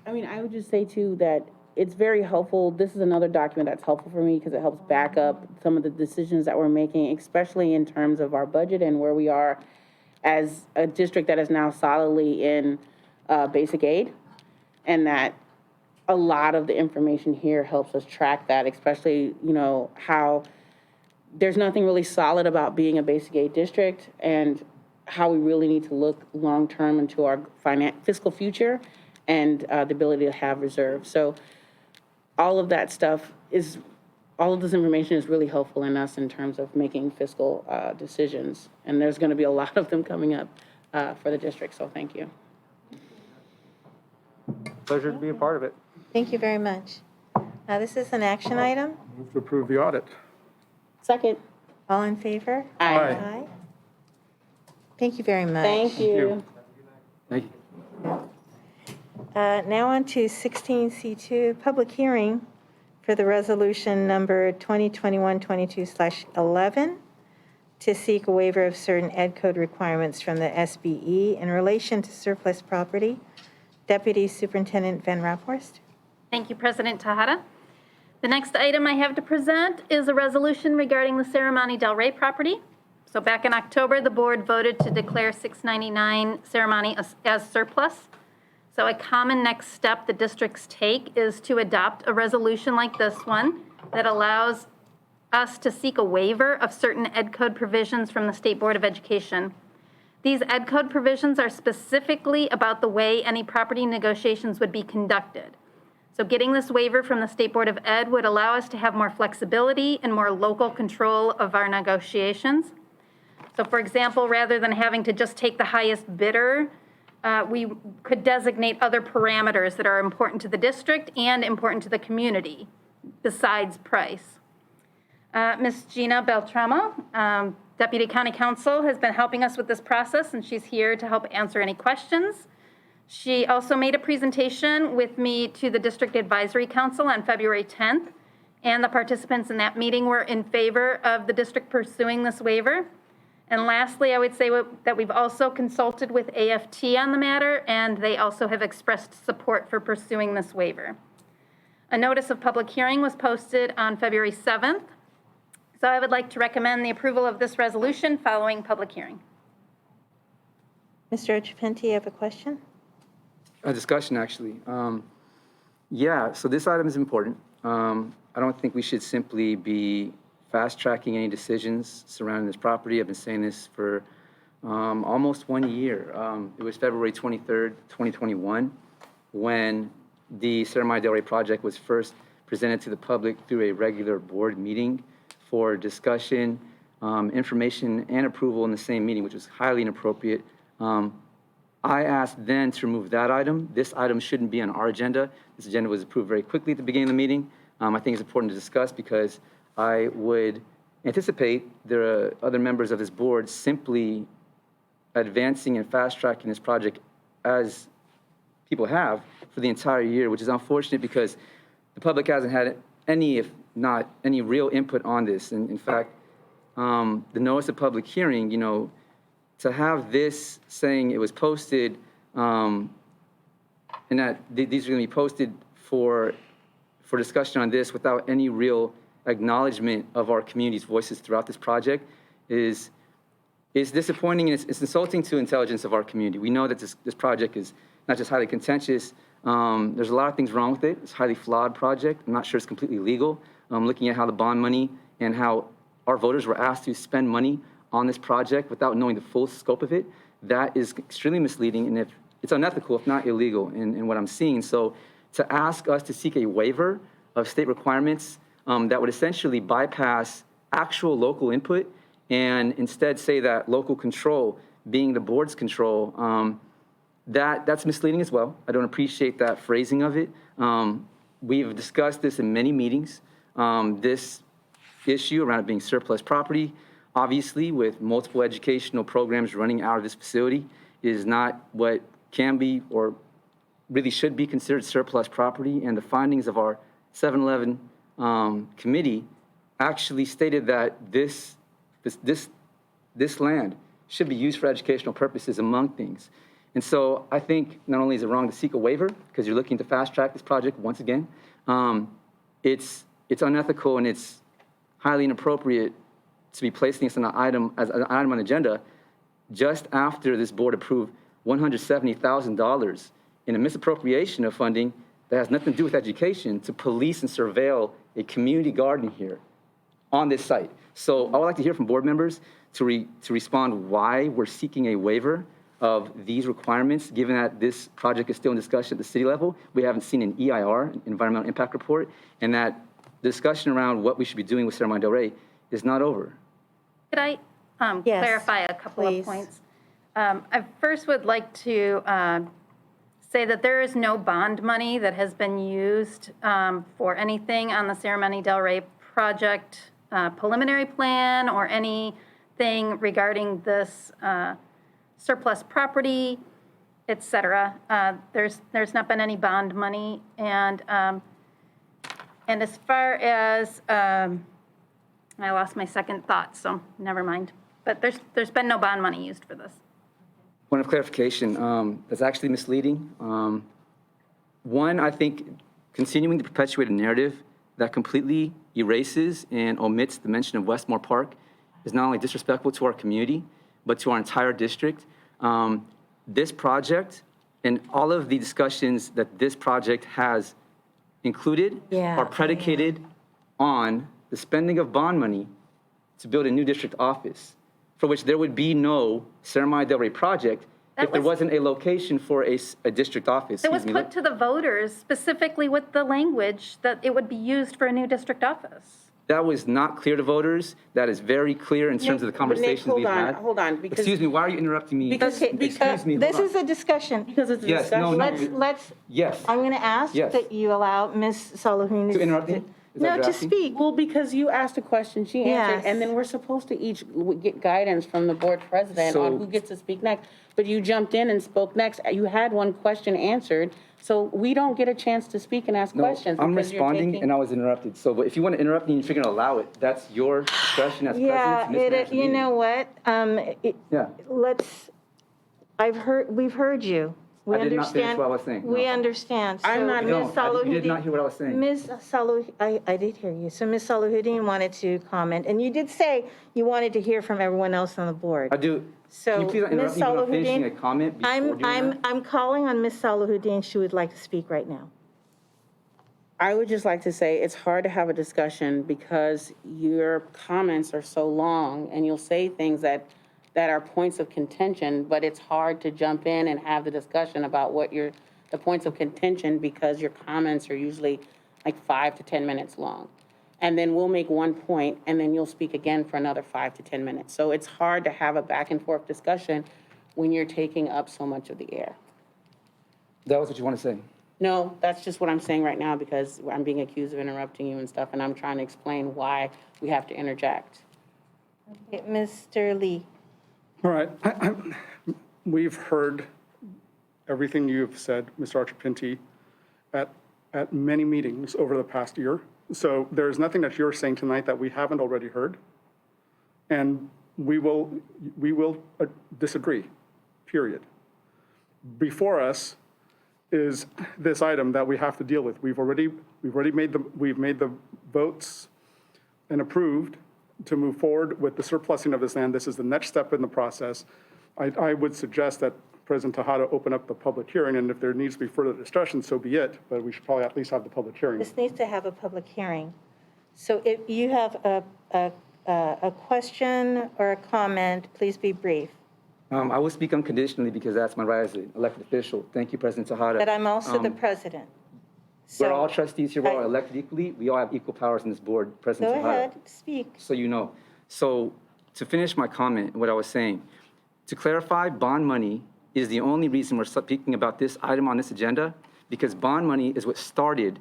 I mean, I would just say too that it's very helpful. This is another document that's helpful for me because it helps back up some of the decisions that we're making, especially in terms of our budget and where we are as a district that is now solidly in basic aid. And that a lot of the information here helps us track that, especially, how there's nothing really solid about being a basic aid district and how we really need to look long-term into our fiscal future and the ability to have reserves. So all of that stuff all of this information is really helpful in us in terms of making fiscal decisions. And there's going to be a lot of them coming up for the district, so thank you. Pleasure to be a part of it. Thank you very much. This is an action item. Move to approve the audit. Second. All in favor? Aye. Aye. Thank you very much. Thank you. Thank you. Now on to 16C2, public hearing for the resolution number 2021-22/11 to seek a waiver of certain ed code requirements from the SBE in relation to surplus property. Deputy Superintendent Van Raphorst. Thank you, President Tejada. The next item I have to present is a resolution regarding the Ceremony Del Rey property. So back in October, the board voted to declare 699 Ceremony as surplus. So a common next step the districts take is to adopt a resolution like this one that allows us to seek a waiver of certain ed code provisions from the State Board of Education. These ed code provisions are specifically about the way any property negotiations would be conducted. So getting this waiver from the State Board of Ed would allow us to have more flexibility and more local control of our negotiations. So for example, rather than having to just take the highest bidder, we could designate other parameters that are important to the district and important to the community besides price. Ms. Gina Beltramo, Deputy County Counsel, has been helping us with this process, and she's here to help answer any questions. She also made a presentation with me to the District Advisory Council on February 10th, and the participants in that meeting were in favor of the district pursuing this waiver. And lastly, I would say that we've also consulted with AFT on the matter, and they also have expressed support for pursuing this waiver. A notice of public hearing was posted on February 7th. So I would like to recommend the approval of this resolution following public hearing. Mr. Ochapente, you have a question? A discussion, actually. So this item is important. I don't think we should simply be fast-tracking any decisions surrounding this property. I've been saying this for almost 1 year. It was February 23rd, 2021, when the Ceremony Del Rey project was first presented to the public through a regular board meeting for discussion, information, and approval in the same meeting, which was highly inappropriate. I asked then to remove that item. This item shouldn't be on our agenda. This agenda was approved very quickly at the beginning of the meeting. I think it's important to discuss because I would anticipate there are other members of this board simply advancing and fast-tracking this project as people have for the entire year, which is unfortunate because the public hasn't had any, if not any, real input on this. And in fact, the notice of public hearing, to have this saying it was posted and that these are going to be posted for discussion on this without any real acknowledgement of our community's voices throughout this project is disappointing, and it's insulting to intelligence of our community. We know that this project is not just highly contentious. There's a lot of things wrong with it. It's a highly flawed project. I'm not sure it's completely legal. Looking at how the bond money and how our voters were asked to spend money on this project without knowing the full scope of it, that is extremely misleading, and it's unethical, if not illegal, in what I'm seeing. So to ask us to seek a waiver of state requirements that would essentially bypass actual local input and instead say that local control being the board's control, that's misleading as well. I don't appreciate that phrasing of it. We've discussed this in many meetings, this issue around it being surplus property. Obviously, with multiple educational programs running out of this facility, is not what can be or really should be considered surplus property. And the findings of our 7-Eleven committee actually stated that this land should be used for educational purposes, among things. And so I think not only is it wrong to seek a waiver because you're looking to fast track this project once again, it's unethical and it's highly inappropriate to be placing this on an item as an item on the agenda just after this board approved $170,000 in a misappropriation of funding that has nothing to do with education to police and surveil a community garden here on this site. So I would like to hear from board members to respond why we're seeking a waiver of these requirements, given that this project is still in discussion at the city level. We haven't seen an EIR, Environmental Impact Report, and that the discussion around what we should be doing with Cerro Del Rey is not over. Could I clarify a couple of points? I first would like to say that there is no bond money that has been used for anything on the Cerro Del Rey project preliminary plan or anything regarding this surplus property, et cetera. There's not been any bond money. And as far as, I lost my second thought, so never mind. But there's been no bond money used for this. Point of clarification, that's actually misleading. One, I think continuing to perpetuate a narrative that completely erases and omits the mention of Westmore Park is not only disrespectful to our community, but to our entire district. This project and all of the discussions that this project has included are predicated on the spending of bond money to build a new district office, for which there would be no Cerro Del Rey project if there wasn't a location for a district office. It was put to the voters specifically with the language that it would be used for a new district office. That was not clear to voters. That is very clear in terms of the conversations we've had. Hold on, because Excuse me, why are you interrupting me? Excuse me, This hold is a discussion. Because it's a Yes, discussion. no. Yes. I'm going to ask Yes. that you allow Ms. Salahunis. To interrupt you? Is that No, what you're to asking? speak. Well, because you asked a question, she answered, Yes. and then we're supposed to each get guidance from the board president on who gets to speak next. But you jumped in and spoke next. You had one question answered, so we don't get a chance to speak and ask No, questions. I'm because you're responding taking- and I was interrupted. So but if you want to interrupt me and you're going to allow it, that's your discretion as Yeah, president to mismanage the you meeting. know what? Yeah. We've heard you. We I did not finish understand. what I was saying. We No. understand. I'm So not- You Ms. don't. You did Salahuddin- not hear what I was saying. Ms. I did hear you. So Ms. Salahuddin wanted to comment, and you did say you wanted to hear from everyone else on the board. I do. So, Can you please not interrupt Ms. me when I'm finishing a Salahuddin, comment before doing that? I'm calling on Ms. Salahuddin. She would like to speak right now. I would just like to say it's hard to have a discussion because your comments are so long and you'll say things that are points of contention, but it's hard to jump in and have the discussion about what the points of contention because your comments are usually like 5 to 10 minutes long. And then we'll make one point and then you'll speak again for another 5 to 10 minutes. So it's hard to have a back and forth discussion when you're taking up so much of the air. That was what you want to say. No, that's just what I'm saying right now because I'm being accused of interrupting you and stuff, and I'm trying to explain why we have to interject. Okay, Mr. Lee. All right. We've heard everything you've said, Mr. Archipinti, at many meetings over the past year. So there's nothing that you're saying tonight that we haven't already heard. And we will disagree, period. Before us is this item that we have to deal with. We've made the votes and approved to move forward with the surplusing of this land. This is the next step in the process. I would suggest that President Tejada open up the public hearing, and if there needs to be further discussion, so be it, but we should probably at least have the public hearing. This needs to have a public hearing. So if you have a question or a comment, please be brief. I will speak unconditionally because that's my right as an elected official. Thank you, President Tejada. But I'm also the president. We're So all trustees here, we're all elected equally. We all have equal powers in this board, President go Tejada. ahead, speak. So you know. So to finish my comment, what I was saying, to clarify, bond money is the only reason we're speaking about this item on this agenda, because bond money is what started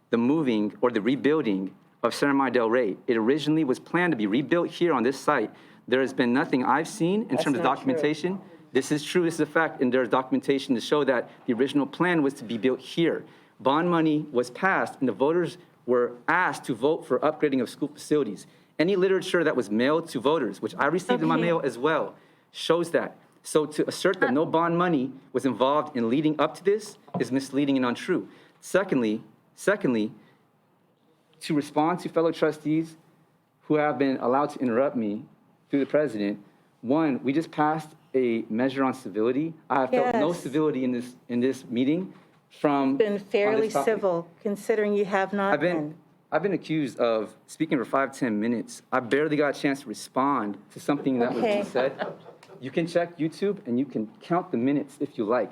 the moving or the rebuilding of Center Mine Del Rey. It originally was planned to be rebuilt here on this site. There has been nothing I've seen in terms of documentation. This is true, this is a fact, and there's documentation to show that the original plan was to be built here. Bond money was passed, and the voters were asked to vote for upgrading of school facilities. Any literature that was mailed to voters, which I received in my mail as well, shows that. So to assert that no bond money was involved in leading up to this is misleading and untrue. Secondly, to respond to fellow trustees who have been allowed to interrupt me through the president, one, we just passed a measure on civility. I have felt no Yes. civility in this meeting from Been fairly on this topic. civil, considering you have not been. I've been accused of speaking for 5-10 minutes. I barely got a chance to respond to something that was Okay. just said. You can check YouTube and you can count the minutes if you like.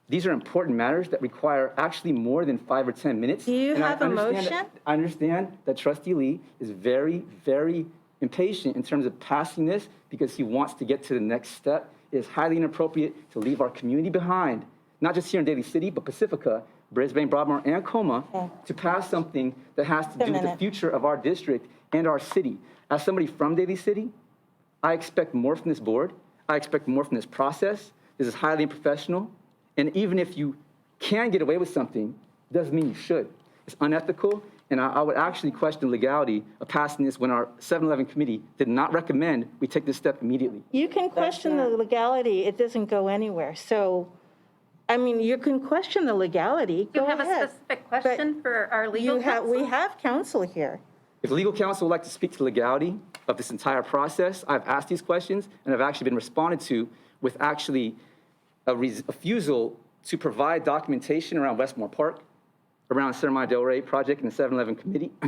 These are important matters that require actually more than 5 or 10 minutes. Do you And I have a understand motion? I understand that Trustee Lee is very, very impatient in terms of passing this because he wants to get to the next step. It is highly inappropriate to leave our community behind, not just here in Daly City, but Pacifica, Brisbane, Broadmoor, and Coma, to pass something that has to do with the future of our district and our city. As somebody from Daly City, I expect more from this board. I expect more from this process. This is highly unprofessional. And even if you can get away with something, doesn't mean you should. It's unethical, and I would actually question the legality of passing this when our 7-Eleven committee did not recommend we take this step immediately. You can question the legality, it doesn't go anywhere. So, I mean, you can question the legality, Do go you have a ahead. specific question for our legal counsel? We have counsel here. If legal counsel would like to speak to the legality of this entire process, I've asked these questions, and have actually been responded to with actually a refusal to provide documentation around Westmore Park, around Center Mine Del Rey project and the 7-Eleven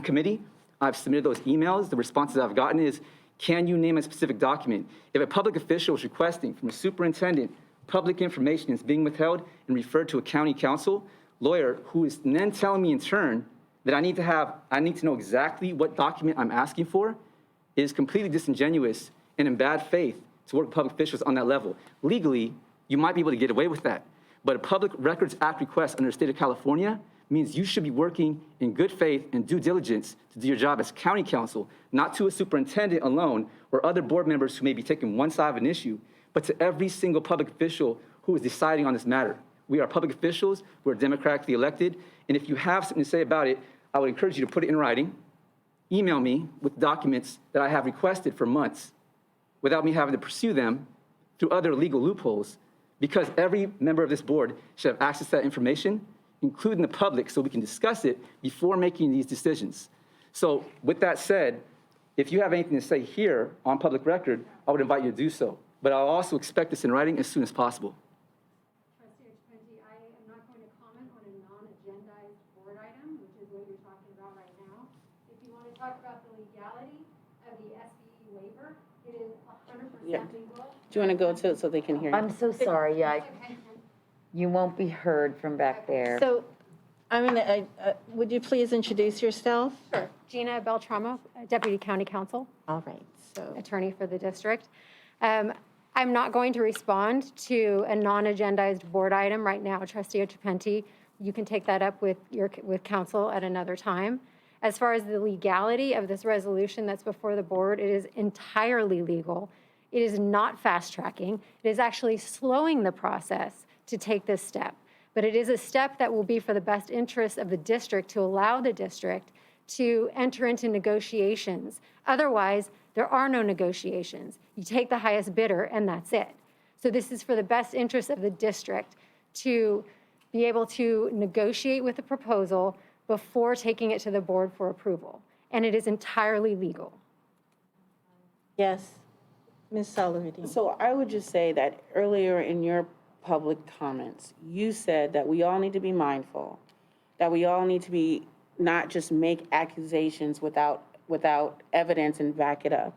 committee. I've submitted those emails. The responses I've gotten is, can you name a specific document? If a public official is requesting from a superintendent public information is being withheld and referred to a county counsel lawyer who is then telling me in turn that I need to know exactly what document I'm asking for, it is completely disingenuous and in bad faith to work with public officials on that level. Legally, you might be able to get away with that. But a Public Records Act request under the state of California means you should be working in good faith and due diligence to do your job as county counsel, not to a superintendent alone or other board members who may be taking one side of an issue, but to every single public official who is deciding on this matter. We are public officials, we're democratically elected, and if you have something to say about it, I would encourage you to put it in writing, email me with documents that I have requested for months without me having to pursue them through other legal loopholes, because every member of this board should have access to that information, including the public, so we can discuss it before making these decisions. So with that said, if you have anything to say here on public record, I would invite you to do so. But I'll also expect this in writing as soon as possible. Trustee Archipenti, I am not going to comment on a non-agendized board item, which is what you're talking about right now. If you want to talk about the legality of the SBE waiver, it is 100% legal. Do you want to go to it so they can hear you? I'm so sorry, you won't be heard from back there. So, I mean, would you please introduce yourself? Sure. Gina Beltramo, Deputy County Counsel. All right, so. Attorney for the district. I'm not going to respond to a non-agendized board item right now. Trustee Archipenti, you can take that up with counsel at another time. As far as the legality of this resolution that's before the board, it is entirely legal. It is not fast tracking. It is actually slowing the process to take this step. But it is a step that will be for the best interest of the district to allow the district to enter into negotiations. Otherwise, there are no negotiations. You take the highest bidder and that's it. So this is for the best interest of the district to be able to negotiate with the proposal before taking it to the board for approval. And it is entirely legal. Yes, Ms. Sullivan. So I would just say that earlier in your public comments, you said that we all need to be mindful, that we all need to be, not just make accusations without evidence and back it up.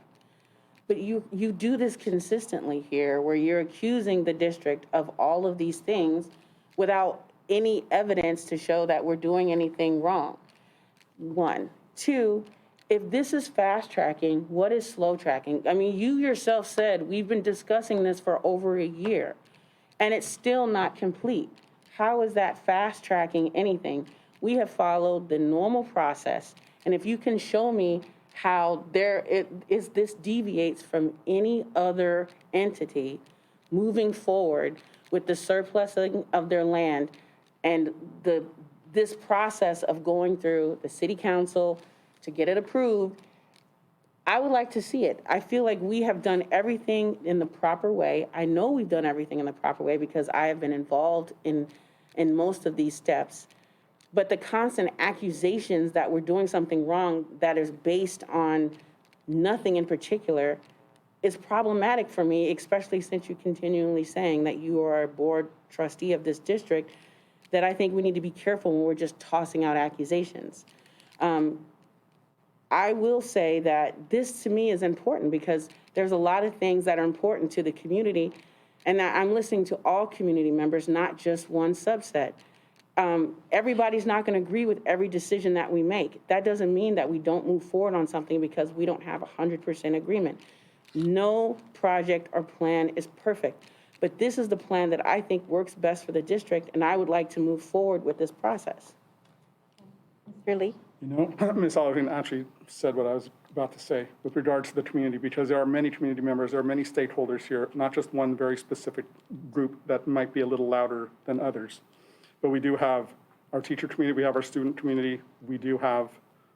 But you do this consistently here, where you're accusing the district of all of these things without any evidence to show that we're doing anything wrong. One. Two, if this is fast tracking, what is slow tracking? I mean, you yourself said we've been discussing this for over a year, and it's still not complete. How is that fast tracking anything? We have followed the normal process, and if you can show me how this deviates from any other entity moving forward with the surplusing of their land and this process of going through the city council to get it approved, I would like to see it. I feel like we have done everything in the proper way. I know we've done everything in the proper way because I have been involved in most of these steps. But the constant accusations that we're doing something wrong that is based on nothing in particular is problematic for me, especially since you're continually saying that you are a board trustee of this district, that I think we need to be careful when we're just tossing out accusations. I will say that this to me is important because there's a lot of things that are important to the community, and I'm listening to all community members, not just one subset. Everybody's not going to agree with every decision that we make. That doesn't mean that we don't move forward on something because we don't have 100% agreement. No project or plan is perfect, but this is the plan that I think works best for the district, and I would like to move forward with this process. Really? You know, Ms. Sullivan actually said what I was about to say with regards to the community, because there are many community members, there are many stakeholders here, not just one very specific group that might be a little louder than others. But we do have our teacher community, we have our student community, we do have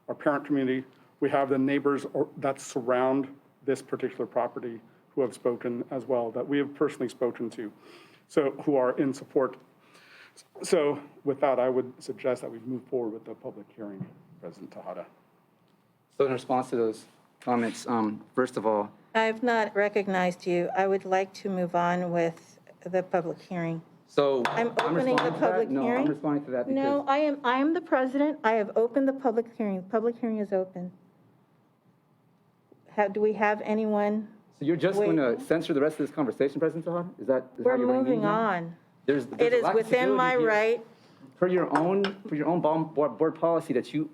our parent community, we have the neighbors that surround this particular property who have spoken as well, that we have personally spoken to, so who are in support. So with that, I would suggest that we move forward with the public hearing, President Tejada. So in response to those comments, first of all, I have not recognized you. I would like to move on with the public hearing. so I'm opening the responding to that? public No, hearing. I'm responding to that because. No, I am the president. I have opened the public hearing. The public hearing is open. Do we have anyone? So you're just going to censor the rest of this conversation, President Tejada? Is that how We're you're running moving things now? on. There's It a is lack of within civility my here. right. For your own board policy that you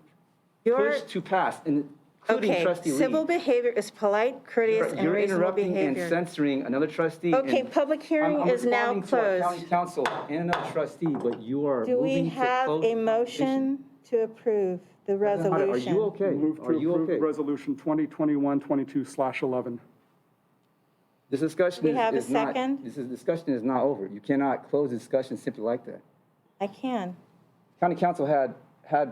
pushed to pass, including Okay, Trustee Lee. civil behavior is polite, courteous, and You're reasonable interrupting and behavior. censoring another trustee. Okay, and public hearing I'm is now responding to our closed. county council and another trustee, but you are Do we moving to have close a the motion to approve the President Tejada, resolution? Are you okay? Move to Are you approve okay? Resolution 2021-22/11. This discussion We have a is not, second? this discussion is not over. You cannot close the discussion simply like that. I can. County council had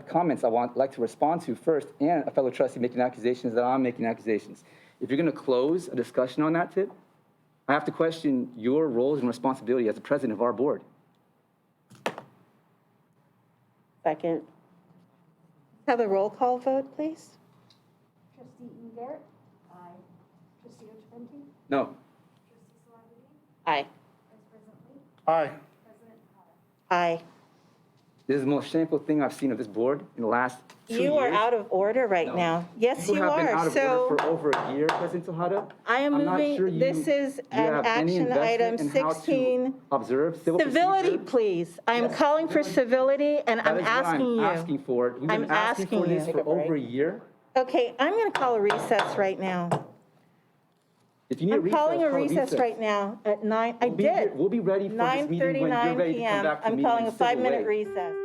comments I like to respond to first, and a fellow trustee making accusations that I'm making accusations. If you're going to close a discussion on that tip, I have to question your roles and responsibility as the president of our board. Second. Have a roll call vote, please. Trustee Eber? Aye. Trustee Ochipenti? No. Aye. Aye. Aye. This is the most shameful thing I've seen of this board in the last 2 years. You are out of order right No. now. Yes, you have been out are. of So order for over a year, President Tejada. I am I'm not moving, sure this is you an have any action item investment in how to 16. observe civil Civility, procedure. please. I am Yes, calling for civility, and That I'm is what asking you. asking for. We've been I'm asking for asking this you. for over a year. Okay, I'm going to call a recess right now. If you need a I'm recess, calling a call recess right now at 9, I did. We'll be ready for this meeting when you're 9:39 ready to come PM. back to I'm meeting calling in a civil 5-minute way. recess.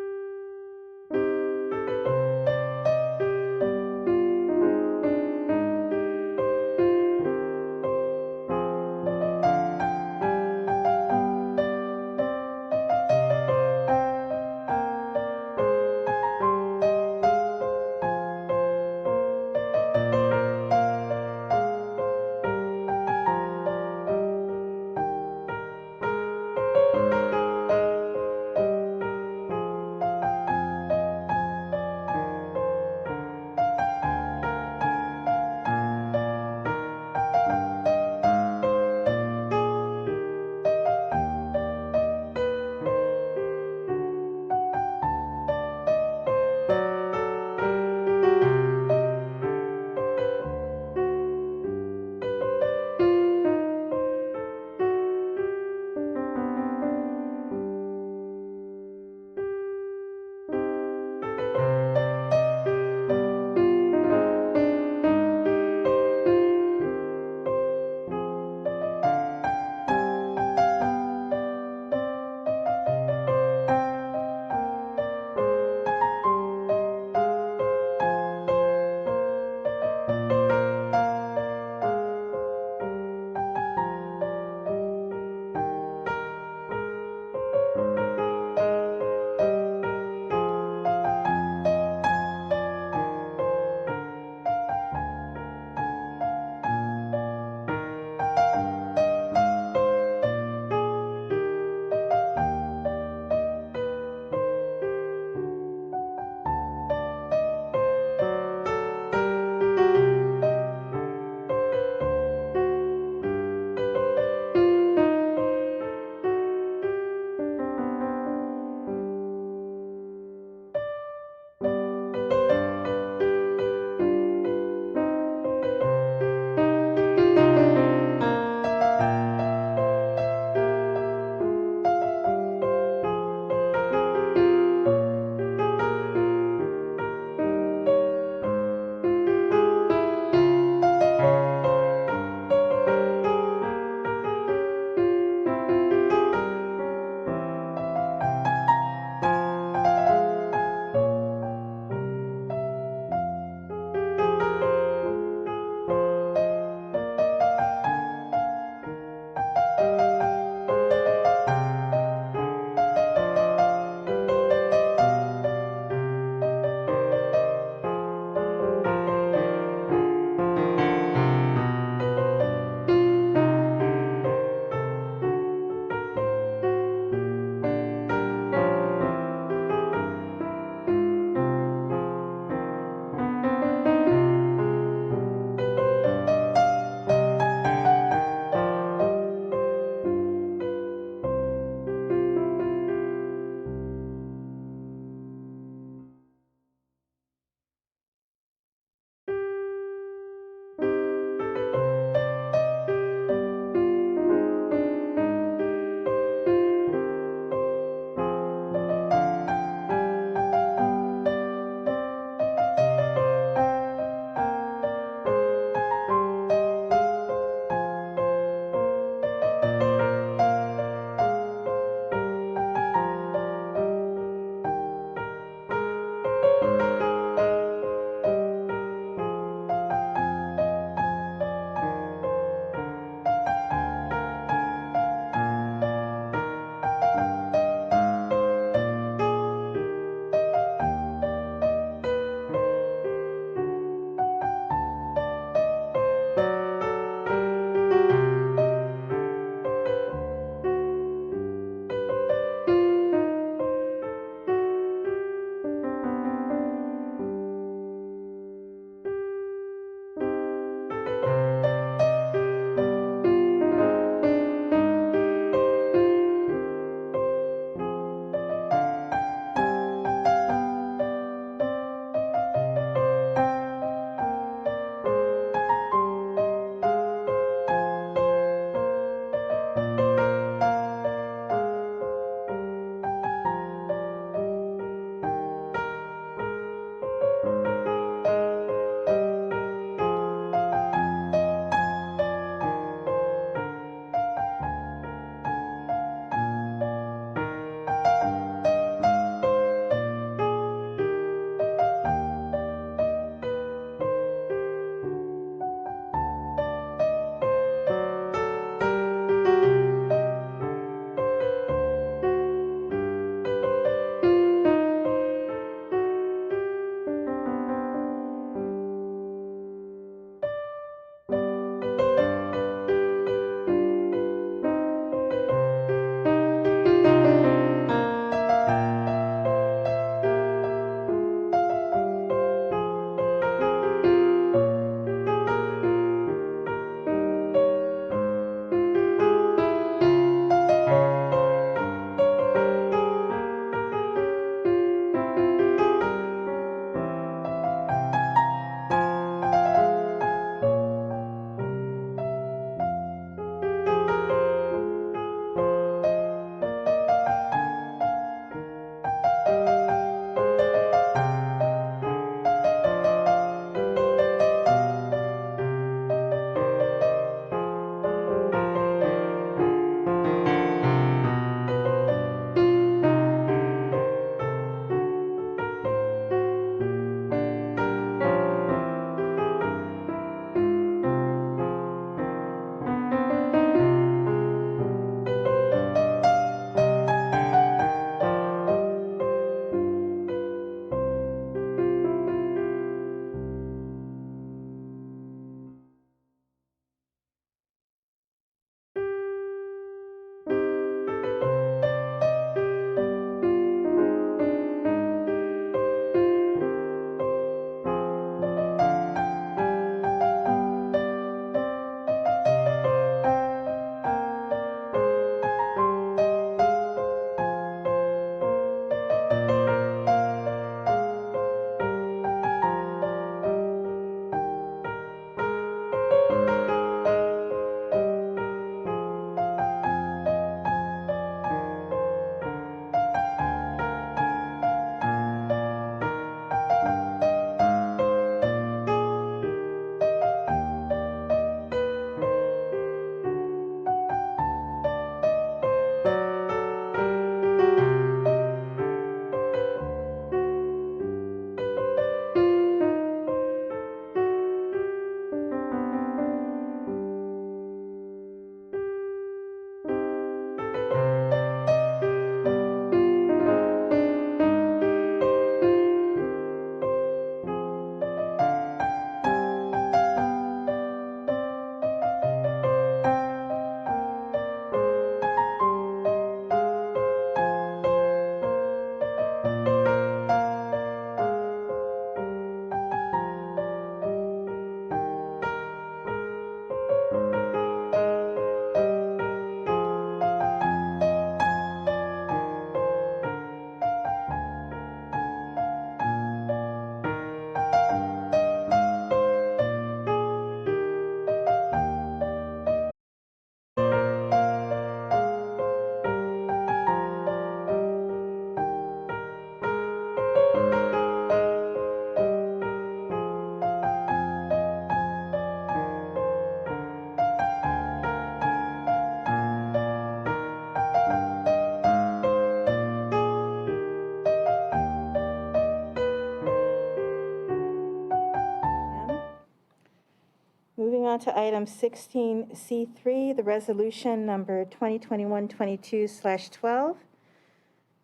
on to item 16C3, the resolution number 2021-22/12,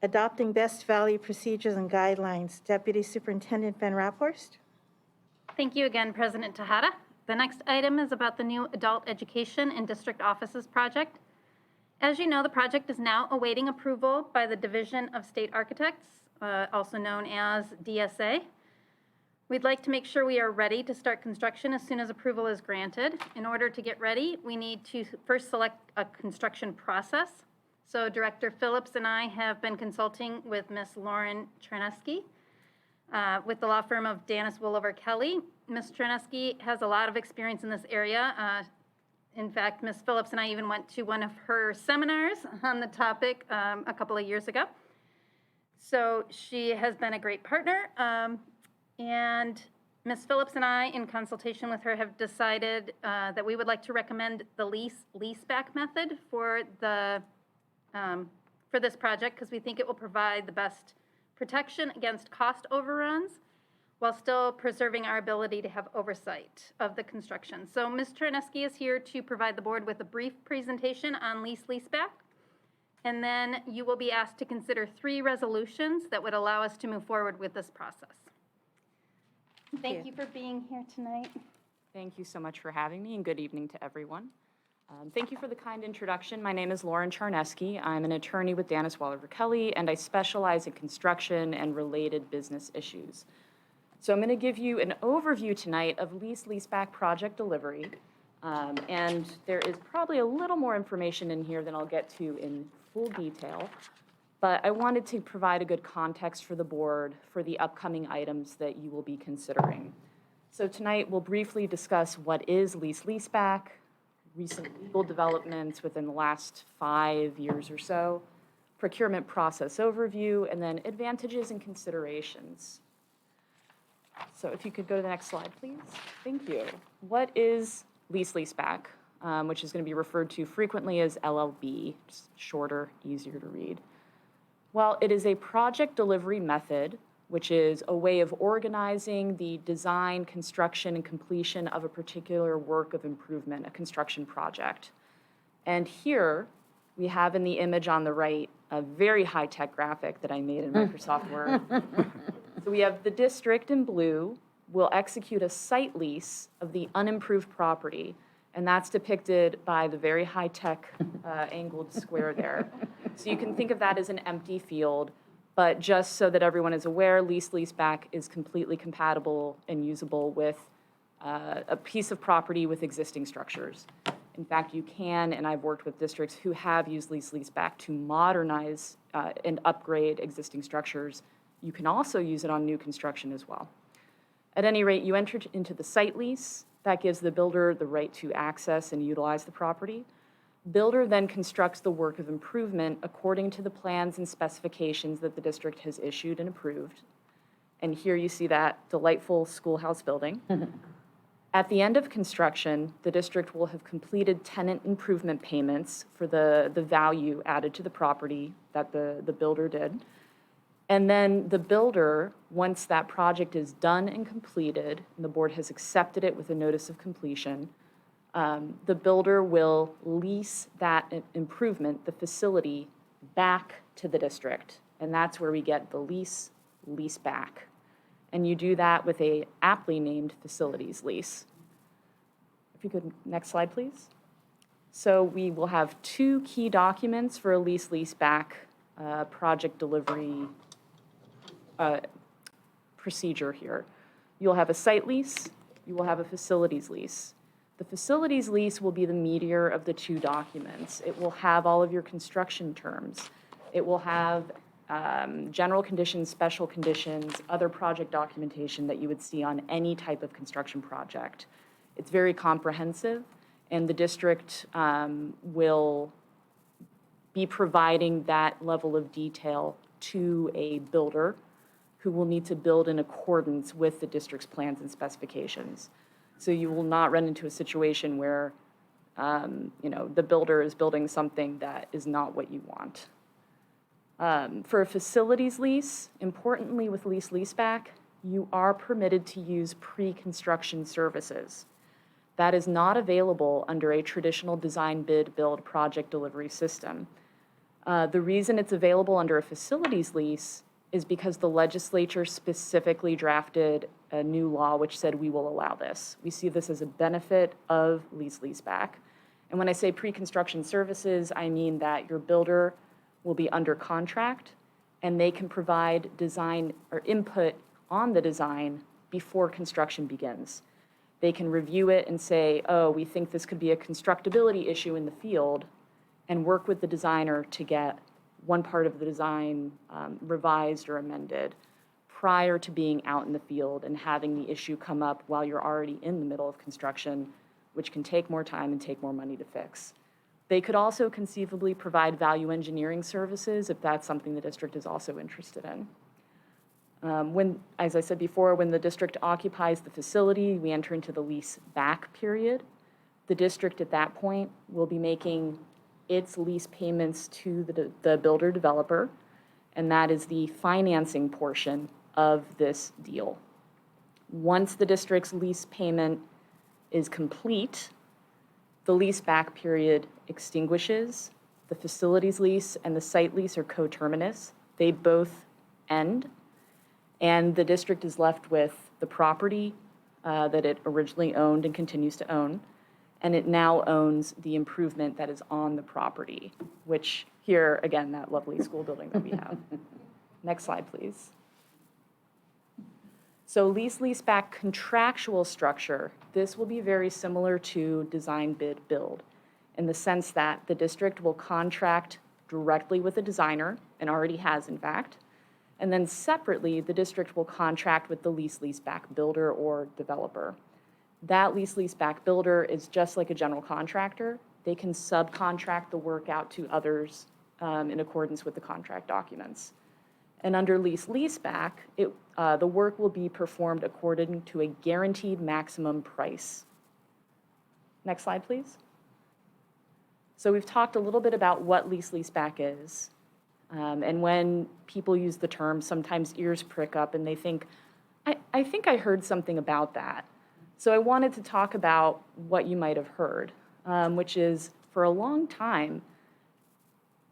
adopting best value procedures and guidelines. Deputy Superintendent Van Raphorst. Thank you again, President Tejada. The next item is about the new Adult Education in District Offices project. As you know, the project is now awaiting approval by the Division of State Architects, also known as DSA. We'd like to make sure we are ready to start construction as soon as approval is granted. In order to get ready, we need to first select a construction process. So Director Phillips and I have been consulting with Ms. Lauren Chernesky with the law firm of Danis Woolover Kelly. Ms. Chernesky has a lot of experience in this area. In fact, Ms. Phillips and I even went to one of her seminars on the topic a couple of years ago. So she has been a great partner. And Ms. Phillips and I, in consultation with her, have decided that we would like to recommend the leaseback method for this project because we think it will provide the best protection against cost overruns while still preserving our ability to have oversight of the construction. So Ms. Chernesky is here to provide the board with a brief presentation on leaseback. And then you will be asked to consider 3 resolutions that would allow us to move forward with this process. Thank you for being here tonight. Thank you so much for having me, and good evening to everyone. Thank you for the kind introduction. My name is Lauren Chernesky. I'm an attorney with Danis Woolover Kelly, and I specialize in construction and related business issues. So I'm going to give you an overview tonight of leaseback project delivery, and there is probably a little more information in here than I'll get to in full detail. But I wanted to provide a good context for the board for the upcoming items that you will be considering. So tonight we'll briefly discuss what is leaseback, recent legal developments within the last 5 years or so, procurement process overview, and then advantages and considerations. So if you could go to the next slide, please. Thank you. What is leaseback, which is going to be referred to frequently as LLB, just shorter, easier to read? Well, it is a project delivery method, which is a way of organizing the design, construction, and completion of a particular work of improvement, a construction project. And here we have in the image on the right a very high-tech graphic that I made in Microsoft Word. So we have the district in blue will execute a site lease of the unimproved property, and that's depicted by the very high-tech angled square there. So you can think of that as an empty field, but just so that everyone is aware, leaseback is completely compatible and usable with a piece of property with existing structures. In fact, you can, and I've worked with districts who have used leaseback to modernize and upgrade existing structures. You can also use it on new construction as well. At any rate, you enter into the site lease. That gives the builder the right to access and utilize the property. Builder then constructs the work of improvement according to the plans and specifications that the district has issued and approved. And here you see that delightful schoolhouse building. At the end of construction, the district will have completed tenant improvement payments for the value added to the property that the builder did. And then the builder, once that project is done and completed, and the board has accepted it with a notice of completion, the builder will lease that improvement, the facility, back to the district. And that's where we get the lease back. And you do that with a aptly named facilities lease. If you could, next slide, please. So we will have 2 key documents for a lease back project delivery procedure here. You'll have a site lease, you will have a facilities lease. The facilities lease will be the meatier of the 2 documents. It will have all of your construction terms. It will have general conditions, special conditions, other project documentation that you would see on any type of construction project. It's very comprehensive, and the district will be providing that level of detail to a builder who will need to build in accordance with the district's plans and specifications. So you will not run into a situation where the builder is building something that is not what you want. For a facilities lease, importantly with leaseback, you are permitted to use pre-construction services. That is not available under a traditional design bid build project delivery system. The reason it's available under a facilities lease is because the legislature specifically drafted a new law which said we will allow this. We see this as a benefit of leaseback. And when I say pre-construction services, I mean that your builder will be under contract and they can provide design or input on the design before construction begins. They can review it and say, oh, we think this could be a constructability issue in the field, and work with the designer to get one part of the design revised or amended prior to being out in the field and having the issue come up while you're already in the middle of construction, which can take more time and take more money to fix. They could also conceivably provide value engineering services if that's something the district is also interested in. When, as I said before, when the district occupies the facility, we enter into the lease back period. The district at that point will be making its lease payments to the builder developer, and that is the financing portion of this deal. Once the district's lease payment is complete, the lease back period extinguishes. The facilities lease and the site lease are coterminous. They both end, and the district is left with the property that it originally owned and continues to own, and it now owns the improvement that is on the property, which here, again, that lovely school building that we have. Next slide, please. So lease-back contractual structure, this will be very similar to design bid build in the sense that the district will contract directly with the designer, and already has in fact, and then separately, the district will contract with the lease-back builder or developer. That lease-back builder is just like a general contractor. They can subcontract the work out to others in accordance with the contract documents. And under lease-back, the work will be performed according to a guaranteed maximum price. Next slide, please. So we've talked a little bit about what lease-back is. And when people use the term, sometimes ears prick up and they think, I think I heard something about that. So I wanted to talk about what you might have heard, which is for a long time,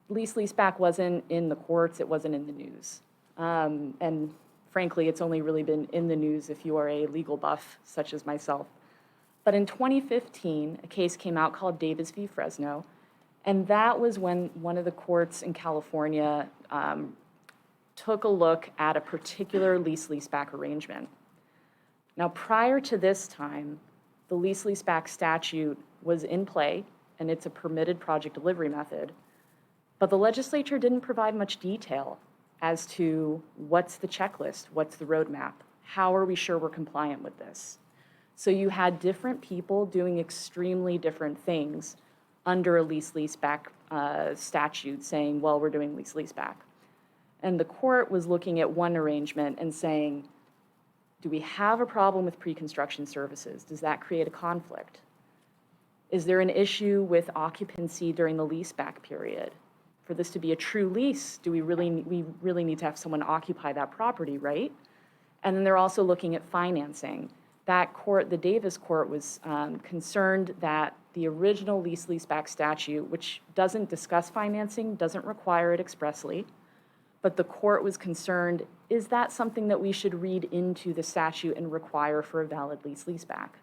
lease-back wasn't in the courts, it wasn't in the news. And frankly, it's only really been in the news if you are a legal buff, such as myself. But in 2015, a case came out called Davis v. Fresno, and that was when one of the courts in California took a look at a particular lease-back arrangement. Now, prior to this time, the lease-back statute was in play, and it's a permitted project delivery method, but the legislature didn't provide much detail as to what's the checklist, what's the roadmap, how are we sure we're compliant with this? So you had different people doing extremely different things under a lease-back statute saying, well, we're doing lease-back. And the court was looking at one arrangement and saying, do we have a problem with pre-construction services? Does that create a conflict? Is there an issue with occupancy during the lease-back period? For this to be a true lease, we really need to have someone occupy that property, right? And then they're also looking at financing. That court, the Davis court, was concerned that the original lease-back statute, which doesn't discuss financing, doesn't require it expressly, but the court was concerned, is that something that we should read into the statute and require for a valid lease-back?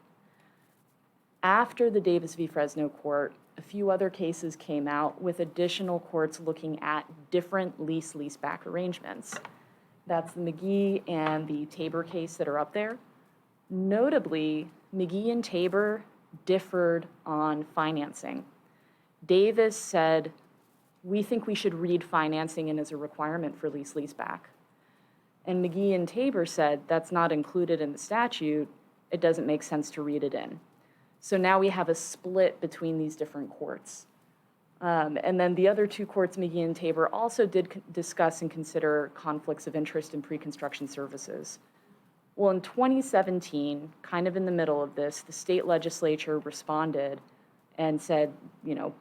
After the Davis v. Fresno court, a few other cases came out with additional courts looking at different lease-back arrangements. That's the McGee and the Tabor case that are up there. Notably, McGee and Tabor differed on financing. Davis said, we think we should read financing in as a requirement for lease-back. And McGee and Tabor said, that's not included in the statute, it doesn't make sense to read it in. So now we have a split between these different courts. And then the other two courts, McGee and Tabor, also did discuss and consider conflicts of interest in pre-construction services. Well, in 2017, kind of in the middle of this, the state legislature responded and said, you know,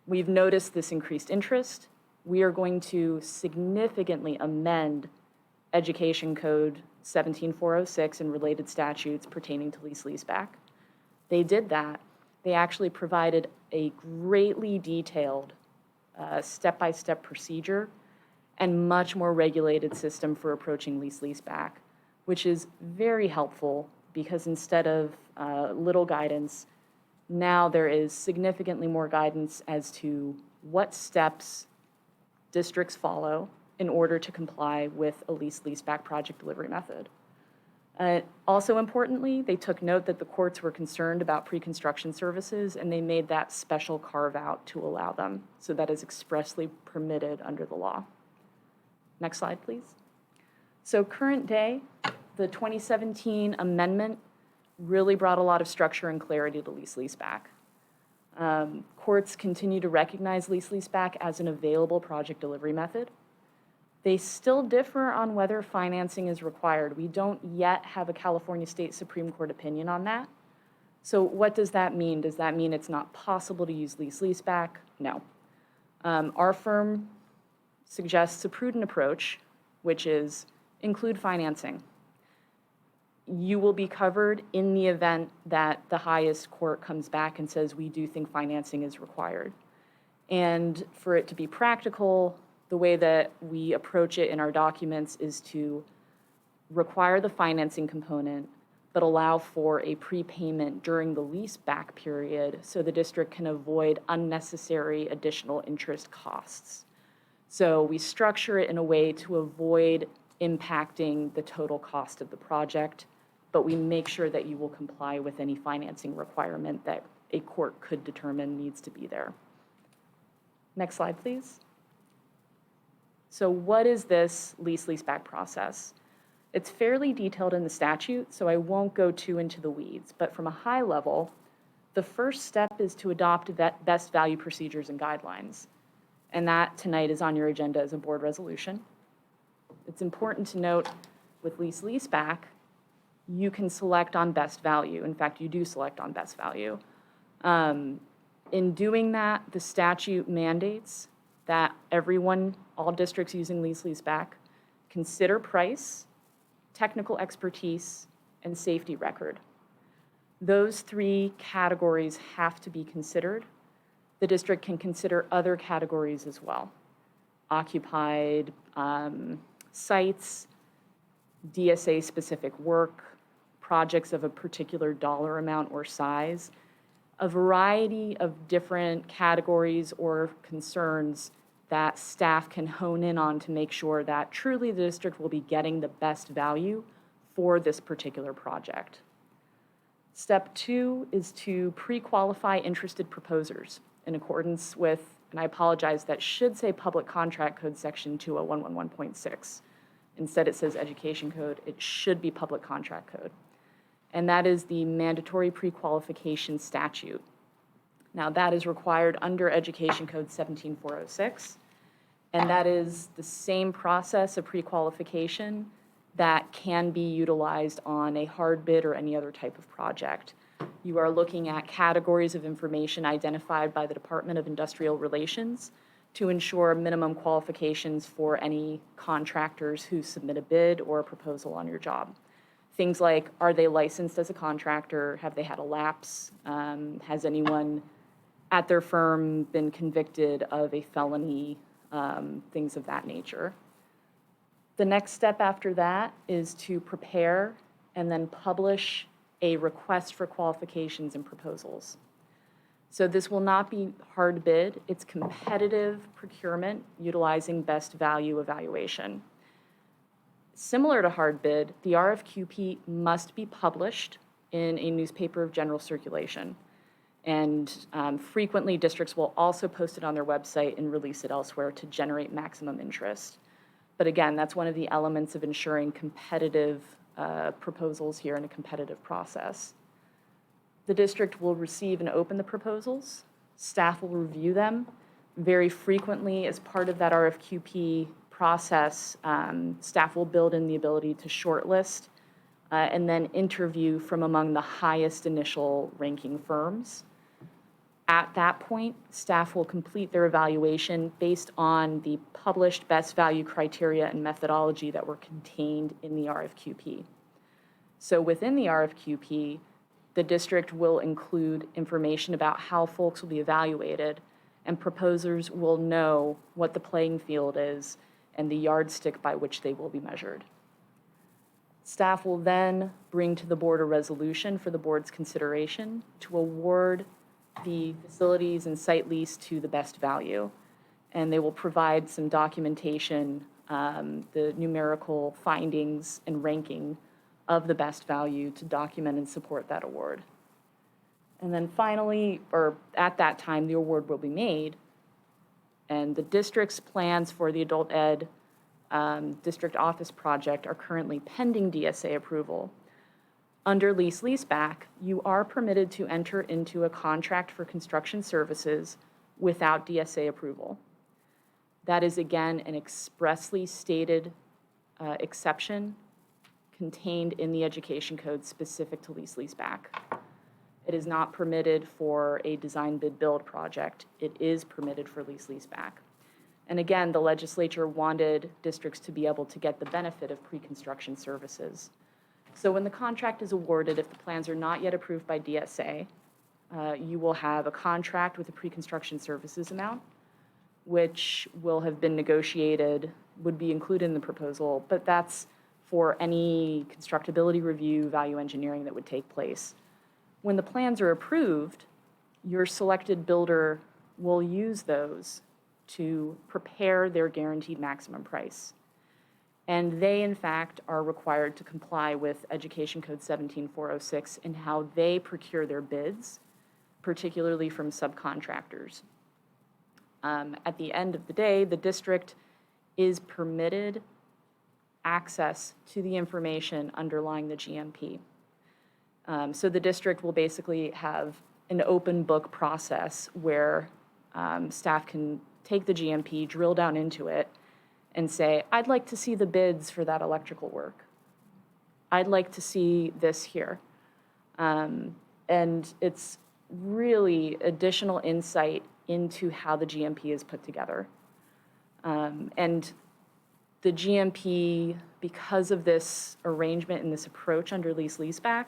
we've noticed this increased interest. We are going to significantly amend Education Code 17406 and related statutes pertaining to lease-back. they did that. They actually provided a greatly detailed step-by-step procedure and much more regulated system for approaching lease-leaseback, which is very helpful because instead of little guidance, now there is significantly more guidance as to what steps districts follow in order to comply with a lease-leaseback project delivery method. Also importantly, they took note that the courts were concerned about pre-construction services, and they made that special carve-out to allow them, so that is expressly permitted under the law. Next slide, please. So current day, the 2017 amendment really brought a lot of structure and clarity to lease-leaseback. Courts continue to recognize lease-leaseback as an available project delivery method. They still differ on whether financing is required. We don't yet have a California State Supreme Court opinion on that. So what does that mean? Does that mean it's not possible to use lease-leaseback? No. Our firm suggests a prudent approach, which is include financing. You will be covered in the event that the highest court comes back and says, we do think financing is required. And for it to be practical, the way that we approach it in our documents is to require the financing component, but allow for a prepayment during the lease back period so the district can avoid unnecessary additional interest costs. So we structure it in a way to avoid impacting the total cost of the project, but we make sure that you will comply with any financing requirement that a court could determine needs to be there. Next slide, please. So what is this lease-leaseback process? It's fairly detailed in the statute, so I won't go too into the weeds, but from a high level, the first step is to adopt best value procedures and guidelines. And that tonight is on your agenda as a board resolution. It's important to note with lease-leaseback, you can select on best value. In fact, you do select on best value. In doing that, the statute mandates that everyone, all districts using lease-leaseback, consider price, technical expertise, and safety record. Those three categories have to be considered. The district can consider other categories as well. Occupied sites, DSA-specific work, projects of a particular dollar amount or size, a variety of different categories or concerns that staff can hone in on to make sure that truly the district will be getting the best value for this particular project. Step 2 is to pre-qualify interested proposers in accordance with, and I apologize, that should say Public Contract Code Section 20111.6. Instead it says Education Code. It should be Public Contract Code. And that is the mandatory pre-qualification statute. Now that is required under Education Code 17406, and that is the same process of pre-qualification that can be utilized on a hard bid or any other type of project. You are looking at categories of information identified by the Department of Industrial Relations to ensure minimum qualifications for any contractors who submit a bid or a proposal on your job. Things like, are they licensed as a contractor? Have they had a lapse? Has anyone at their firm been convicted of a felony? Things of that nature. The next step after that is to prepare and then publish a request for qualifications and proposals. So this will not be hard bid, it's competitive procurement utilizing best value evaluation. Similar to hard bid, the RFQP must be published in a newspaper of general circulation. And frequently districts will also post it on their website and release it elsewhere to generate maximum interest. But again, that's one of the elements of ensuring competitive proposals here in a competitive process. The district will receive and open the proposals. Staff will review them. Very frequently, as part of that RFQP process, staff will build in the ability to shortlist and then interview from among the highest initial ranking firms. At that point, staff will complete their evaluation based on the published best value criteria and methodology that were contained in the RFQP. So within the RFQP, The district will include information about how folks will be evaluated, and proposers will know what the playing field is and the yardstick by which they will be measured. Staff will then bring to the board a resolution for the board's consideration to award the facilities and site lease to the best value. And they will provide some documentation, the numerical findings and ranking of the best value to document and support that award. And then finally, or at that time, the award will be made, and the district's plans for the adult ed district office project are currently pending DSA approval. Under lease-leaseback, you are permitted to enter into a contract for construction services without DSA approval. That is, again, an expressly stated exception contained in the Education Code specific to lease-leaseback. It is not permitted for a design bid build project. It is permitted for lease-leaseback. And again, the legislature wanted districts to be able to get the benefit of pre-construction services. So when the contract is awarded, if the plans are not yet approved by DSA, you will have a contract with a pre-construction services amount, which will have been negotiated, would be included in the proposal, but that's for any constructability review, value engineering that would take place. When the plans are approved, your selected builder will use those to prepare their guaranteed maximum price. And they, in fact, are required to comply with Education Code 17406 in how they procure their bids, particularly from subcontractors. At the end of the day, the district is permitted access to the information underlying the GMP. So the district will basically have an open book process where staff can take the GMP, drill down into it, and say, I'd like to see the bids for that electrical work. I'd like to see this here. And it's really additional insight into how the GMP is put together. And the GMP, because of this arrangement and this approach under lease-leaseback,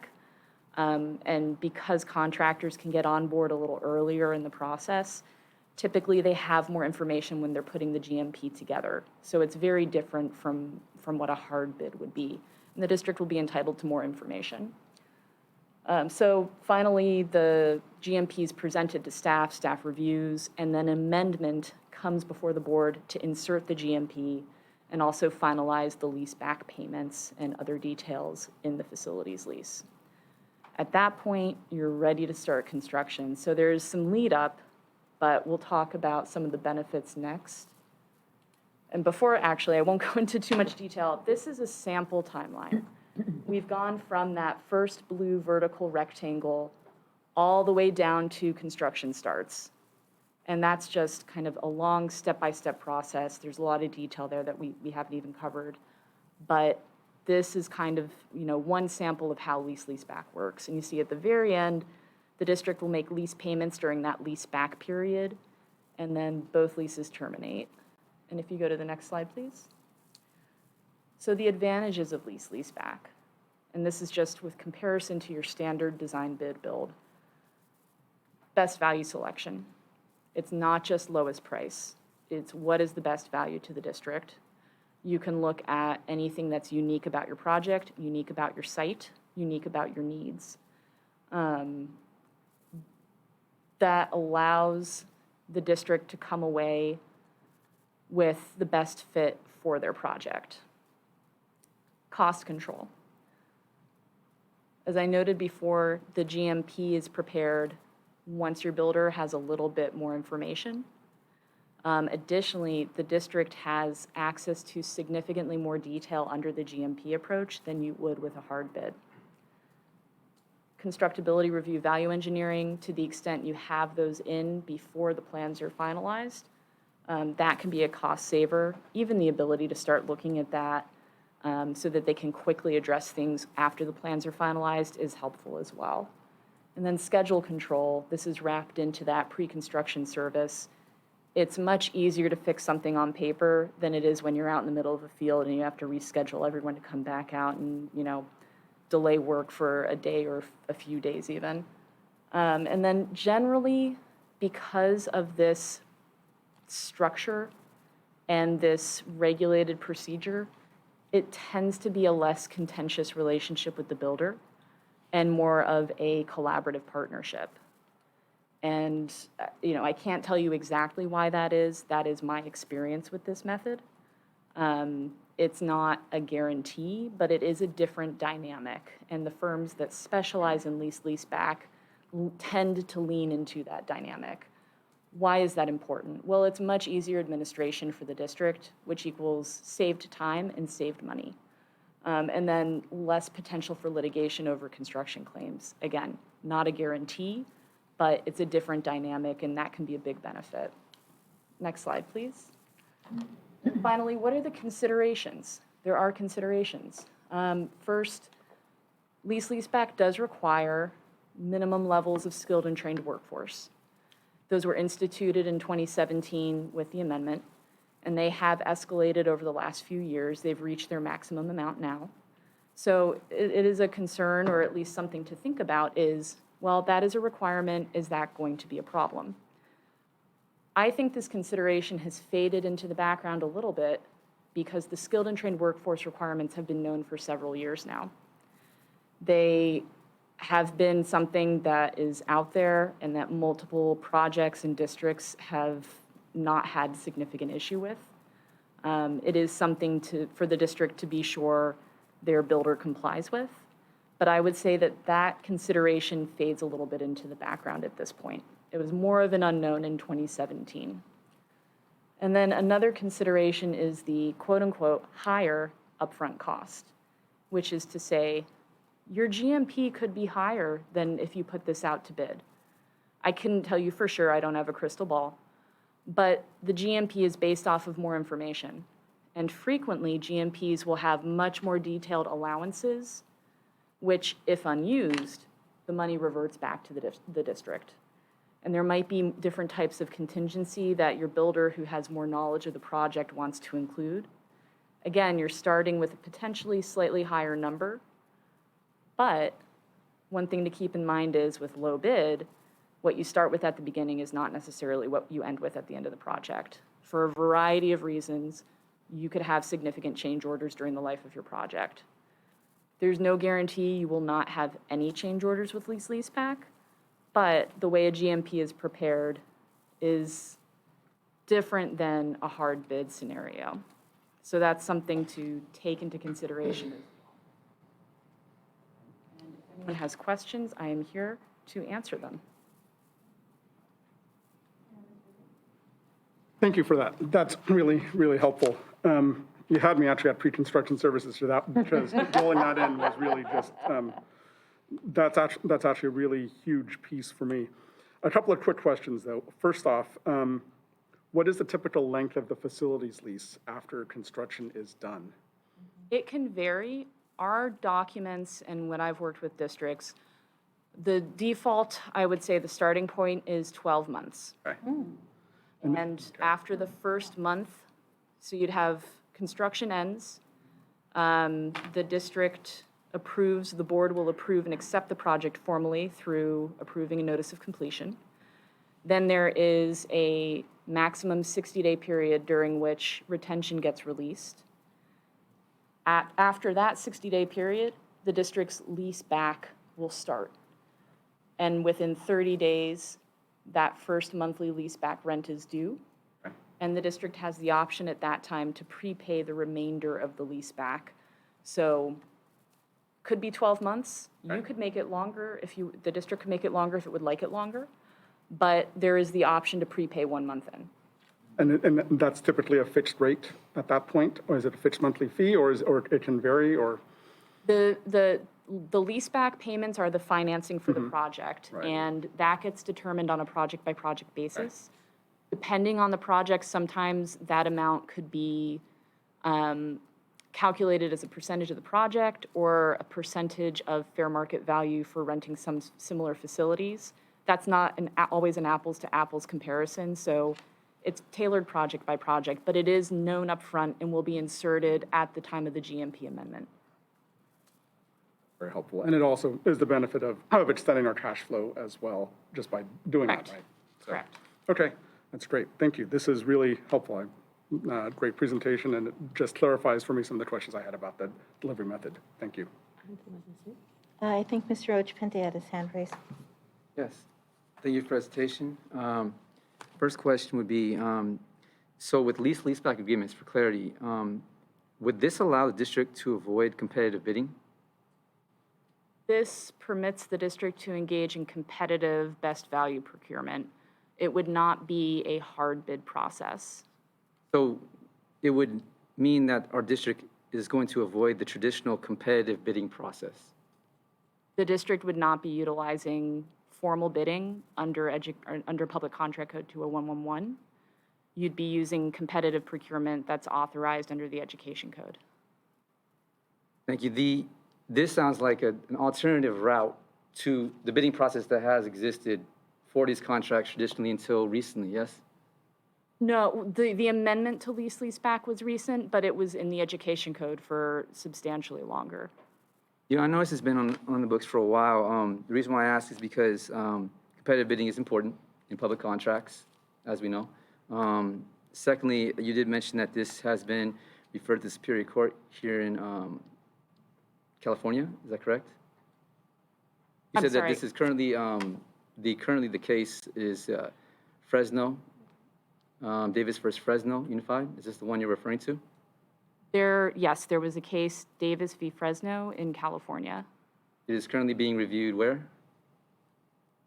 and because contractors can get on board a little earlier in the process, typically they have more information when they're putting the GMP together. So it's very different from what a hard bid would be. And the district will be entitled to more information. So finally, the GMP is presented to staff, staff reviews, and then amendment comes before the board to insert the GMP and also finalize the lease back payments and other details in the facilities lease. At that point, you're ready to start construction. So there's some lead up, but we'll talk about some of the benefits next. And before, actually, I won't go into too much detail. This is a sample timeline. We've gone from that first blue vertical rectangle all the way down to construction starts. And that's just kind of a long step-by-step process. There's a lot of detail there that we haven't even covered. But this is kind of, one sample of how lease-leaseback works. And you see at the very end, the district will make lease payments during that lease-back period, and then both leases terminate. And if you go to the next slide, please. So the advantages of lease-leaseback, and this is just with comparison to your standard design bid build. Best value selection. It's not just lowest price. It's what is the best value to the district. You can look at anything that's unique about your project, unique about your site, unique about your needs. That allows the district to come away with the best fit for their project. Cost control. As I noted before, the GMP is prepared once your builder has a little bit more information. Additionally, the district has access to significantly more detail under the GMP approach than you would with a hard bid. Constructability review, value engineering, to the extent you have those in before the plans are finalized, that can be a cost saver. Even the ability to start looking at that so that they can quickly address things after the plans are finalized is helpful as well. And then schedule control, this is wrapped into that pre-construction service. It's much easier to fix something on paper than it is when you're out in the middle of a field and you have to reschedule everyone to come back out and, delay work for a day or a few days even. And then generally, because of this structure and this regulated procedure, it tends to be a less contentious relationship with the builder and more of a collaborative partnership. And, I can't tell you exactly why that is. That is my experience with this method. It's not a guarantee, but it is a different dynamic. And the firms that specialize in lease-leaseback tend to lean into that dynamic. Why is that important? Well, it's much easier administration for the district, which equals saved time and saved money. And then less potential for litigation over construction claims. Again, not a guarantee, but it's a different dynamic, and that can be a big benefit. Next slide, please. Finally, what are the considerations? There are considerations. First, lease-leaseback does require minimum levels of skilled and trained workforce. Those were instituted in 2017 with the amendment, and they have escalated over the last few years. They've reached their maximum amount now. So it is a concern, or at least something to think about is, well, that is a requirement. Is that going to be a problem? I think this consideration has faded into the background a little bit because the skilled and trained workforce requirements have been known for several years now. They have been something that is out there and that multiple projects and districts have not had significant issue with. It is something for the district to be sure their builder complies with. But I would say that consideration fades a little bit into the background at this point. It was more of an unknown in 2017. And then another consideration is the quote-unquote higher upfront cost, which is to say, your GMP could be higher than if you put this out to bid. I couldn't tell you for sure, I don't have a crystal ball, but the GMP is based off of more information. And frequently, GMPs will have much more detailed allowances, which, if unused, the money reverts back to the district. And there might be different types of contingency that your builder who has more knowledge of the project wants to include. Again, you're starting with a potentially slightly higher number, but one thing to keep in mind is with low bid, what you start with at the beginning is not necessarily what you end with at the end of the project. For a variety of reasons, you could have significant change orders during the life of your project. There's no guarantee you will not have any change orders with lease-leaseback, but the way a GMP is prepared is different than a hard bid scenario. So that's something to take into consideration. And if anyone has questions, I am here to answer them. Thank you for that. That's really, really helpful. You had me actually at pre-construction services for that, because rolling that in was really just, that's actually a really huge piece for me. A couple of quick questions, though. First off, what is the typical length of the facilities lease after construction is done? It can vary. Our documents and when I've worked with districts, the default, I would say the starting point is 12 months. Okay. And after the first month, so you'd have construction ends, the district approves, the board will approve and accept the project formally through approving a notice of completion. Then there is a maximum 60-day period during which retention gets released. After that 60-day period, the district's lease back will start. And within 30 days, that first monthly lease back rent is due. Okay. And the district has the option at that time to prepay the remainder of the lease back. So could be 12 months. Okay. You could make it longer the district could make it longer if it would like it longer. But there is the option to prepay 1 month in. And that's typically a fixed rate at that point? Or is it a fixed monthly fee, or it can vary, or? The leaseback payments are the financing for the project, Right. and that gets determined on a project-by-project basis. Depending on the project, sometimes that amount could be calculated as a percentage of the project or a percentage of fair market value for renting some similar facilities. That's not always an apples-to-apples comparison, so it's tailored project by project, but it is known upfront and will be inserted at the time of the GMP amendment. Very helpful. And it also is the benefit of extending our cash flow as well, just by doing that, right? So, Correct. okay, that's great. Thank you. This is really helpful. Great presentation, and it just clarifies for me some of the questions I had about the delivery method. Thank you. I think Mr. Ochapente had his hand raised. Yes, thank you for your presentation. First question would be, so with lease-leaseback agreements, for clarity, would this allow the district to avoid competitive bidding? This permits the district to engage in competitive best value procurement. It would not be a hard bid process. So it would mean that our district is going to avoid the traditional competitive bidding process. The district would not be utilizing formal bidding under Public Contract Code 20111. You'd be using competitive procurement that's authorized under the Education Code. Thank you. This sounds like an alternative route to the bidding process that has existed for these contracts traditionally until recently, yes? No, the amendment to lease-leaseback was recent, but it was in the Education Code for substantially longer. Yeah, I know this has been on the books for a while. The reason why I ask is because competitive bidding is important in public contracts, as we know. Secondly, you did mention that this has been referred to the Superior Court here in California. Is that correct? You said that this is currently the case is Fresno, Davis versus Fresno Unified. Is this the one you're referring to? Yes, there was a case, Davis v. Fresno in California. It is currently being reviewed where?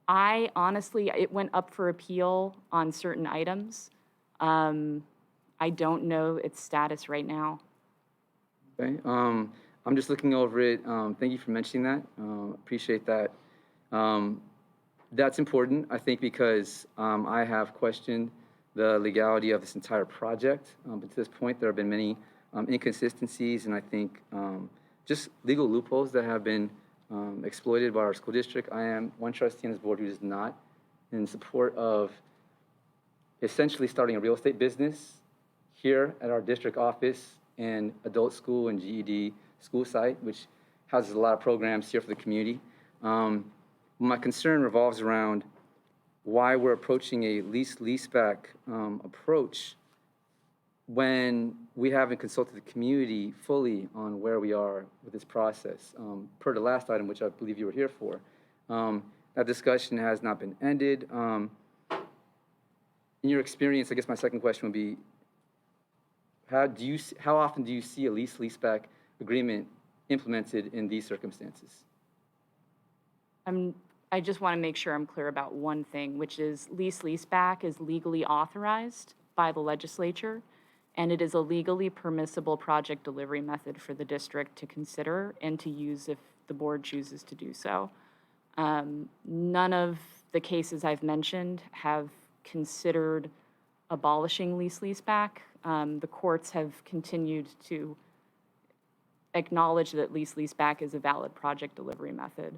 It went up for appeal on certain items. I don't know its status right now. Okay. I'm just looking over it. Thank you for mentioning that. Appreciate that. That's important, I think, because I have questioned the legality of this entire project. But to this point, there have been many inconsistencies and I think just legal loopholes that have been exploited by our school district. I am one trustee on this board who is not in support of essentially starting a real estate business here at our district office and adult school and GED school site, which houses a lot of programs here for the community. My concern revolves around why we're approaching a lease-leaseback approach when we haven't consulted the community fully on where we are with this process. Per the last item, which I believe you were here for, that discussion has not been ended. In your experience, I guess my second question would be, how often do you see a lease-leaseback agreement implemented in these circumstances? I just want to make sure I'm clear about one thing, which is lease-leaseback is legally authorized by the legislature, and it is a legally permissible project delivery method for the district to consider and to use if the board chooses to do so. None of the cases I've mentioned have considered abolishing lease-leaseback. The courts have continued to acknowledge that lease-leaseback is a valid project delivery method.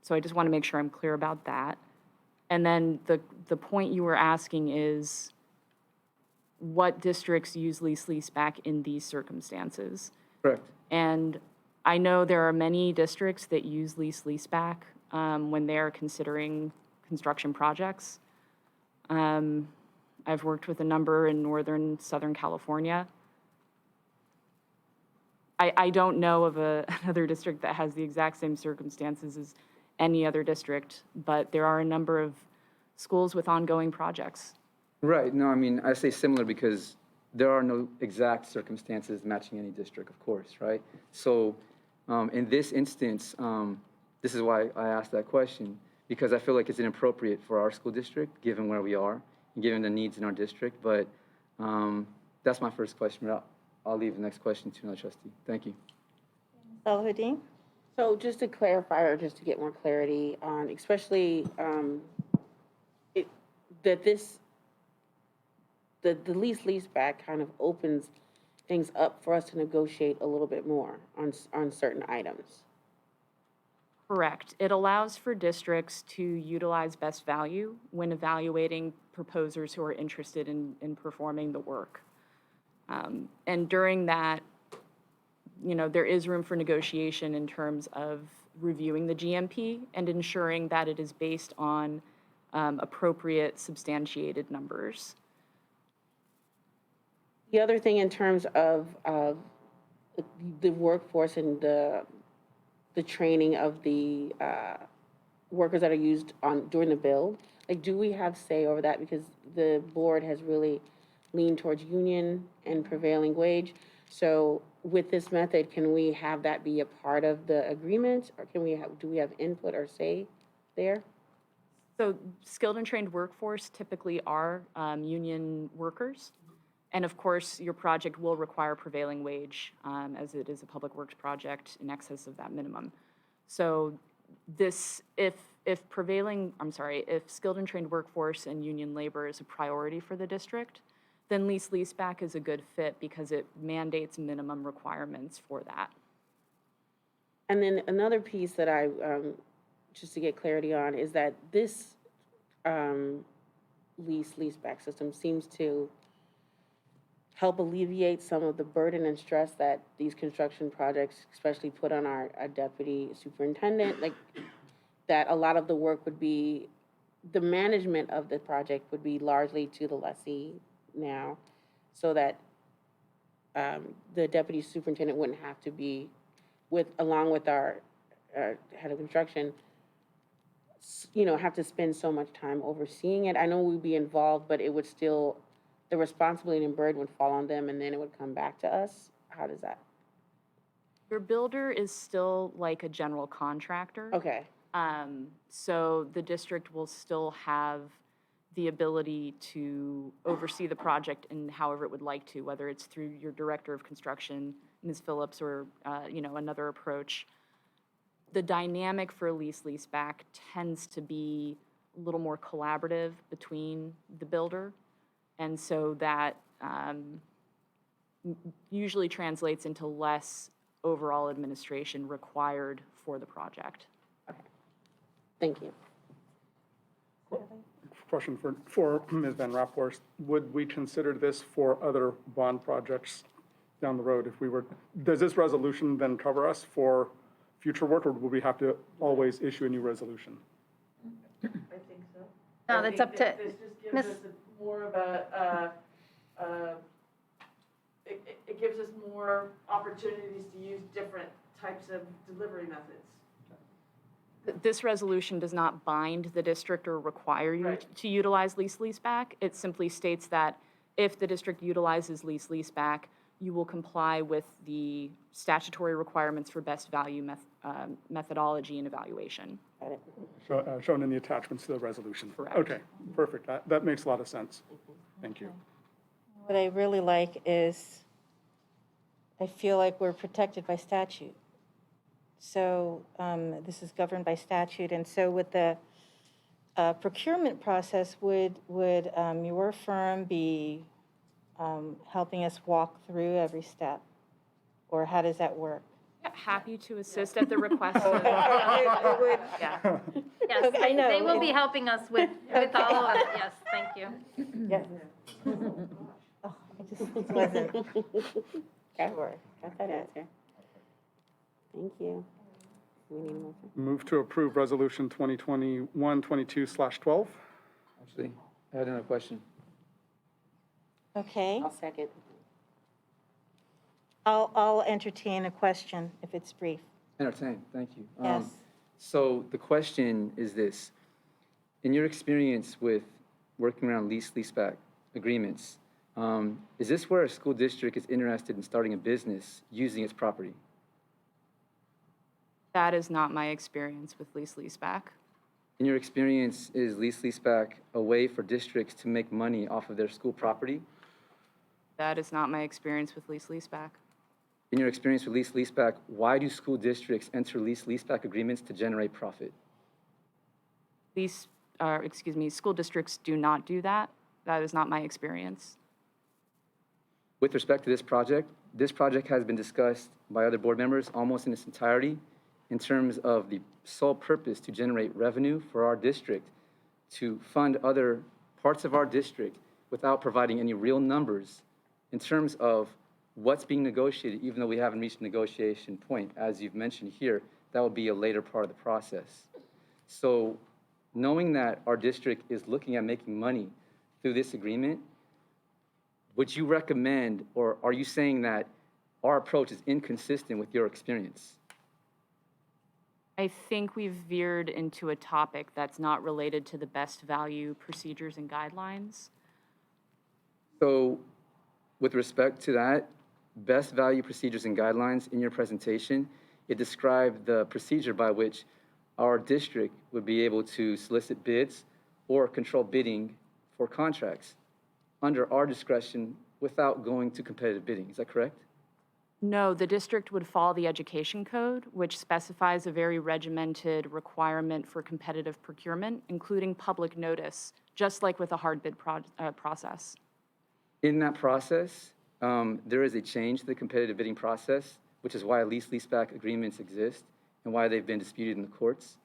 So I just want to make sure I'm clear about that. And then the point you were asking is, what districts use lease-leaseback in these circumstances? Correct. And I know there are many districts that use lease-leaseback when they're considering construction projects. I've worked with a number in Southern California. I don't know of another district that has the exact same circumstances as any other district, but there are a number of schools with ongoing projects. Right. No, I mean, I say similar because there are no exact circumstances matching any district, of course, right? So in this instance, this is why I asked that question, because I feel like it's inappropriate for our school district, given where we are, and given the needs in our district. But that's my first question. I'll leave the next question to another trustee. Thank you. Salahuddin? So just to clarify, or just to get more clarity on, especially the lease-leaseback kind of opens things up for us to negotiate a little bit more on certain items. Correct. It allows for districts to utilize best value when evaluating proposers who are interested in performing the work. And during that, there is room for negotiation in terms of reviewing the GMP and ensuring that it is based on appropriate substantiated numbers. The other thing in terms of the workforce and the training of the workers that are used during the build, like, do we have say over that? Because the board has really leaned towards union and prevailing wage. So with this method, can we have that be a part of the agreement, or do we have input or say there? So skilled and trained workforce typically are union workers. And of course, your project will require prevailing wage, as it is a public works project in excess of that minimum. So if skilled and trained workforce and union labor is a priority for the district, then lease-leaseback is a good fit because it mandates minimum requirements for that. And then another piece that I, just to get clarity on, is that this lease-leaseback system seems to help alleviate some of the burden and stress that these construction projects especially put on our deputy superintendent, like that a lot of the work would be, the management of the project would be largely to the lessee now, so that the deputy superintendent wouldn't have to be along with our head of construction, have to spend so much time overseeing it. I know we'd be involved, but it would still, the responsibility and burden would fall on them, and then it would come back to us. How does that? Your builder is still like a general contractor. Okay. So the district will still have the ability to oversee the project in however it would like to, whether it's through your director of construction, Ms. Phillips, or another approach. The dynamic for a lease-leaseback tends to be a little more collaborative between the builder, and so that usually translates into less overall administration required for the project. Thank you. Question for Ms. Van Raphorst. Would we consider this for other bond projects down the road if we were, does this resolution then cover us for future work, or would we have to always issue a new resolution? I think so. No, that's up to This just gives Miss. us more of it gives us more opportunities to use different types of delivery methods. This resolution does not bind the district or require you to utilize lease-leaseback. It simply states that if the district utilizes lease-leaseback, you will comply with the statutory requirements for best value methodology and evaluation. Shown in the attachments to the resolution. Correct. Okay, perfect. That makes a lot of sense. Thank you. What I really like is, I feel like we're protected by statute. So this is governed by statute, and so with the procurement process, would your firm be helping us walk through every step? Or how does that work? Happy to assist at the request of. It would. Yeah. Yes, Okay, I know. they will be helping us with all of it. Yes, thank you. Yes. Oh, I just wasn't sure. Got that answer. Thank you. We need a motion. Move to approve resolution 2021-22/12. Actually, I had another question. Okay, I'll second. I'll entertain a question if it's brief. Entertained, thank you. Yes. So the question is this. In your experience with working around lease-leaseback agreements, is this where a school district is interested in starting a business using its property? That is not my experience with lease-leaseback. In your experience, is lease-leaseback a way for districts to make money off of their school property? That is not my experience with lease-leaseback. In your experience with lease-leaseback, why do school districts enter lease-leaseback agreements to generate profit? School districts do not do that. That is not my experience. With respect to this project has been discussed by other board members almost in its entirety in terms of the sole purpose to generate revenue for our district, to fund other parts of our district without providing any real numbers in terms of what's being negotiated, even though we haven't reached a negotiation point, as you've mentioned here, that will be a later part of the process. So knowing that our district is looking at making money through this agreement, would you recommend, or are you saying that our approach is inconsistent with your experience? I think we've veered into a topic that's not related to the best value procedures and guidelines. So with respect to that, best value procedures and guidelines in your presentation, it described the procedure by which our district would be able to solicit bids or control bidding for contracts under our discretion without going to competitive bidding. Is that correct? No, the district would follow the education code, which specifies a very regimented requirement for competitive procurement, including public notice, just like with a hard bid process. In that process, there is a change to the competitive bidding process, which is why lease-leaseback agreements exist and why they've been disputed in the courts.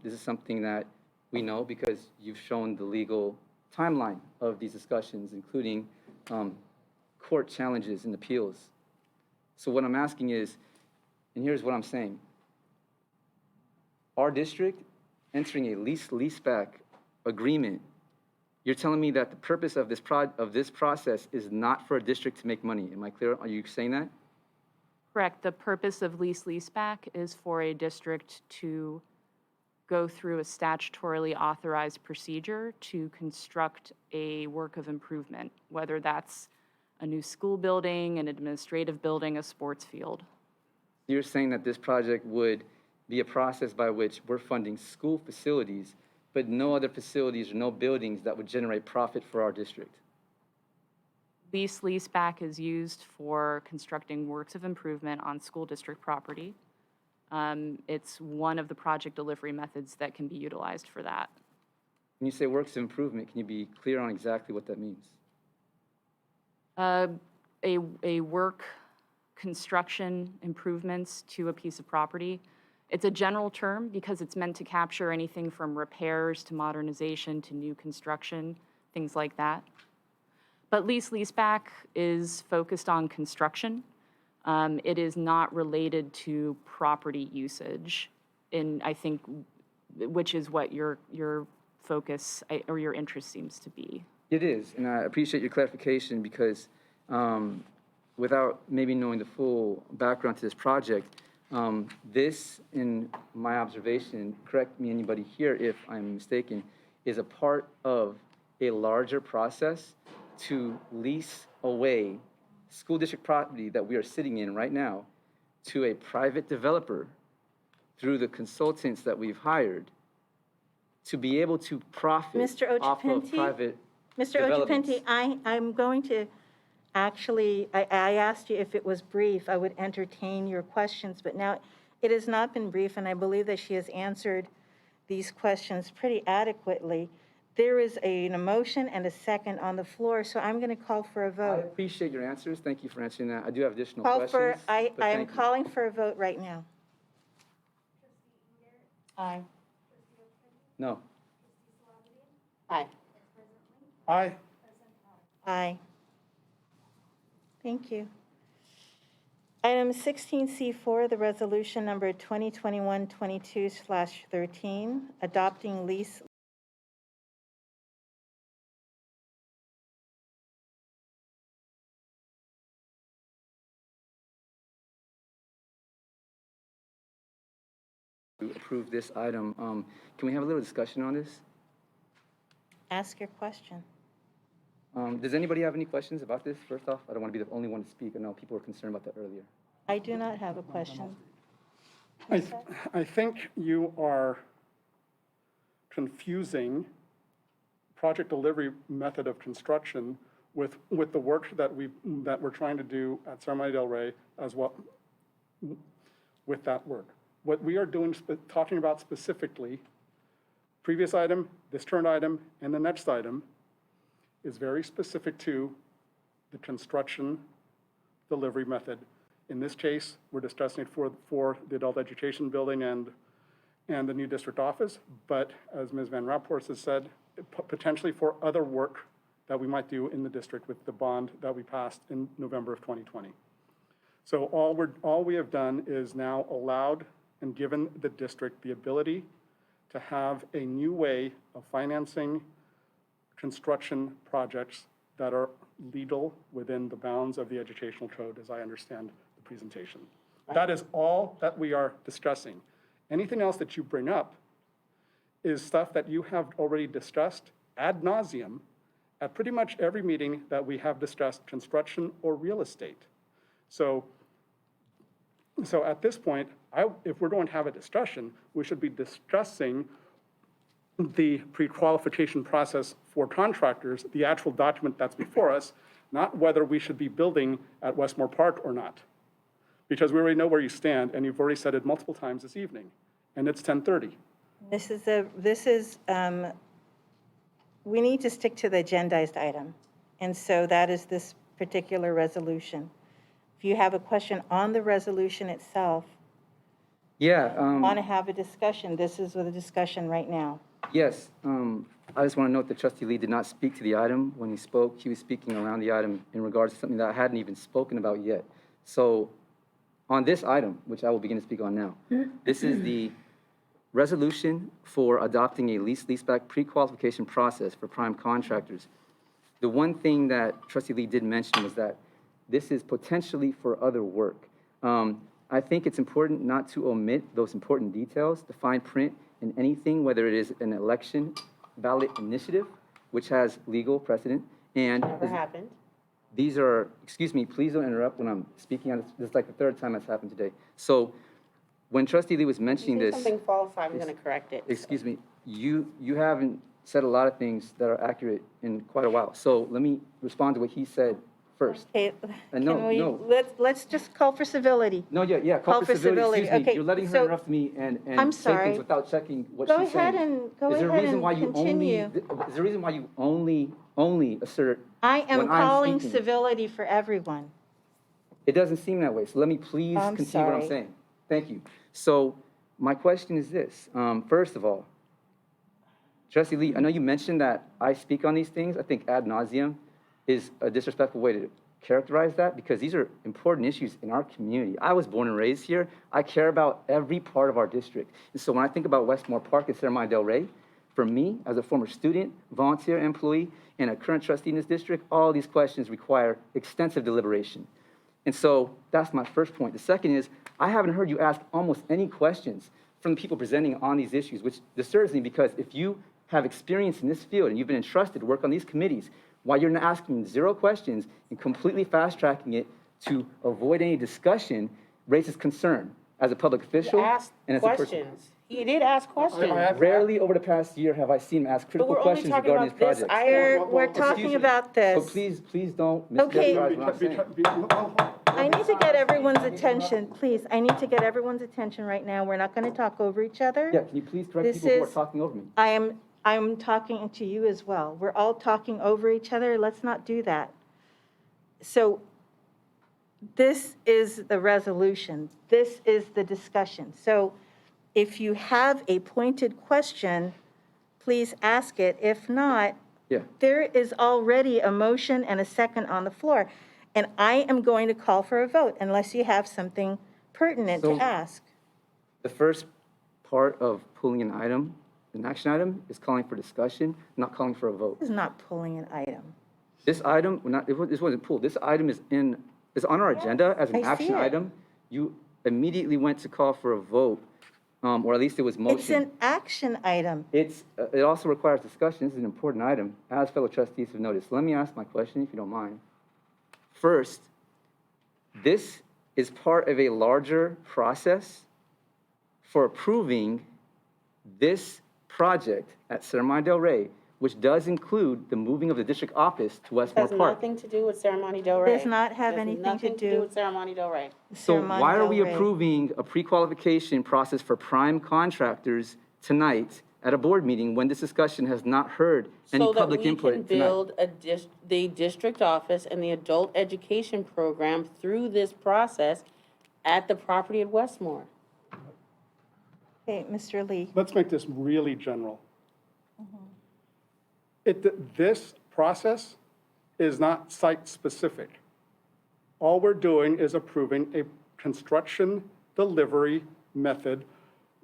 This is something that we know because you've shown the legal timeline of these discussions, including court challenges and appeals. So what I'm asking is, and here's what I'm saying, our district entering a lease-leaseback agreement, you're telling me that the purpose of this process is not for a district to make money. Am I clear? Are you saying that? Correct. The purpose of lease-leaseback is for a district to go through a statutorily authorized procedure to construct a work of improvement, whether that's a new school building, an administrative building, a sports field. You're saying that this project would be a process by which we're funding school facilities, but no other facilities or no buildings that would generate profit for our district? Lease-leaseback is used for constructing works of improvement on school district property. It's one of the project delivery methods that can be utilized for that. When you say works of improvement, can you be clear on exactly what that means? A work, construction improvements to a piece of property. It's a general term because it's meant to capture anything from repairs to modernization to new construction, things like that. But lease-leaseback is focused on construction. It is not related to property usage, and I think, which is what your focus or your interest seems to be. It is, and I appreciate your clarification because without maybe knowing the full background to this project, this, in my observation, correct me anybody here if I'm mistaken, is a part of a larger process to lease away school district property that we are sitting in right now to a private developer through the consultants that we've hired to be able to profit Mr. off of Ochapente? private Mr. developments. Ochapente, I'm going to, actually, I asked you if it was brief, I would entertain your questions, but now it has not been brief, and I believe that she has answered these questions pretty adequately. There is a motion and a second on the floor, so I'm going to call for a I vote. appreciate your answers. Thank you for answering that. I do have additional Call questions. for, I but am thank you. calling for a vote right now. Aye. No. Aye. Aye. Aye. Thank you. Item 16C4, the resolution number 2021-22/13, adopting lease To approve this item, can we have a little discussion on this? Ask your question. Does anybody have any questions about this, first off? I don't want to be the only one to speak. I know people were concerned about that earlier. I do not have a question. I think you are confusing project delivery method of construction with the work that we're trying to do at Ceremony Del Rey as well with that work. What we are doing, talking about specifically, previous item, this current item, and the next item is very specific to the construction delivery method. In this case, we're discussing it for the adult education building and the new district office, but as Ms. Van Rapport has said, potentially for other work that we might do in the district with the bond that we passed in November of 2020. So all we have done is now allowed and given the district the ability to have a new way of financing construction projects that are legal within the bounds of the educational code, as I understand the presentation. That is all that we are discussing. Anything else that you bring up is stuff that you have already discussed ad nauseum at pretty much every meeting that we have discussed construction or real estate. So at this point, if we're going to have a discussion, we should be discussing the pre-qualification process for contractors, the actual document that's before us, not whether we should be building at Westmore Park or not. Because we already know where you stand, and you've already said it multiple times this evening, and it's 10:30. We need to stick to the agendized item, and so that is this particular resolution. If you have a question on the resolution itself, Yeah. want to have a discussion, this is the discussion right now. Yes, I just want to note that Trustee Lee did not speak to the item. When he spoke, he was speaking around the item in regards to something that I hadn't even spoken about yet. So on this item, which I will begin to speak on now, this is the resolution for adopting a leaseback pre-qualification process for prime contractors. The one thing that Trustee Lee did mention was that this is potentially for other work. I think it's important not to omit those important details, the fine print in anything, whether it is an election ballot initiative, which has legal precedent, and Never happened. these are, excuse me, please don't interrupt when I'm speaking on this. This is like the third time that's happened today. So when Trustee Lee was mentioning If you this, say something false, I'm going to correct it. excuse me, you haven't said a lot of things that are accurate in quite a while. So let me respond to what he said first. Okay, And no, can we, no. let's just call for civility. No, yeah, call for civility. Excuse me, Okay, you're letting her so- interrupt me and I'm say sorry. things without checking what Go she's ahead saying. and, go Is there a ahead reason why and you continue. is there a reason why you only assert I am when I'm calling speaking? civility for everyone. It doesn't seem that way. So let me please I'm continue what I'm sorry. saying. Thank you. So my question is this. First of all, Trustee Lee, I know you mentioned that I speak on these things. I think ad nauseum is a disrespectful way to characterize that because these are important issues in our community. I was born and raised here. I care about every part of our district. And so when I think about Westmore Park and Ceremony Del Rey, for me, as a former student, volunteer employee, and a current trustee in this district, all these questions require extensive deliberation. And so that's my first point. The second is, I haven't heard you ask almost any questions from the people presenting on these issues, which disturbs me because if you have experience in this field and you've been entrusted to work on these committees, why you're not asking zero questions and completely fast-tracking it to avoid any discussion raises concern as a public official He asked and as a person. questions. He did ask questions. Rarely over the past year have I seen him ask But critical we're only questions talking regarding about these this projects. item. We're talking about this. So please don't Okay. mischaracterize what I'm saying. I need to get everyone's attention, please. I need to get everyone's attention right now. We're not going to talk over each other. Yeah, can you please correct This people who are is- talking over me? I'm talking to you as well. We're all talking over each other. Let's not do that. So this is the resolution. This is the discussion. So if you have a pointed question, please ask it. If not, Yeah. there is already a motion and a second on the floor. And I am going to call for a vote unless you have something pertinent to So- ask. The first part of pulling an item, an action item, is calling for discussion, not calling for a vote. This is not pulling an item. This item, this wasn't pulled. This item is on our agenda as I an see action it. item. You immediately went to call for a vote, or at least it was It's motion. an action item. It also requires discussion. This is an important item, as fellow trustees have noticed. Let me ask my question, if you don't mind. First, this is part of a larger process for approving this project at Ceremony Del Rey, which does include the moving of the district office to Westmore Has Park. nothing to do with Ceremony Del Rey. Does not have Has anything to nothing to do- do with Ceremony Del Rey. So Ceremony why are Del we Rey. approving a pre-qualification process for prime contractors tonight at a board meeting when this discussion has not heard any So that public we input can tonight? build the district office and the adult education program through this process at the property at Westmore. Okay, Mr. Lee. Let's make this really general. This process is not site-specific. All we're doing is approving a construction delivery method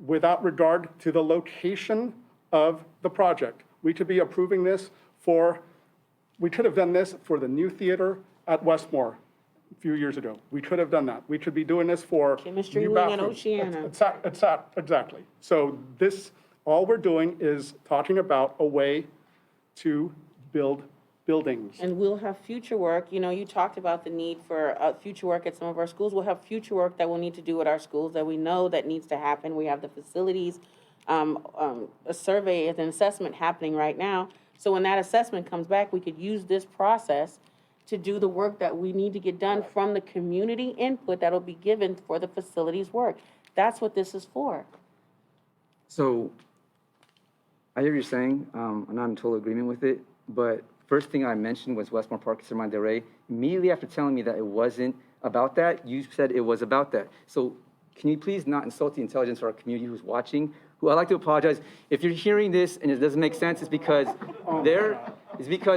without regard to the location of the project. We could be approving this we could have done this for the new theater at Westmore a few years ago. We could have done that. We could be doing this for Chemistry new wing at bathrooms. Oceana. Exactly. So this, all we're doing is talking about a way to build buildings. And we'll have future work. You know, you talked about the need for future work at some of our schools. We'll have future work that we'll need to do at our schools that we know that needs to happen. We have the facilities, a survey, an assessment happening right now. So when that assessment comes back, we could use this process to do the work that we need to get done from the community input that'll be given for the facilities work. That's what this is for. So I hear what you're saying. I'm not in total agreement with it. But first thing I mentioned was Westmore Park, Sermon Del Rey. Immediately after telling me that it wasn't about that, you said it was about that. So can you please not insult the intelligence of our community who's watching? Who I'd like to apologize. If you're hearing this and it doesn't make sense, it's because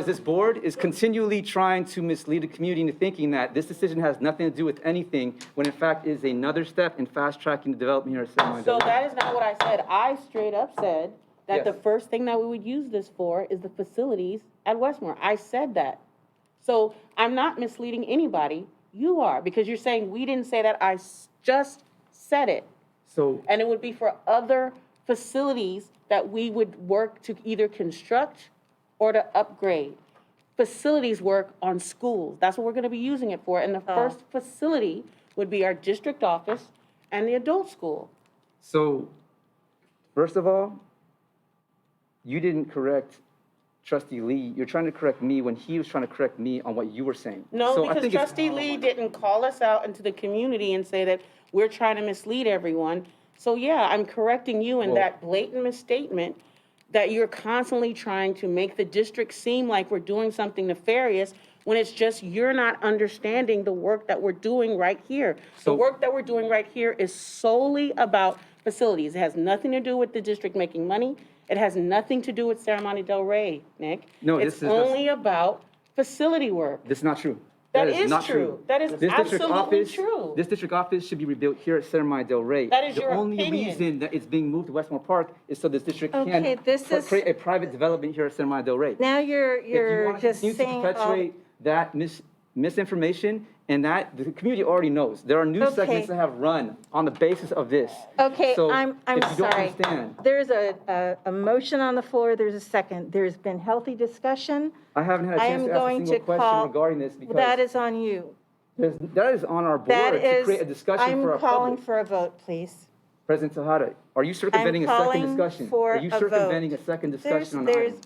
this board is continually trying to mislead the community into thinking that this decision has nothing to do with anything, when in fact it is another step in fast-tracking the development here at Sermon Del So Rey. that is not what I said. I straight up said that Yes. the first thing that we would use this for is the facilities at Westmore. I said that. So I'm not misleading anybody. You are, because you're saying we didn't say that. I just said it. So, And it would be for other facilities that we would work to either construct or to upgrade. Facilities work on schools. That's what we're going to be using it for. And the first facility would be our district office and the adult school. So, first of all, you didn't correct Trustee Lee. You're trying to correct me when he was trying to correct me on what you were saying. No, So I because think it's- Trustee Lee didn't call us out into the community and say that we're trying to mislead everyone. So yeah, I'm correcting you in Well- that blatant misstatement that you're constantly trying to make the district seem like we're doing something nefarious when it's just you're not understanding the work that we're doing right here. The So- work that we're doing right here is solely about facilities. It has nothing to do with the district making money. It has nothing to do with Ceremony Del Rey, Nick. No, It's this is- only about facility work. This is not true. That is is not true. That is This district absolutely office- true. This district office should be rebuilt here at Sermon Del Rey. That is your The only opinion. reason that it's being moved to Westmore Park is so this district Okay, can this is- create a private development here at Sermon Del Rey. Now If you you're want to just continue to saying, perpetuate that misinformation, and that the community already knows. There are news Okay. segments that have run on the basis of this. okay, So I'm if you don't sorry. understand, There's a motion on the floor, there's a second. There's been healthy discussion. I haven't had a I chance am to ask a going single to question call- regarding this because That is on you. that is on our board That to is, create a discussion for our I'm calling public. for a vote, please. President Tejada, are you circumventing a second calling discussion? for Are you a circumventing vote. a second discussion on the There's- item?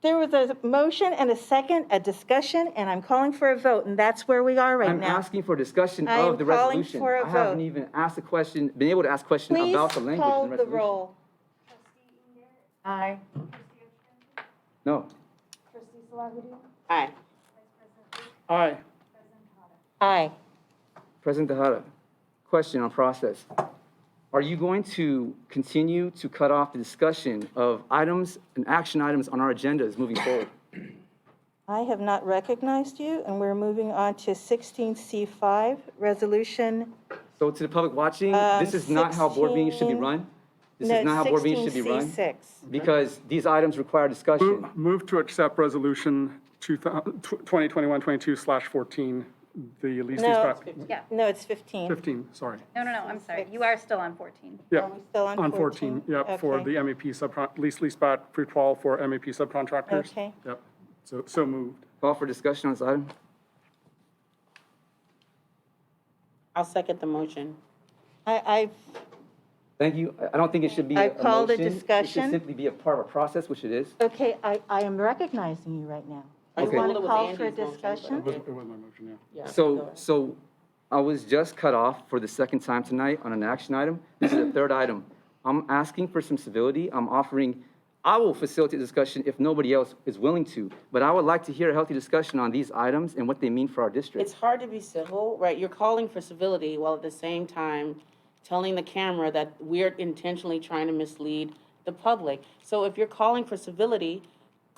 There was a motion and a second, a discussion, and I'm calling for a vote, and that's where we are right I'm now. asking for discussion I am of the calling resolution. for a I haven't vote. even asked a question, been able to ask a question Please about the language call in the the resolution. roll. Aye. No. Aye. Aye. Aye. President Tejada, question on process. Are you going to continue to cut off the discussion of items and action items on our agendas moving forward? I have not recognized you, and we're moving on to 16C5, resolution. So to the public watching, this is not how board meetings should be run? This is not how board meetings should be run? 16C6. Because these items require discussion. Move to accept resolution 2021-22/14, the least No, Yeah. no, it's 15. 15, sorry. No, I'm sorry. You are still on 14. Yep. Are we still on 14? Yep, for Okay. the MEP lease back pre-qual for MEP subcontractors. Okay. Yep, so moved. Call for discussion on this item. I'll second the motion. I've, Thank you. I don't think it should be a I've called a motion. It discussion. should simply be a part of a process, which it is. okay, I am recognizing you right now. You Okay. want It to was call for a Andy's motion, discussion? It was my motion, yeah. Yeah, go So, ahead. so I was just cut off for the second time tonight on an action item. This is the third item. I'm asking for some civility. I will facilitate discussion if nobody else is willing to, but I would like to hear a healthy discussion on these items and what they mean for our district. It's hard to be civil, right? You're calling for civility while at the same time telling the camera that we're intentionally trying to mislead the public. So if you're calling for civility,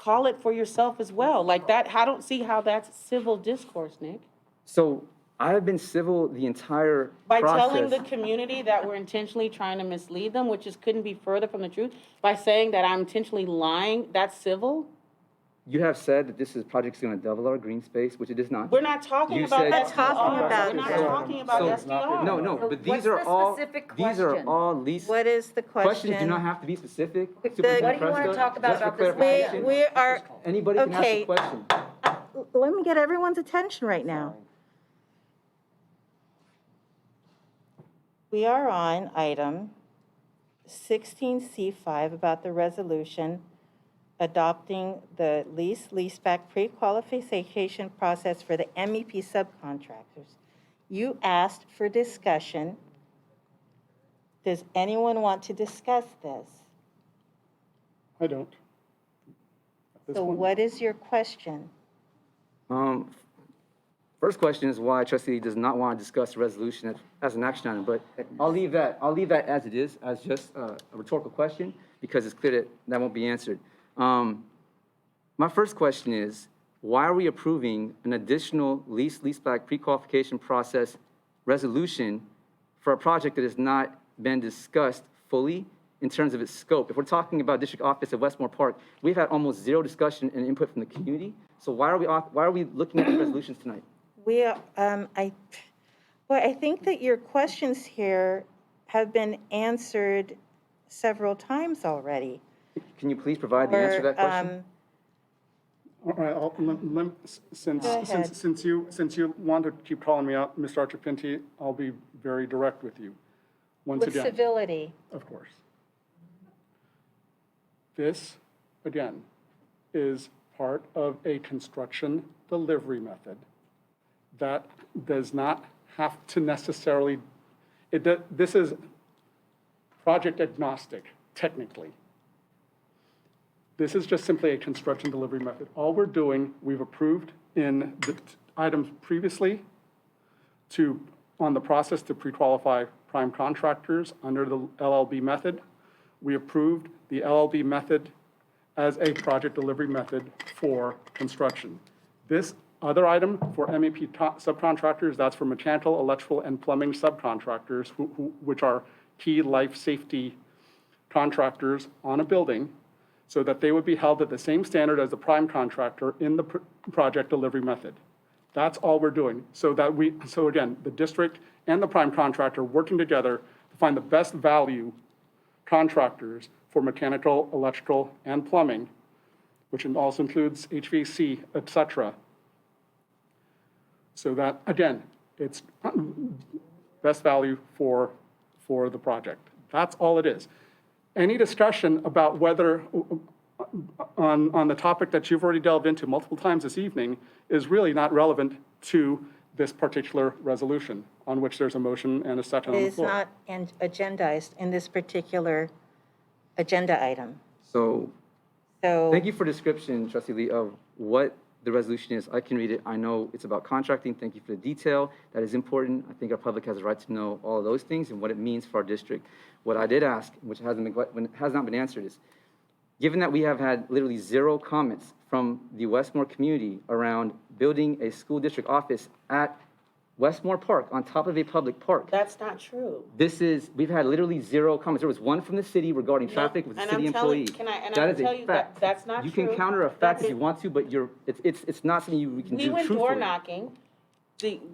call it for yourself as well. Like that, I don't see how that's civil discourse, Nick. So I have been civil the entire By process. telling the community that we're intentionally trying to mislead them, which is couldn't be further from the truth, by saying that I'm intentionally lying, that's civil? You have said that this project's going to double our green space, which it is not. We're not talking You about said- SDR. about We're not that. talking about So- SDR. No, no, So but what's these are the all, specific these are question? all least. What is the question? Questions do not have to be specific. What do you want to Prescott, talk about just for this? clarification, We are, Anybody can ask okay. a question. let me get everyone's attention right now. We are on item 16C5 about the resolution adopting the leaseback pre-qualification process for the MEP subcontractors. You asked for discussion. Does anyone want to discuss this? I don't. At this So point. what is your question? First question is why trustee does not want to discuss the resolution as an action item, but I'll leave that as it is, as just a rhetorical question, because it's clear that that won't be answered. My first question is, why are we approving an additional leaseback pre-qualification process resolution for a project that has not been discussed fully in terms of its scope? If we're talking about district office at Westmore Park, we've had almost zero discussion and input from the community. So why are we looking at the resolutions tonight? We are, I think that your questions here have been answered several times already. Can you please provide the answer to that question? All right, Go ahead. since you want to keep calling me out, Mr. Archipinti, I'll be very direct with you. Once With again, civility. of course. This, again, is part of a construction delivery method that does not have to necessarily, this is project agnostic, technically. This is just simply a construction delivery method. All we're doing, we've approved in the items previously on the process to pre-qualify prime contractors under the LLB method. We approved the LLB method as a project delivery method for construction. This other item for MEP subcontractors, that's for mechanical, electrical, and plumbing subcontractors, which are key life safety contractors on a building, so that they would be held at the same standard as the prime contractor in the project delivery method. That's all we're doing. So again, the district and the prime contractor working together to find the best value contractors for mechanical, electrical, and plumbing, which also includes HVAC, et cetera. So that, again, it's best value for the project. That's all it is. Any discussion about whether, on the topic that you've already delved into multiple times this evening, is really not relevant to this particular resolution, on which there's a motion and a second on It the is floor. not agendized in this particular agenda item. So So thank you for description, Trustee Lee, of what the resolution is. I can read it. I know it's about contracting. Thank you for the detail. That is important. I think our public has a right to know all of those things and what it means for our district. What I did ask, which has not been answered, is given that we have had literally zero comments from the Westmore community around building a school district office at Westmore Park on top of a public park. That's not true. We've had literally zero comments. There was one from the city regarding traffic with a and city I'm telling- employee. can I- and I That can is tell a you fact. that's not You true. can counter a fact if you want to, but it's not something we can do We went truthfully. door knocking.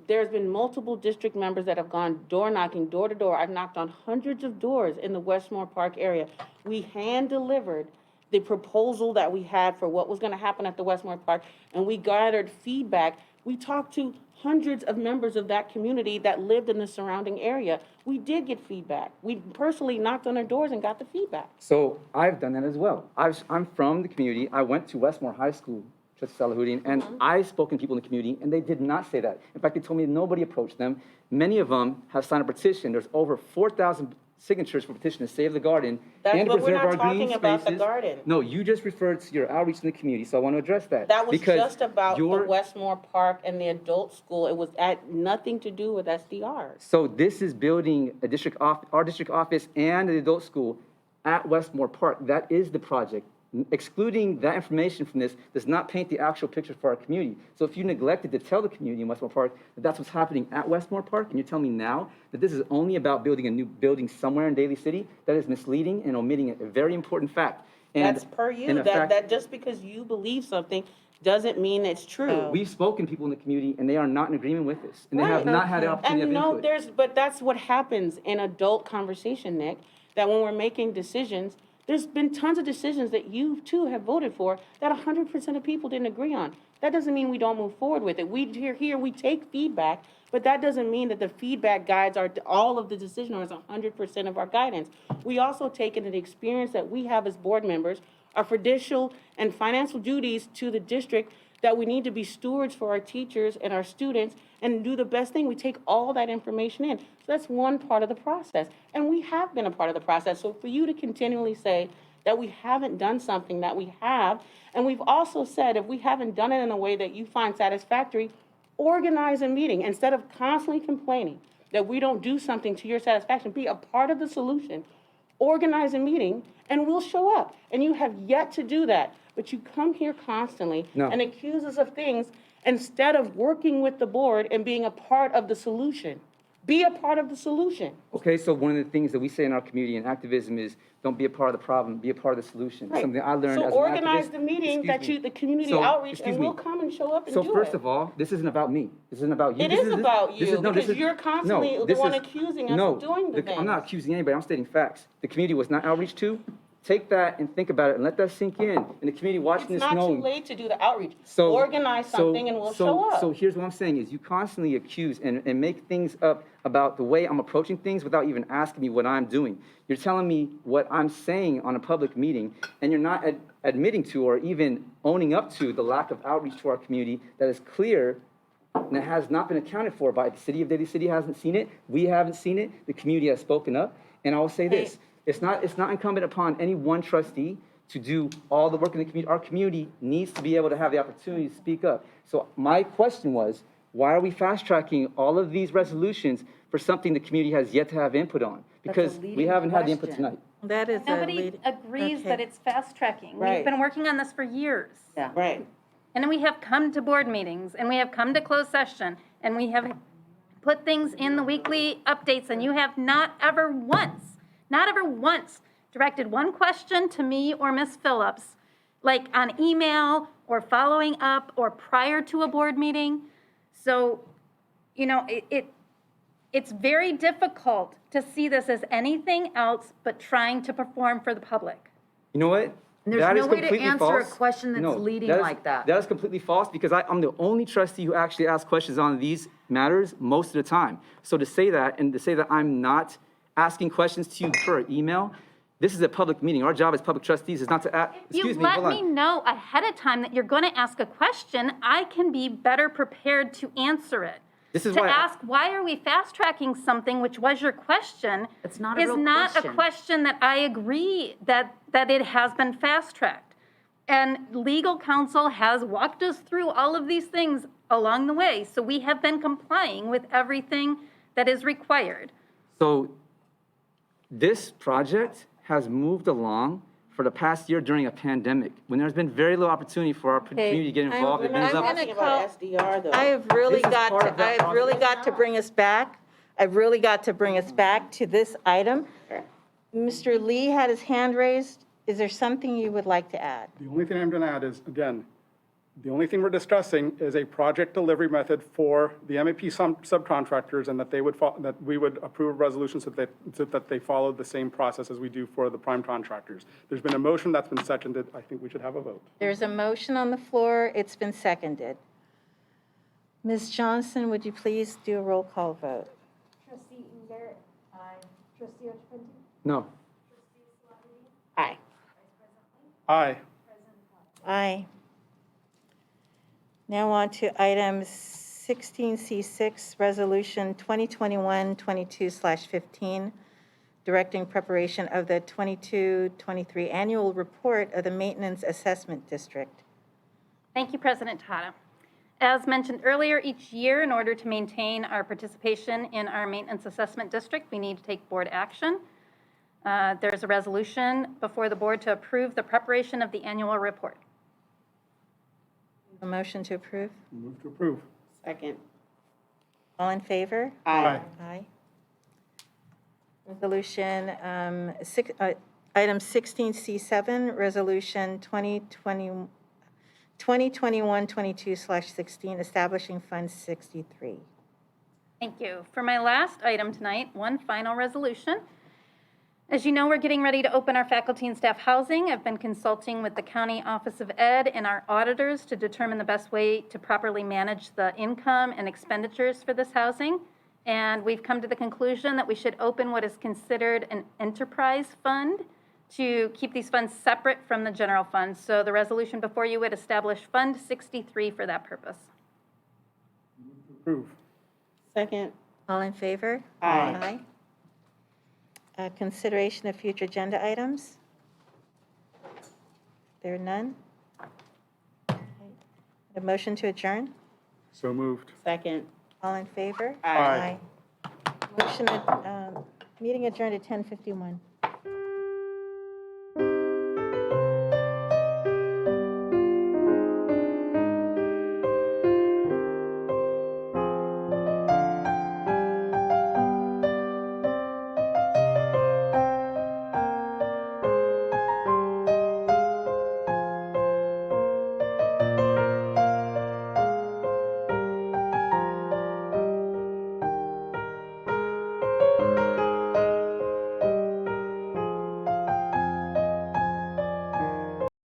There's been multiple district members that have gone door knocking, door to door. I've knocked on hundreds of doors in the Westmore Park area. We hand delivered the proposal that we had for what was going to happen at the Westmore Park, and we gathered feedback. We talked to hundreds of members of that community that lived in the surrounding area. We did get feedback. We personally knocked on their doors and got the feedback. So I've done that as well. I'm from the community. I went to Westmore High School, Trustee Salahuddin, and I've spoken to people in the community, and they did not say that. In fact, they told me nobody approached them. Many of them have signed a petition. There's over 4,000 signatures for a petition to save the garden and But we're preserve not our green talking about the spaces. garden. No, you just referred to your outreach in the community, so I want to address that. That was because just about the your- Westmore Park and the adult school. It was at nothing to do with SDR. So this is building our district office and the adult school at Westmore Park. That is the project. Excluding that information from this does not paint the actual picture for our community. So if you neglected to tell the community in Westmore Park that that's what's happening at Westmore Park, and you're telling me now that this is only about building a new building somewhere in Daly City, that is misleading and omitting a very important fact. And, That's per you. and a fact- That just because you believe something doesn't mean it's true. We've spoken to people in the community, and they are not in agreement with this, and they have not had the opportunity And of no, input. but that's what happens in adult conversation, Nick, that when we're making decisions, there's been tons of decisions that you too have voted for that 100% of people didn't agree on. That doesn't mean we don't move forward with it. We take feedback, but that doesn't mean that the feedback guides all of the decision or is 100% of our guidance. We also take into the experience that we have as board members, our fiducial and financial duties to the district, that we need to be stewards for our teachers and our students and do the best thing. We take all that information in. So that's one part of the process. And we have been a part of the process. So for you to continually say that we haven't done something, that we have, and we've also said if we haven't done it in a way that you find satisfactory, organize a meeting. Instead of constantly complaining that we don't do something to your satisfaction, be a part of the solution. Organize a meeting and we'll show up. And you have yet to do that. But you come here constantly and accuse us of things instead of working with the board and being a part of the solution. Be a part of the solution. Okay, so one of the things that we say in our community in activism is don't be a part of the problem, be a part of the solution. Right. Something I learned as So an organize activist. the meeting the community So, outreach, excuse and me. we'll come and show up and So do first it. of all, this isn't about me. This isn't about you. It This is about this you, no, because this is- you're constantly no, the this one is- accusing us no, of doing the I'm not things. accusing anybody, I'm stating facts. The community was not outreach to. Take that and think about it and let that sink in. And the community watching It's this not too knowing. late to do the outreach. So Organize something and we'll show up. So here's what I'm saying is you constantly accuse and make things up about the way I'm approaching things without even asking me what I'm doing. You're telling me what I'm saying on a public meeting, and you're not admitting to or even owning up to the lack of outreach to our community that is clear and it has not been accounted for by the city of Daly City hasn't seen it. We haven't seen it. The community has spoken up. And I will say this. It's not incumbent upon any one trustee to do all the work in the community. Our community needs to be able to have the opportunity to speak up. So my question was, why are we fast tracking all of these resolutions for something the community has yet to have input on? Because we haven't had the input tonight. That is Nobody agrees that it's fast tracking. We've Right. been working on this for years. Yeah. Right. And then we have come to board meetings, and we have come to closed session, and we have put things in the weekly updates, and you have not ever once directed one question to me or Ms. Phillips, like on email or following up or prior to a board meeting. So, you know, it's very difficult to see this as anything else but trying to perform for the public. You know what? And there's That no is way to completely answer a false. question that's No, leading is- like that. That is completely false because I'm the only trustee who actually asks questions on these matters most of the time. So to say that and to say that I'm not asking questions to you per email, this is a public meeting. Our job as public trustees is not to ask, You excuse me, let hold on. me know ahead of time that you're going to ask a question, I can be better prepared to answer it. This is to why ask why are we fast tracking something, which was your question, It's not a is real not question. a question that I agree that it has been fast tracked. And legal counsel has walked us through all of these things along the way. So we have been complying with everything that is required. So this project has moved along for the past year during a pandemic, when there's been very little opportunity for our community to get involved. It brings up- Talking about SDR though. I have really This is got part to, of that I've really got to bring us back. I've really got to bring us back to this item. Mr. Lee had his hand raised. Is there something you would like to add? The only thing I'm going to add is, again, the only thing we're discussing is a project delivery method for the MEP subcontractors, and that they would, that we would approve a resolution so that they follow the same process as we do for the prime contractors. There's been a motion that's been seconded. I think we should have a vote. There's a motion on the floor. It's been seconded. Ms. Johnson, would you please do a roll call vote? Trustee Inger, aye. Trustee Ochipente? No. Aye. Aye. Aye. Now on to item 16C6, Resolution 2021-22/15, directing preparation of the 22-23 annual report of the Maintenance Assessment District. Thank you, President Tata. As mentioned earlier, each year, in order to maintain our participation in our maintenance assessment district, we need to take board action. There's a resolution before the board to approve the preparation of the annual report. A motion to approve? Move to approve. Second. All in favor? Aye. Aye. Resolution, item 16C7, Resolution 2021-22/16, establishing Fund 63. Thank you. For my last item tonight, one final resolution. As you know, we're getting ready to open our faculty and staff housing. I've been consulting with the County Office of Ed and our auditors to determine the best way to properly manage the income and expenditures for this housing. And we've come to the conclusion that we should open what is considered an enterprise fund to keep these funds separate from the general fund. So the resolution before you would establish Fund 63 for that purpose. Approve. Second. All in favor? Aye. Consideration of future agenda items? There are none? A motion to adjourn? So moved. Second. All in favor? Aye. Motion, meeting adjourned at 10:51.